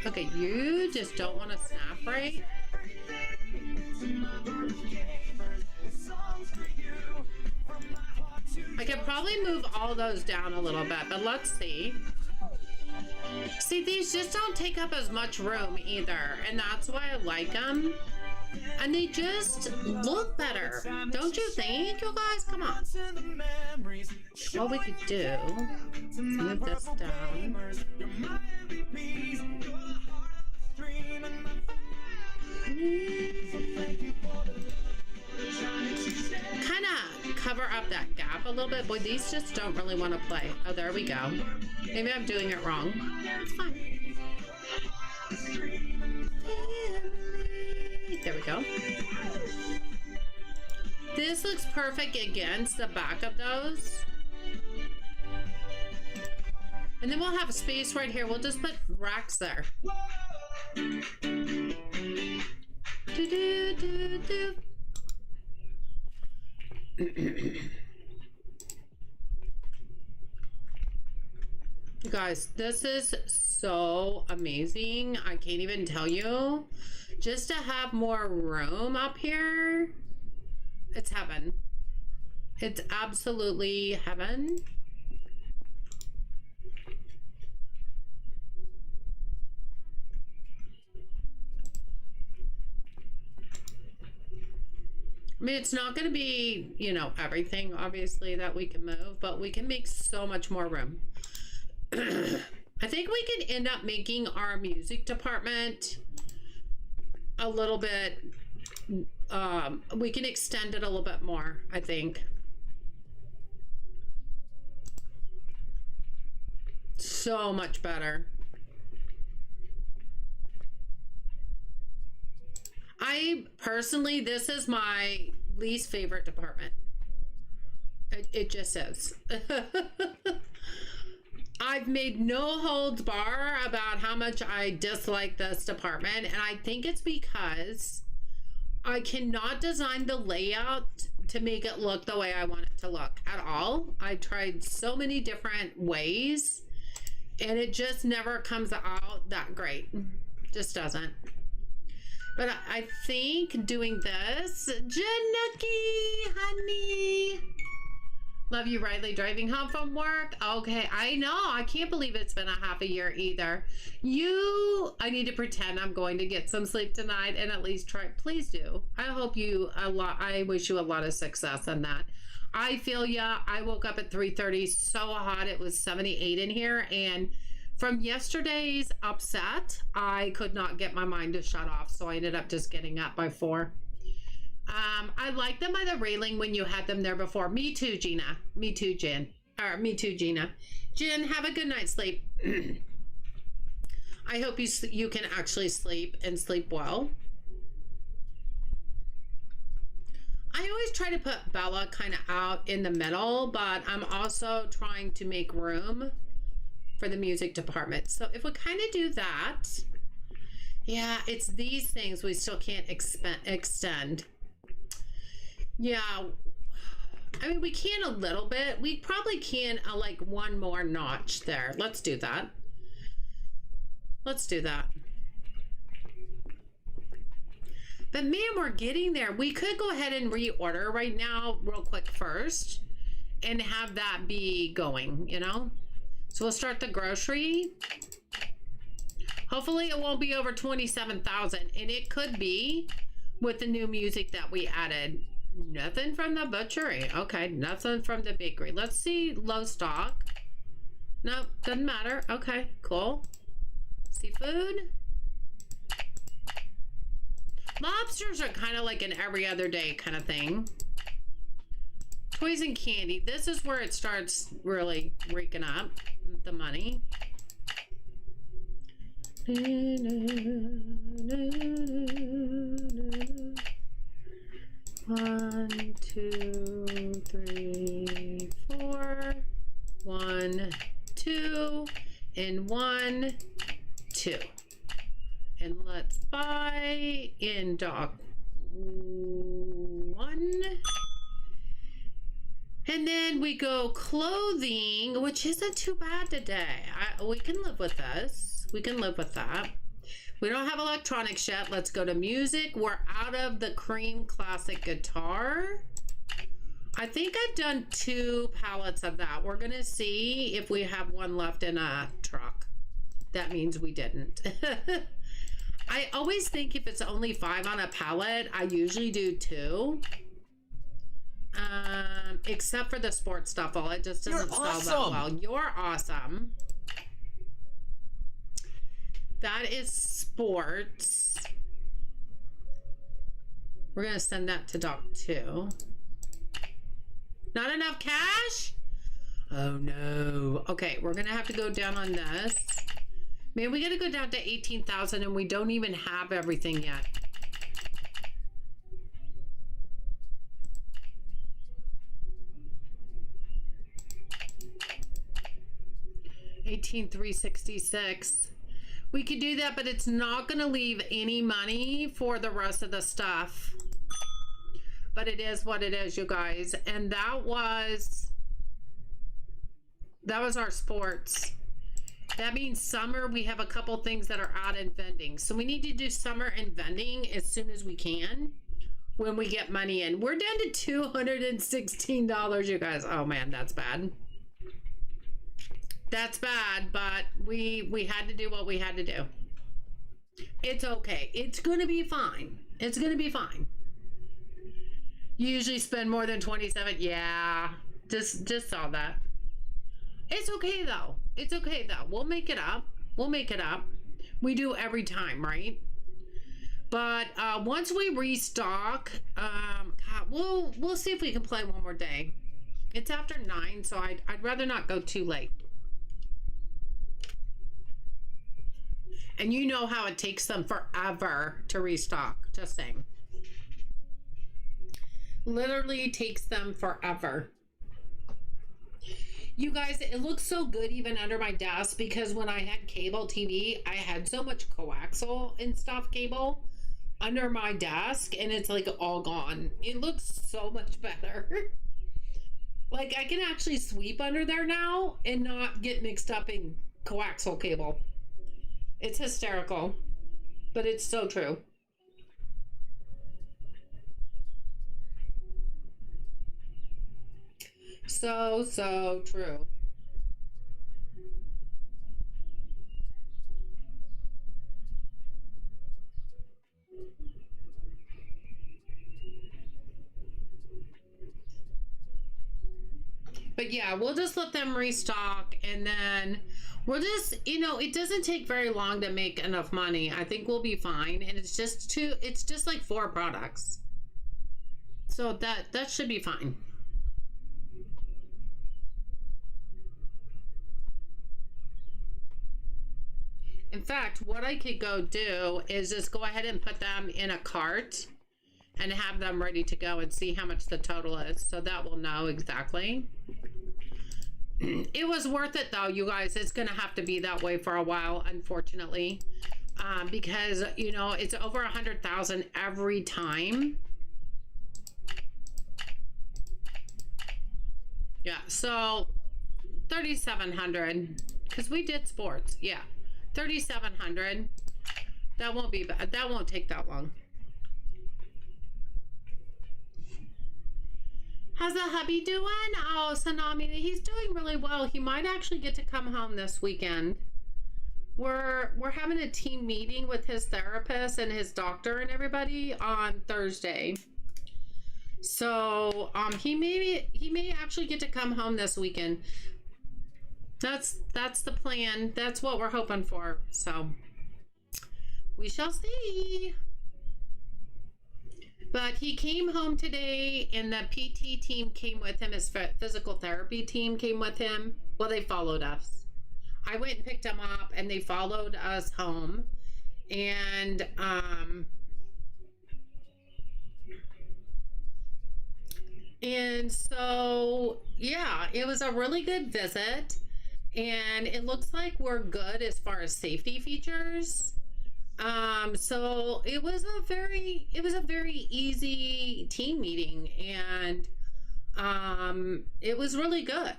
Okay, you just don't want to snap right. I could probably move all those down a little bit, but let's see. See, these just don't take up as much room either, and that's why I like them. And they just look better. Don't you think, you guys? Come on. What we could do is move this down. Kind of cover up that gap a little bit. Boy, these just don't really want to play. Oh, there we go. Maybe I'm doing it wrong. It's fine. There we go. This looks perfect against the back of those. And then we'll have a space right here. We'll just put racks there. Do, do, do, do. You guys, this is so amazing. I can't even tell you. Just to have more room up here, it's heaven. It's absolutely heaven. I mean, it's not going to be, you know, everything, obviously, that we can move, but we can make so much more room. I think we could end up making our music department a little bit, we can extend it a little bit more, I think. So much better. I personally, this is my least favorite department. It just is. I've made no holds bar about how much I dislike this department, and I think it's because I cannot design the layout to make it look the way I want it to look at all. I tried so many different ways, and it just never comes out that great. Just doesn't. But I think doing this, Janucky, honey. Love you, Riley. Driving home from work. Okay, I know. I can't believe it's been a half a year either. I need to pretend I'm going to get some sleep tonight and at least try. Please do. I hope you a lot. I wish you a lot of success in that. I feel ya. I woke up at 3:30, so hot. It was 78 in here. And from yesterday's upset, I could not get my mind to shut off. So I ended up just getting up by 4. I like them by the railing when you had them there before. Me too, Gina. Me too, Jen. Or me too, Gina. Jen, have a good night's sleep. I hope you can actually sleep and sleep well. I always try to put Bella kind of out in the middle, but I'm also trying to make room for the music department. So if we kind of do that, yeah, it's these things we still can't extend. Yeah, I mean, we can a little bit. We probably can like one more notch there. Let's do that. Let's do that. But man, we're getting there. We could go ahead and reorder right now real quick first and have that be going, you know? So we'll start the grocery. Hopefully it won't be over 27,000, and it could be with the new music that we added. Nothing from the butchery. Okay, nothing from the bakery. Let's see low stock. Nope, doesn't matter. Okay, cool. Seafood. Lobsters are kind of like an every other day kind of thing. Toys and candy. This is where it starts really raking up the money. 1, 2, 3, 4. 1, 2, and 1, 2. And let's buy in dock 1. And then we go clothing, which isn't too bad today. We can live with this. We can live with that. We don't have electronics yet. Let's go to music. We're out of the cream classic guitar. I think I've done 2 pallets of that. We're gonna see if we have one left in a truck. That means we didn't. I always think if it's only 5 on a pallet, I usually do 2. Except for the sports stuff. Well, it just doesn't spell that well. You're awesome. That is sports. We're gonna send that to Doc 2. Not enough cash? Oh no. Okay, we're gonna have to go down on this. Man, we gotta go down to 18,000 and we don't even have everything yet. $18,366. We could do that, but it's not going to leave any money for the rest of the stuff. But it is what it is, you guys. And that was our sports. That means summer, we have a couple things that are out in vending. So we need to do summer and vending as soon as we can when we get money in. We're down to $216, you guys. Oh man, that's bad. That's bad, but we had to do what we had to do. It's okay. It's going to be fine. It's going to be fine. You usually spend more than 27. Yeah. Just saw that. It's okay though. It's okay though. We'll make it up. We'll make it up. We do every time, right? But once we restock, God, we'll see if we can play one more day. It's after 9, so I'd rather not go too late. And you know how it takes them forever to restock. Just saying. Literally takes them forever. You guys, it looks so good even under my desk because when I had cable TV, I had so much coaxial and stuff cable under my desk and it's like all gone. It looks so much better. Like I can actually sweep under there now and not get mixed up in coaxial cable. It's hysterical, but it's so true. So true. But yeah, we'll just let them restock and then we'll just, you know, it doesn't take very long to make enough money. I think we'll be fine. And it's just like 4 products. So that should be fine. In fact, what I could go do is just go ahead and put them in a cart and have them ready to go and see how much the total is. So that we'll know exactly. It was worth it though, you guys. It's going to have to be that way for a while, unfortunately. Because, you know, it's over 100,000 every time. Yeah, so 3,700 because we did sports. Yeah. 3,700. That won't be bad. That won't take that long. How's the hubby doing? Oh, Sanami, he's doing really well. He might actually get to come home this weekend. We're having a team meeting with his therapist and his doctor and everybody on Thursday. So he may actually get to come home this weekend. That's the plan. That's what we're hoping for. So we shall see. But he came home today and the PT team came with him. His physical therapy team came with him. Well, they followed us. I went and picked him up and they followed us home. And so, yeah, it was a really good visit. And it looks like we're good as far as safety features. So it was a very easy team meeting and it was really good.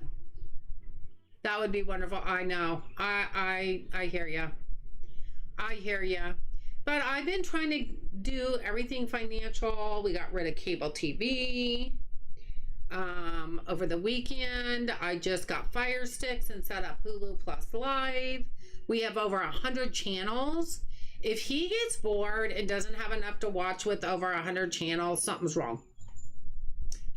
That would be wonderful. I know. I hear ya. I hear ya. But I've been trying to do everything financial. We got rid of cable TV. Over the weekend, I just got Fire Sticks and set up Hulu Plus Live. We have over 100 channels. If he gets bored and doesn't have enough to watch with over 100 channels, something's wrong.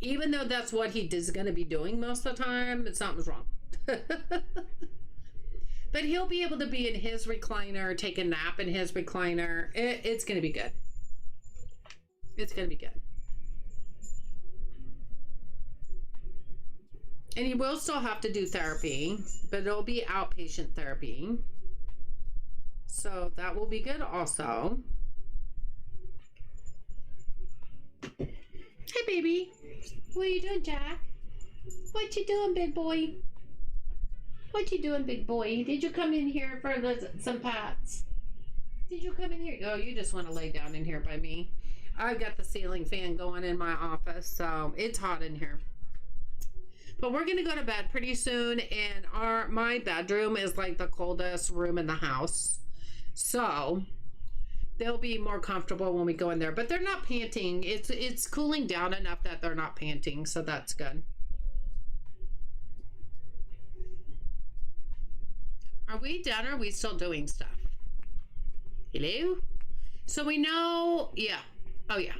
Even though that's what he is going to be doing most of the time, something's wrong. But he'll be able to be in his recliner, take a nap in his recliner. It's going to be good. It's going to be good. And he will still have to do therapy, but it'll be outpatient therapy. So that will be good also. Hey, baby. What are you doing, Jack? What you doing, big boy? What you doing, big boy? Did you come in here for some pats? Did you come in here? Oh, you just want to lay down in here by me. I've got the ceiling fan going in my office, so it's hot in here. But we're gonna go to bed pretty soon, and my bedroom is like the coldest room in the house, so they'll be more comfortable when we go in there. But they're not panting. It's cooling down enough that they're not panting, so that's good. Are we done, or are we still doing stuff? Hello? So we know, yeah. Oh yeah,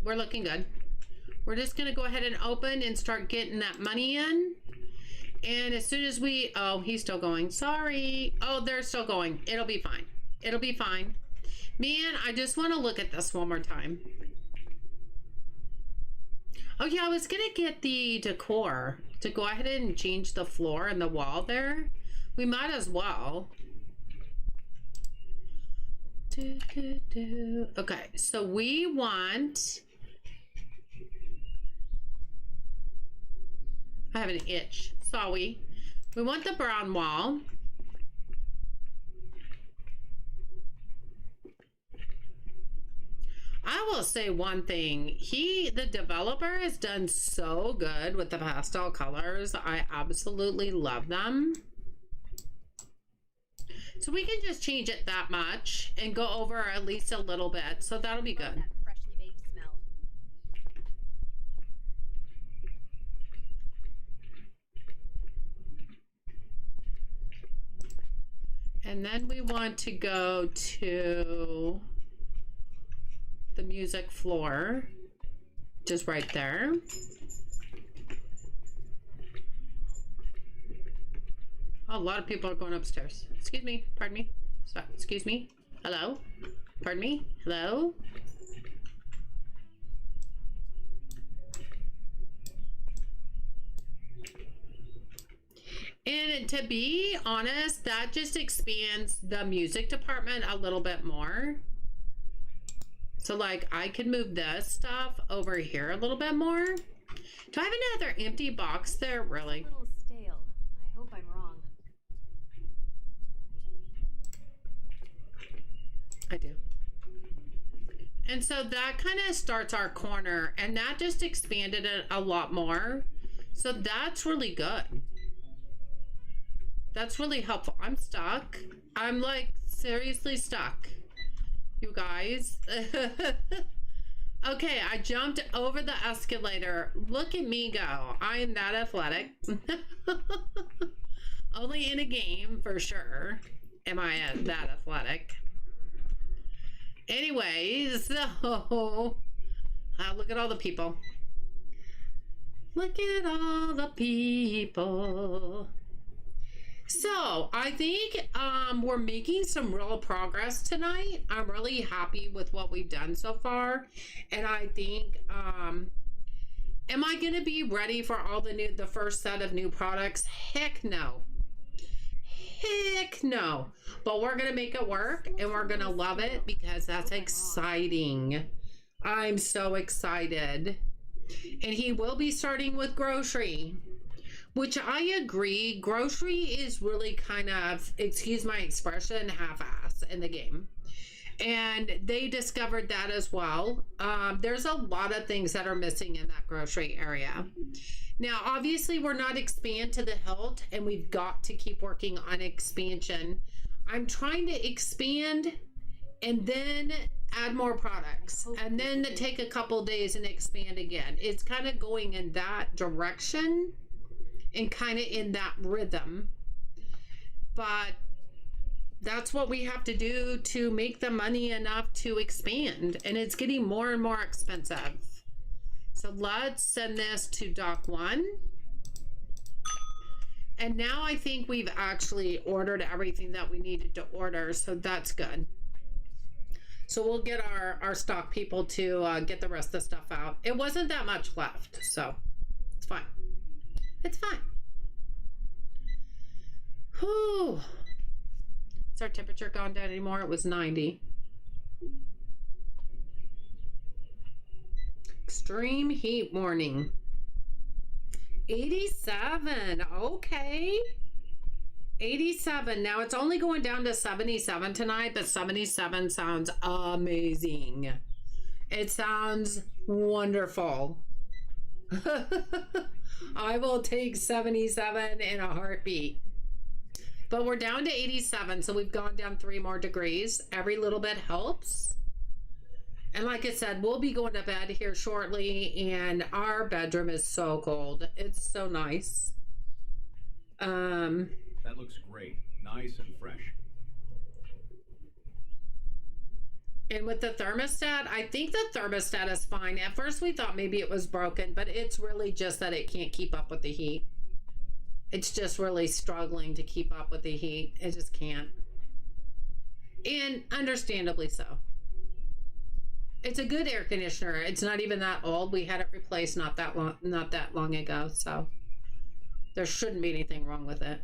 we're looking good. We're just gonna go ahead and open and start getting that money in. And as soon as oh, he's still going. Sorry. Oh, they're still going. It'll be fine. It'll be fine. Man, I just want to look at this one more time. Oh yeah, I was gonna get the decor to go ahead and change the floor and the wall there. We might as well. Okay, so we want... I have an itch. Sorry. We want the brown wall. I will say one thing. The developer has done so good with the pastel colors. I absolutely love them. So we can just change it that much and go over at least a little bit. So that'll be Love good. that freshly baked smell. And then we want to go to the music floor, just right there. Oh, a lot of people are going upstairs. Excuse me, pardon me. Stop. Excuse me. Hello? Pardon me? Hello? And to be honest, that just expands the music department a little bit more. So like I could move this stuff over here a little bit more. Do I have another empty box there? Really? A little stale. I hope I'm wrong. I do. And so that kind of starts our corner, and that just expanded it a lot more. So that's really good. That's really helpful. I'm stuck. I'm like seriously stuck, you guys. Okay, I jumped over the escalator. Look at me go. I am that athletic. Only in a game, for sure, am I that athletic. Anyways, so look at all the people. Look at all the people. So I think we're making some real progress tonight. I'm really happy with what we've done so far. And I think, am I going to be ready for all the first set of new products? Heck no. Heck no. But we're going to make it work, and we're going to love it because that's exciting. I'm so excited. And he will be starting with grocery, which I agree. Grocery is really kind of, excuse my expression, half-ass in the game. And they discovered that as well. There's a lot of things that are missing in that grocery area. Now, obviously, we're not expand to the hilt, and we've got to keep working on expansion. I'm trying to expand and then add more products, and then take a couple days and expand again. It's kind of going in that direction and kind of in that rhythm. But that's what we have to do to make the money enough to expand, and it's getting more and more expensive. So let's send this to Doc 1. And now I think we've actually ordered everything that we needed to order, so that's good. So we'll get our stock people to get the rest of the stuff out. It wasn't that much left, so it's fine. It's fine. Whew. Has our temperature gone down anymore? It was 90. Extreme heat warning. 87. Okay. 87. Now it's only going down to 77 tonight, but 77 sounds amazing. It sounds wonderful. I will take 77 in a heartbeat. But we're down to 87, so we've gone down 3 more degrees. Every little bit helps. And like I said, we'll be going to bed here shortly, and our bedroom is so cold. It's so nice. That looks great. Nice and fresh. And with the thermostat, I think the thermostat is fine. At first we thought maybe it was broken, but it's really just that it can't keep up with the heat. It's just really struggling to keep up with the heat. It just can't. And understandably so. It's a good air conditioner. It's not even that old. We had it replaced not that long ago, so there shouldn't be anything wrong with it.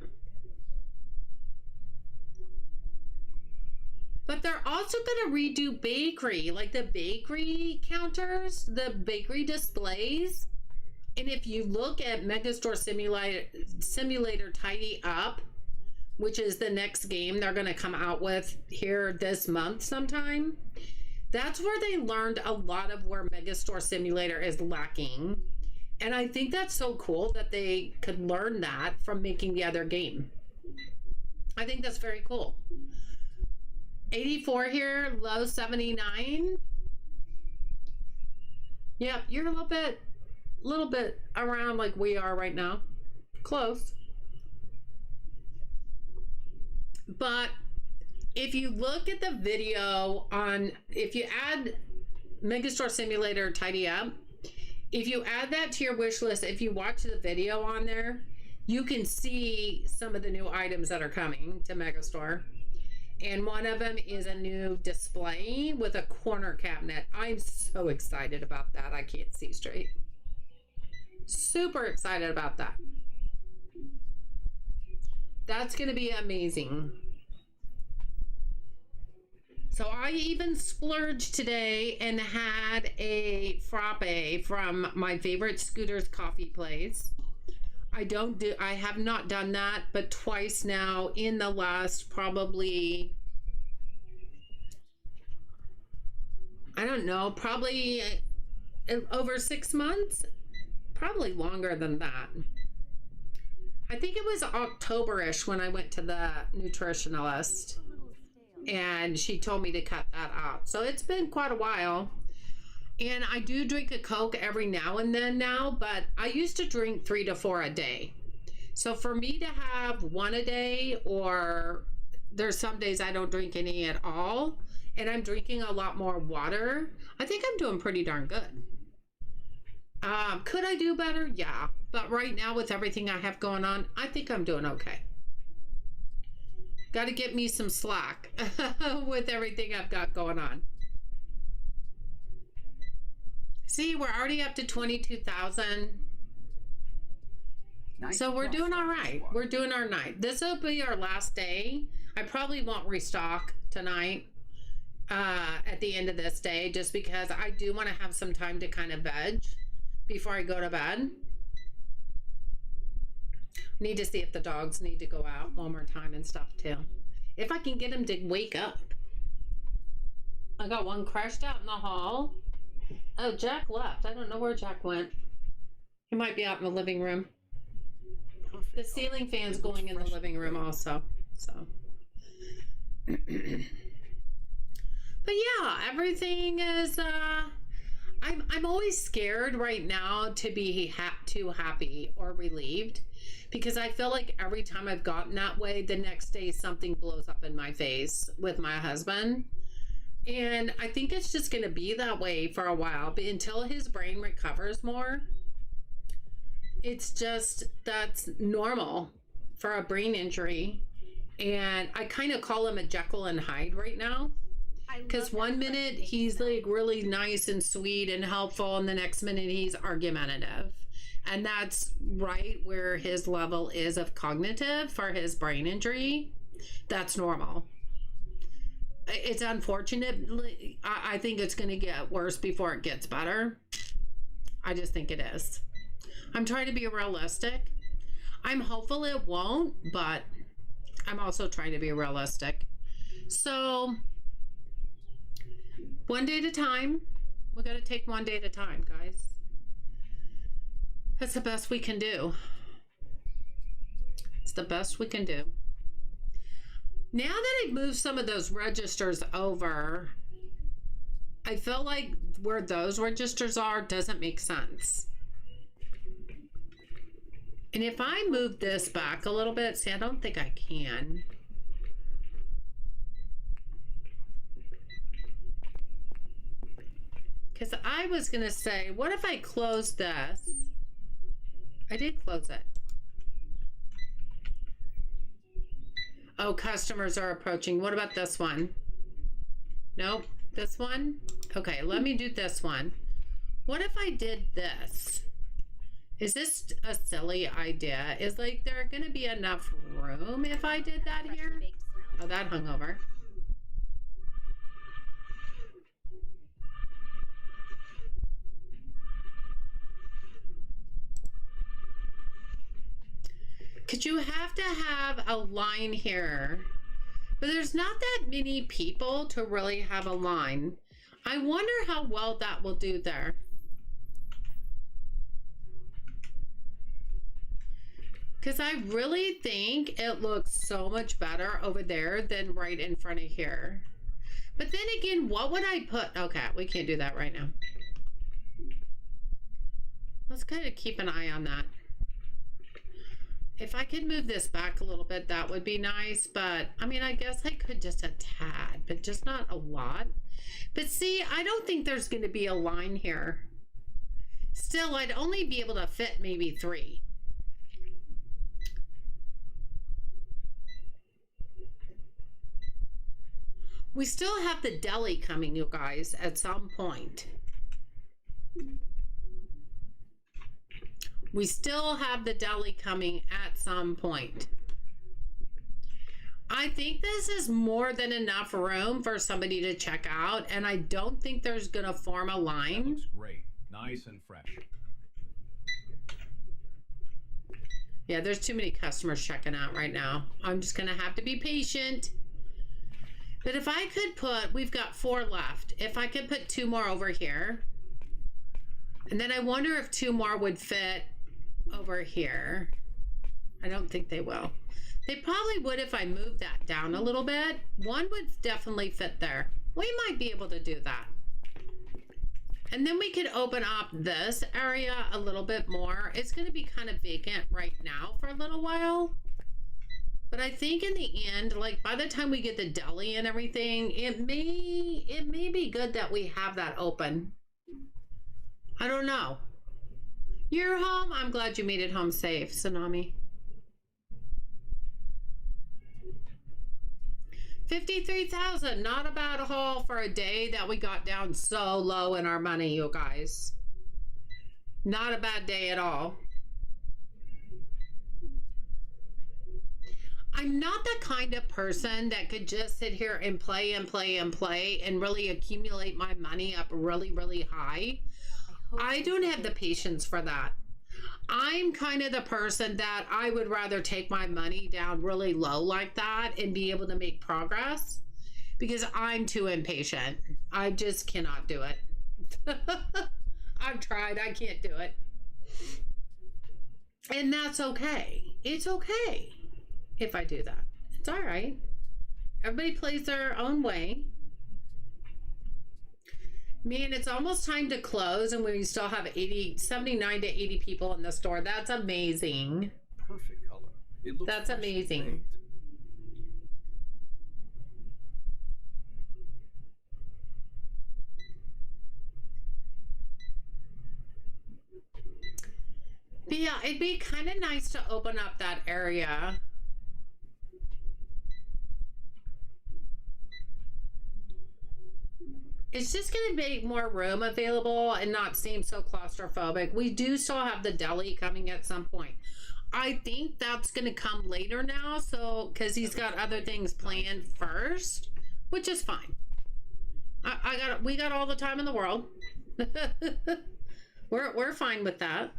But they're also going to redo bakery, like the bakery counters, the bakery displays. And if you look at Megastore Simulator Tidy Up, which is the next game they're going to come out with here this month sometime, that's where they learned a lot of where Megastore Simulator is lacking. And I think that's so cool that they could learn that from making the other game. I think that's very cool. 84 here, low 79. Yep, you're a little bit around like we are right now. Close. But if you look at the video on, if you add Megastore Simulator Tidy Up, if you add that to your wish list, if you watch the video on there, you can see some of the new items that are coming to Megastore. And one of them is a new display with a corner cabinet. I'm so excited about that. I can't see straight. Super excited about that. That's going to be amazing. So I even splurged today and had a frappe from my favorite Scooter's coffee place. I have not done that, but twice now in the last probably, I don't know, probably over 6 months, probably longer than that. I think it was October-ish when I went to the nutritionalist and she told me to cut that out. So it's been quite a while. And I do drink a Coke every now and then now, but I used to drink 3 to 4 a day. So for me to have 1 a day, or there's some days I don't drink any at all, and I'm drinking a lot more water, I think I'm doing pretty darn good. Could I do better? Yeah. But right now with everything I have going on, I think I'm doing okay. Got to get me some slack with everything I've got going on. See, we're already up to 22,000. Nice. So we're doing all right. We're doing our night. This will be our last day. I probably won't restock tonight at the end of this day, just because I do want to have some time to kind of veg before I go to bed. Need to see if the dogs need to go out one more time and stuff too. If I can get them to wake up. I got one crashed out in the hall. Oh, Jack left. I don't know where Jack went. He might be out in the living room. The ceiling fan's going in the living room also. So. But yeah, everything is, I'm always scared right now to be too happy or relieved, because I feel like every time I've gotten that way, the next day something blows up in my face with my husband. And I think it's just going to be that way for a while, but until his brain recovers more. It's just, that's normal for a brain injury. And I kind of call him a Jekyll and Hyde right now. Because one minute he's like really nice and sweet and helpful, and the next minute he's argumentative. And that's right where his level is of cognitive for his brain injury. That's normal. It's unfortunate. I think it's going to get worse before it gets better. I just think it is. I'm trying to be realistic. I'm hopeful it won't, but I'm also trying to be realistic. So, one day at a time. We got to take one day at a time, guys. That's the best we can do. It's the best we can do. Now that I've moved some of those registers over, I feel like where those registers are doesn't make sense. And if I move this back a little bit, see, I don't think I can. Because I was going to say, what if I close this? I did close it. Oh, customers are approaching. What about this one? Nope. This one? Okay, let me do this one. What if I did this? Is this a silly idea? Is like there going to be enough room if I did that here? Oh, that hung over. Because you have to have a line here. But there's not that many people to really have a line. I wonder how well that will do there. Because I really think it looks so much better over there than right in front of here. But then again, what would I put? Okay, we can't do that right now. Let's kind of keep an eye on that. If I could move this back a little bit, that would be nice. But, I mean, I guess I could just a tad, but just not a lot. But see, I don't think there's going to be a line here. Still, I'd only be able to fit maybe 3. We still have the deli coming, you guys, at some point. We still have the deli coming at some point. I think this is more than enough room for somebody to check out, and I don't think there's going to form a That line. looks great. Nice and fresh. Yeah, there's too many customers checking out right now. I'm just going to have to be patient. But if I could put, we've got 4 left. If I could put 2 more over here. And then I wonder if 2 more would fit over here. I don't think they will. They probably would if I moved that down a little bit. 1 would definitely fit there. We might be able to do that. And then we could open up this area a little bit more. It's going to be kind of vacant right now for a little while. But I think in the end, like by the time we get the deli and everything, it may be good that we have that open. I don't know. You're home. I'm glad you made it home safe, Tsunami. 53,000, not a bad haul for a day that we got down so low in our money, you guys. Not a bad day at all. I'm not the kind of person that could just sit here and play and play and play and really accumulate my money up really, really high. I don't have the patience for that. I'm kind of the person that I would rather take my money down really low like that and be able to make progress because I'm too impatient. I just cannot do it. I've tried. I can't do it. And that's okay. It's okay if I do that. It's all right. Everybody plays their own way. Man, it's almost time to close and we still have 79 to 80 people in the store. That's amazing. Perfect color. It looks That's freshly amazing. baked. But yeah, it'd be kind of nice to open up that area. It's just going to make more room available and not seem so claustrophobic. We do still have the deli coming at some point. I think that's going to come later now, so because he's got other things planned first, which is fine. We got all the time in the world. We're fine with that.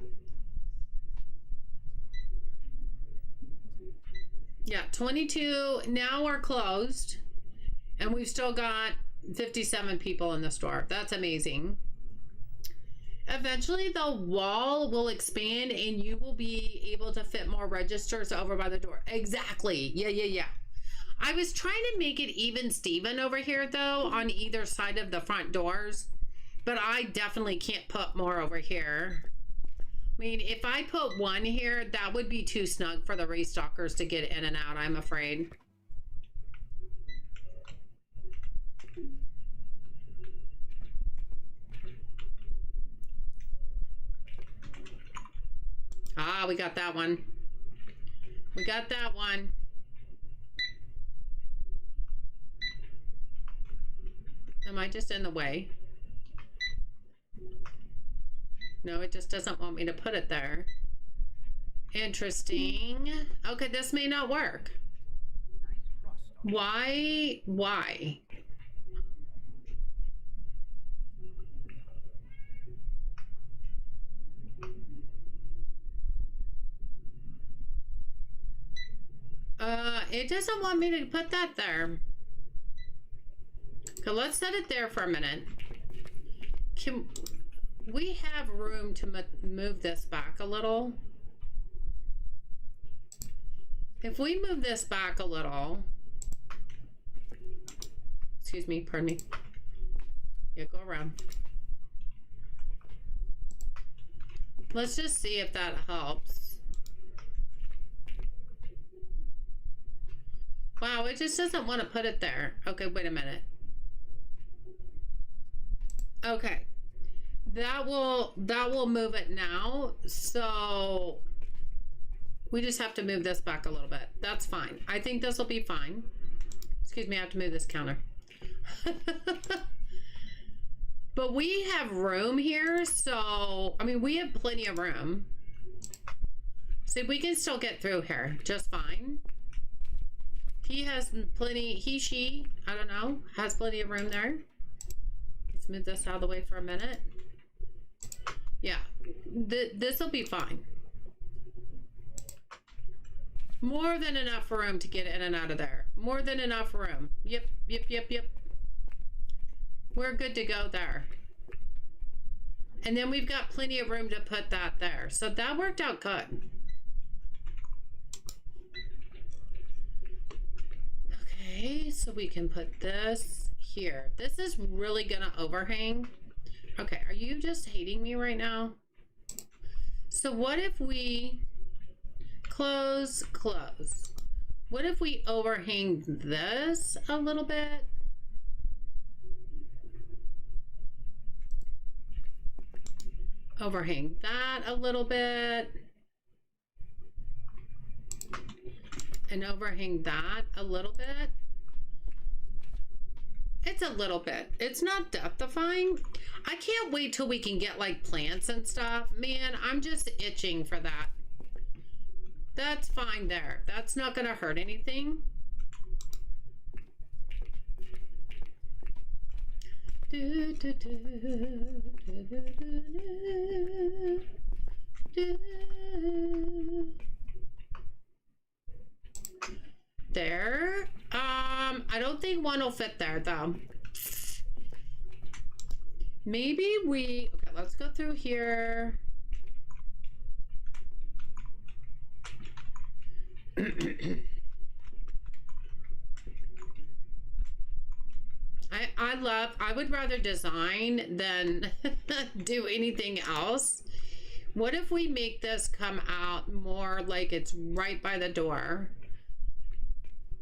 Yeah, 22. Now we're closed, and we've still got 57 people in the store. That's amazing. Eventually the wall will expand and you will be able to fit more registers over by the door. Exactly. Yeah. I was trying to make it even Steven over here though on either side of the front doors, but I definitely can't put more over here. I mean, if I put 1 here, that would be too snug for the restockers to get in and out, I'm afraid. Ah, we got that one. We got that one. Am I just in the way? No, it just doesn't want me to put it there. Interesting. Okay, this may not work. Why? it doesn't want me to put that there. Okay, let's set it there for a minute. We have room to move this back a little. If we move this back a little, excuse me, pardon me. Yeah, go around. Let's just see if that helps. Wow, it just doesn't want to put it there. Okay, wait a minute. Okay. That will move it now. So we just have to move this back a little bit. That's fine. I think this will be fine. Excuse me, I have to move this counter. But we have room here, so I mean, we have plenty of room. So we can still get through here just fine. He has plenty, she, I don't know, has plenty of room there. Let's move this out of the way for a minute. Yeah, this will be fine. More than enough room to get in and out of there. More than enough room. Yep. We're good to go there. And then we've got plenty of room to put that there. So that worked out good. Okay, so we can put this here. This is really gonna overhang. Okay, are you just hating me right now? So what if we close? What if we overhang this a little bit? Overhang that a little bit. And overhang that a little bit. It's a little bit. It's not depth-defying. I can't wait till we can get like plants and stuff. Man, I'm just itching for that. That's fine there. That's not gonna hurt anything. There. I don't think one will fit there though. Maybe okay, let's go through here. I would rather design than do anything else. What if we make this come out more like it's right by the door?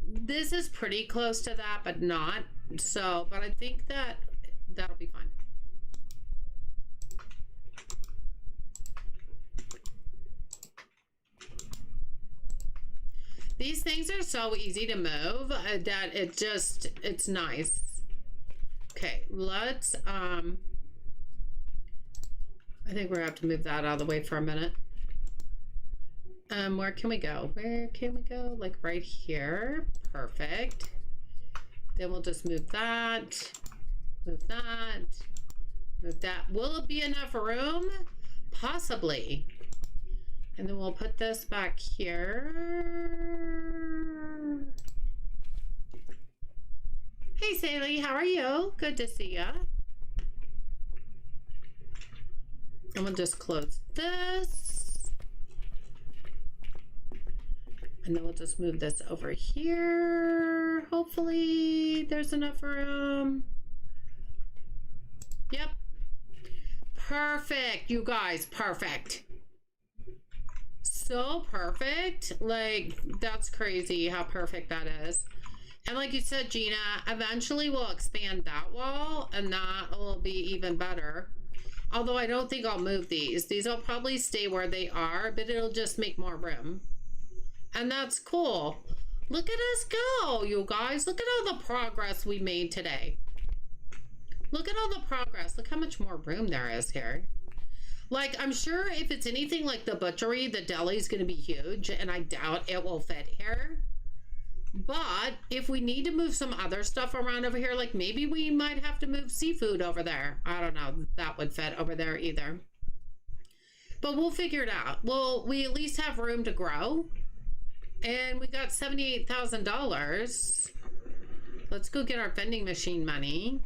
This is pretty close to that, but not. So, but I think that that'll be fine. These things are so easy to move that it's nice. Okay, let's, I think we're gonna have to move that out of the way for a minute. Where can we go? Where can we go? Like right here. Perfect. Then we'll just move that, move that, move that. Will it be enough room? Possibly. And then we'll put this back here. Hey, Sally, how are you? Good to see ya. And we'll just close this. And then we'll just move this over here. Hopefully there's enough room. Yep. Perfect, you guys, perfect. So perfect. Like, that's crazy how perfect that is. And like you said, Gina, eventually we'll expand that wall and that will be even better. Although I don't think I'll move these. These will probably stay where they are, but it'll just make more room. And that's cool. Look at us go, you guys. Look at all the progress we made today. Look at all the progress. Look how much more room there is here. Like, I'm sure if it's anything like the butchery, the deli is going to be huge, and I doubt it will fit here. But if we need to move some other stuff around over here, like maybe we might have to move seafood over there. I don't know if that would fit over there either. But we'll figure it out. Well, we at least have room to grow. And we got $78,000. Let's go get our vending machine money.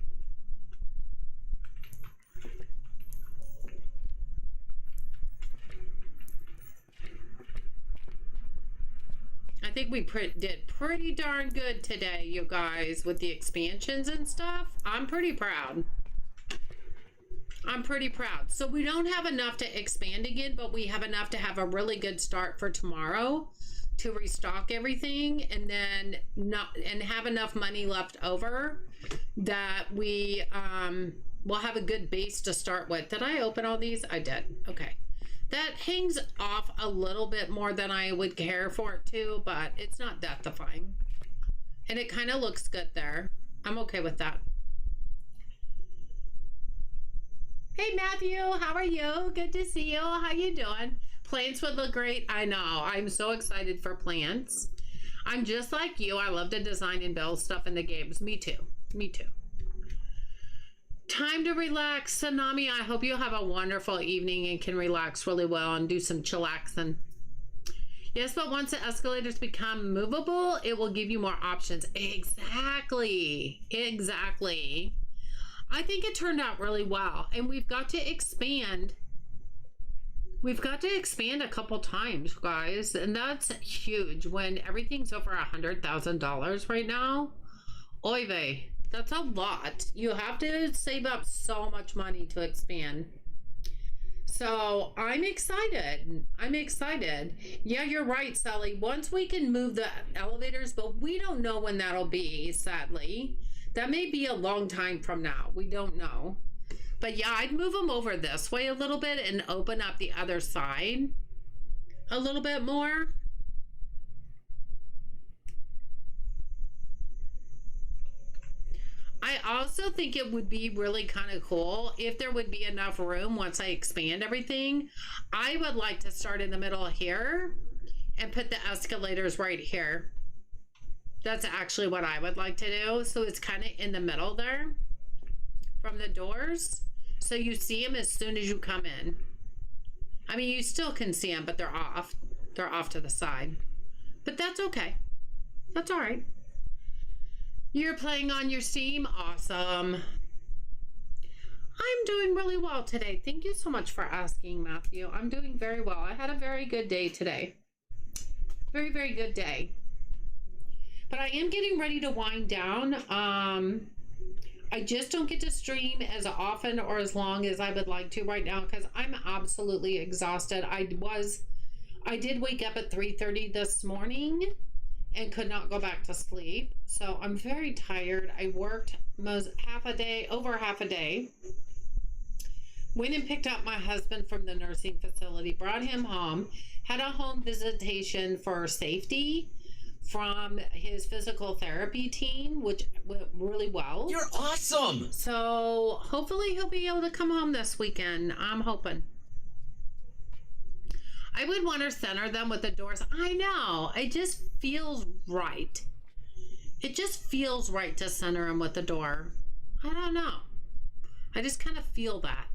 I think we did pretty darn good today, you guys, with the expansions and stuff. I'm pretty proud. I'm pretty proud. So we don't have enough to expand again, but we have enough to have a really good start for tomorrow to restock everything, and then have enough money left over that we will have a good base to start with. Did I open all these? I did. Okay. That hangs off a little bit more than I would care for it to, but it's not death defying. And it kind of looks good there. I'm okay with that. Hey Matthew, how are you? Good to see you. How you doing? Plants would look great. I know. I'm so excited for plants. I'm just like you. I love to design and build stuff in the games. Me too. Me too. Time to relax, Tsunami. I hope you have a wonderful evening and can relax really well and do some chillaxing. Yes, but once the escalators become movable, it will give you more options. Exactly. Exactly. I think it turned out really well. And we've got to expand. We've got to expand a couple times, guys. And that's huge when everything's over $100,000 right now. Oy vey. That's a lot. You have to save up so much money to expand. So I'm excited. I'm excited. Yeah, you're right, Sally. Once we can move the elevators, but we don't know when that'll be, sadly. That may be a long time from now. We don't know. But yeah, I'd move them over this way a little bit and open up the other side a little bit more. I also think it would be really kind of cool if there would be enough room once I expand everything. I would like to start in the middle here and put the escalators right here. That's actually what I would like to do. So it's kind of in the middle there from the doors. So you see them as soon as you come in. I mean, you still can see them, but they're off. They're off to the side. But that's okay. That's all right. You're playing on your Steam? Awesome. I'm doing really well today. Thank you so much for asking, Matthew. I'm doing very well. I had a very good day today. Very, very good day. But I am getting ready to wind down. I just don't get to stream as often or as long as I would like to right now because I'm absolutely exhausted. I did wake up at 3:30 this morning and could not go back to sleep. So I'm very tired. I worked over half a day. Went and picked up my husband from the nursing facility, brought him home, had a home visitation for safety from his physical therapy team, which went really well. You're awesome. So hopefully he'll be able to come home this weekend. I'm hoping. I would want to center them with the doors. I know. It just feels right. It just feels right to center them with the door. I don't know. I just kind of feel that.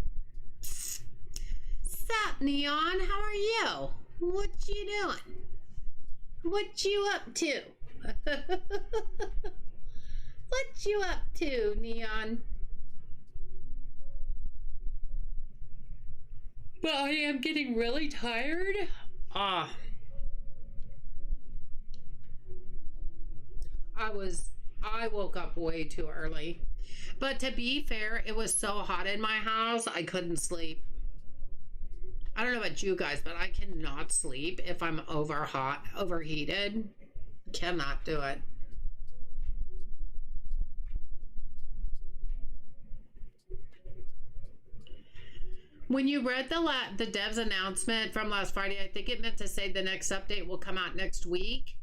Sup, Neon? How are you? What you doing? What you up to? What you up to, Neon? But I am getting really tired. I woke up way too early. But to be fair, it was so hot in my house, I couldn't sleep. I don't know about you guys, but I cannot sleep if I'm overheated. Cannot do it. When you read the dev's announcement from last Friday, I think it meant to say the next update will come out next week.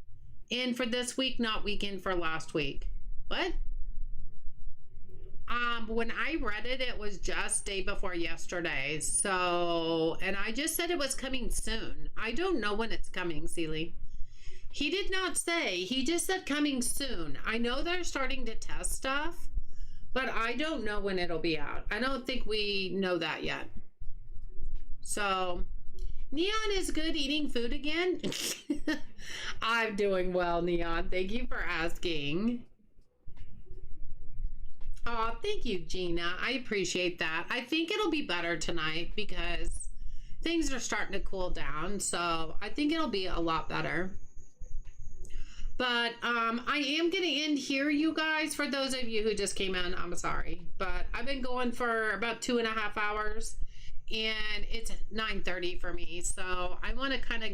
In for this week, not weekend for last week. What? When I read it, it was just day before yesterday. So, and I just said it was coming soon. I don't know when it's coming, Seely. He did not say. He just said coming soon. I know they're starting to test stuff, but I don't know when it'll be out. I don't think we know that yet. So, Neon is good eating food again. I'm doing well, Neon. Thank you for asking. Oh, thank you, Gina. I appreciate that. I think it'll be better tonight because things are starting to cool down. So I think it'll be a lot better. But I am going to end here, you guys. For those of you who just came in, I'm sorry. But I've been going for about 2.5 hours. And it's 9:30 for me. So I want to kind of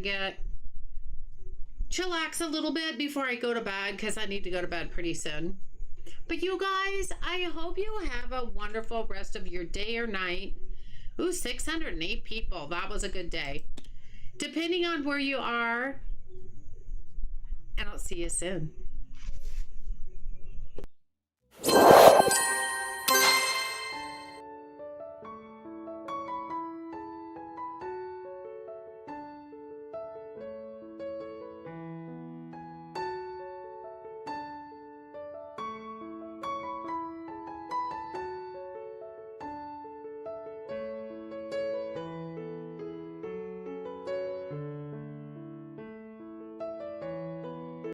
chillax a little bit before I go to bed because I need to go to bed pretty soon. But you guys, I hope you have a wonderful rest of your day or night. Ooh, 608 people. That was a good day. Depending on where you are. And I'll see you soon.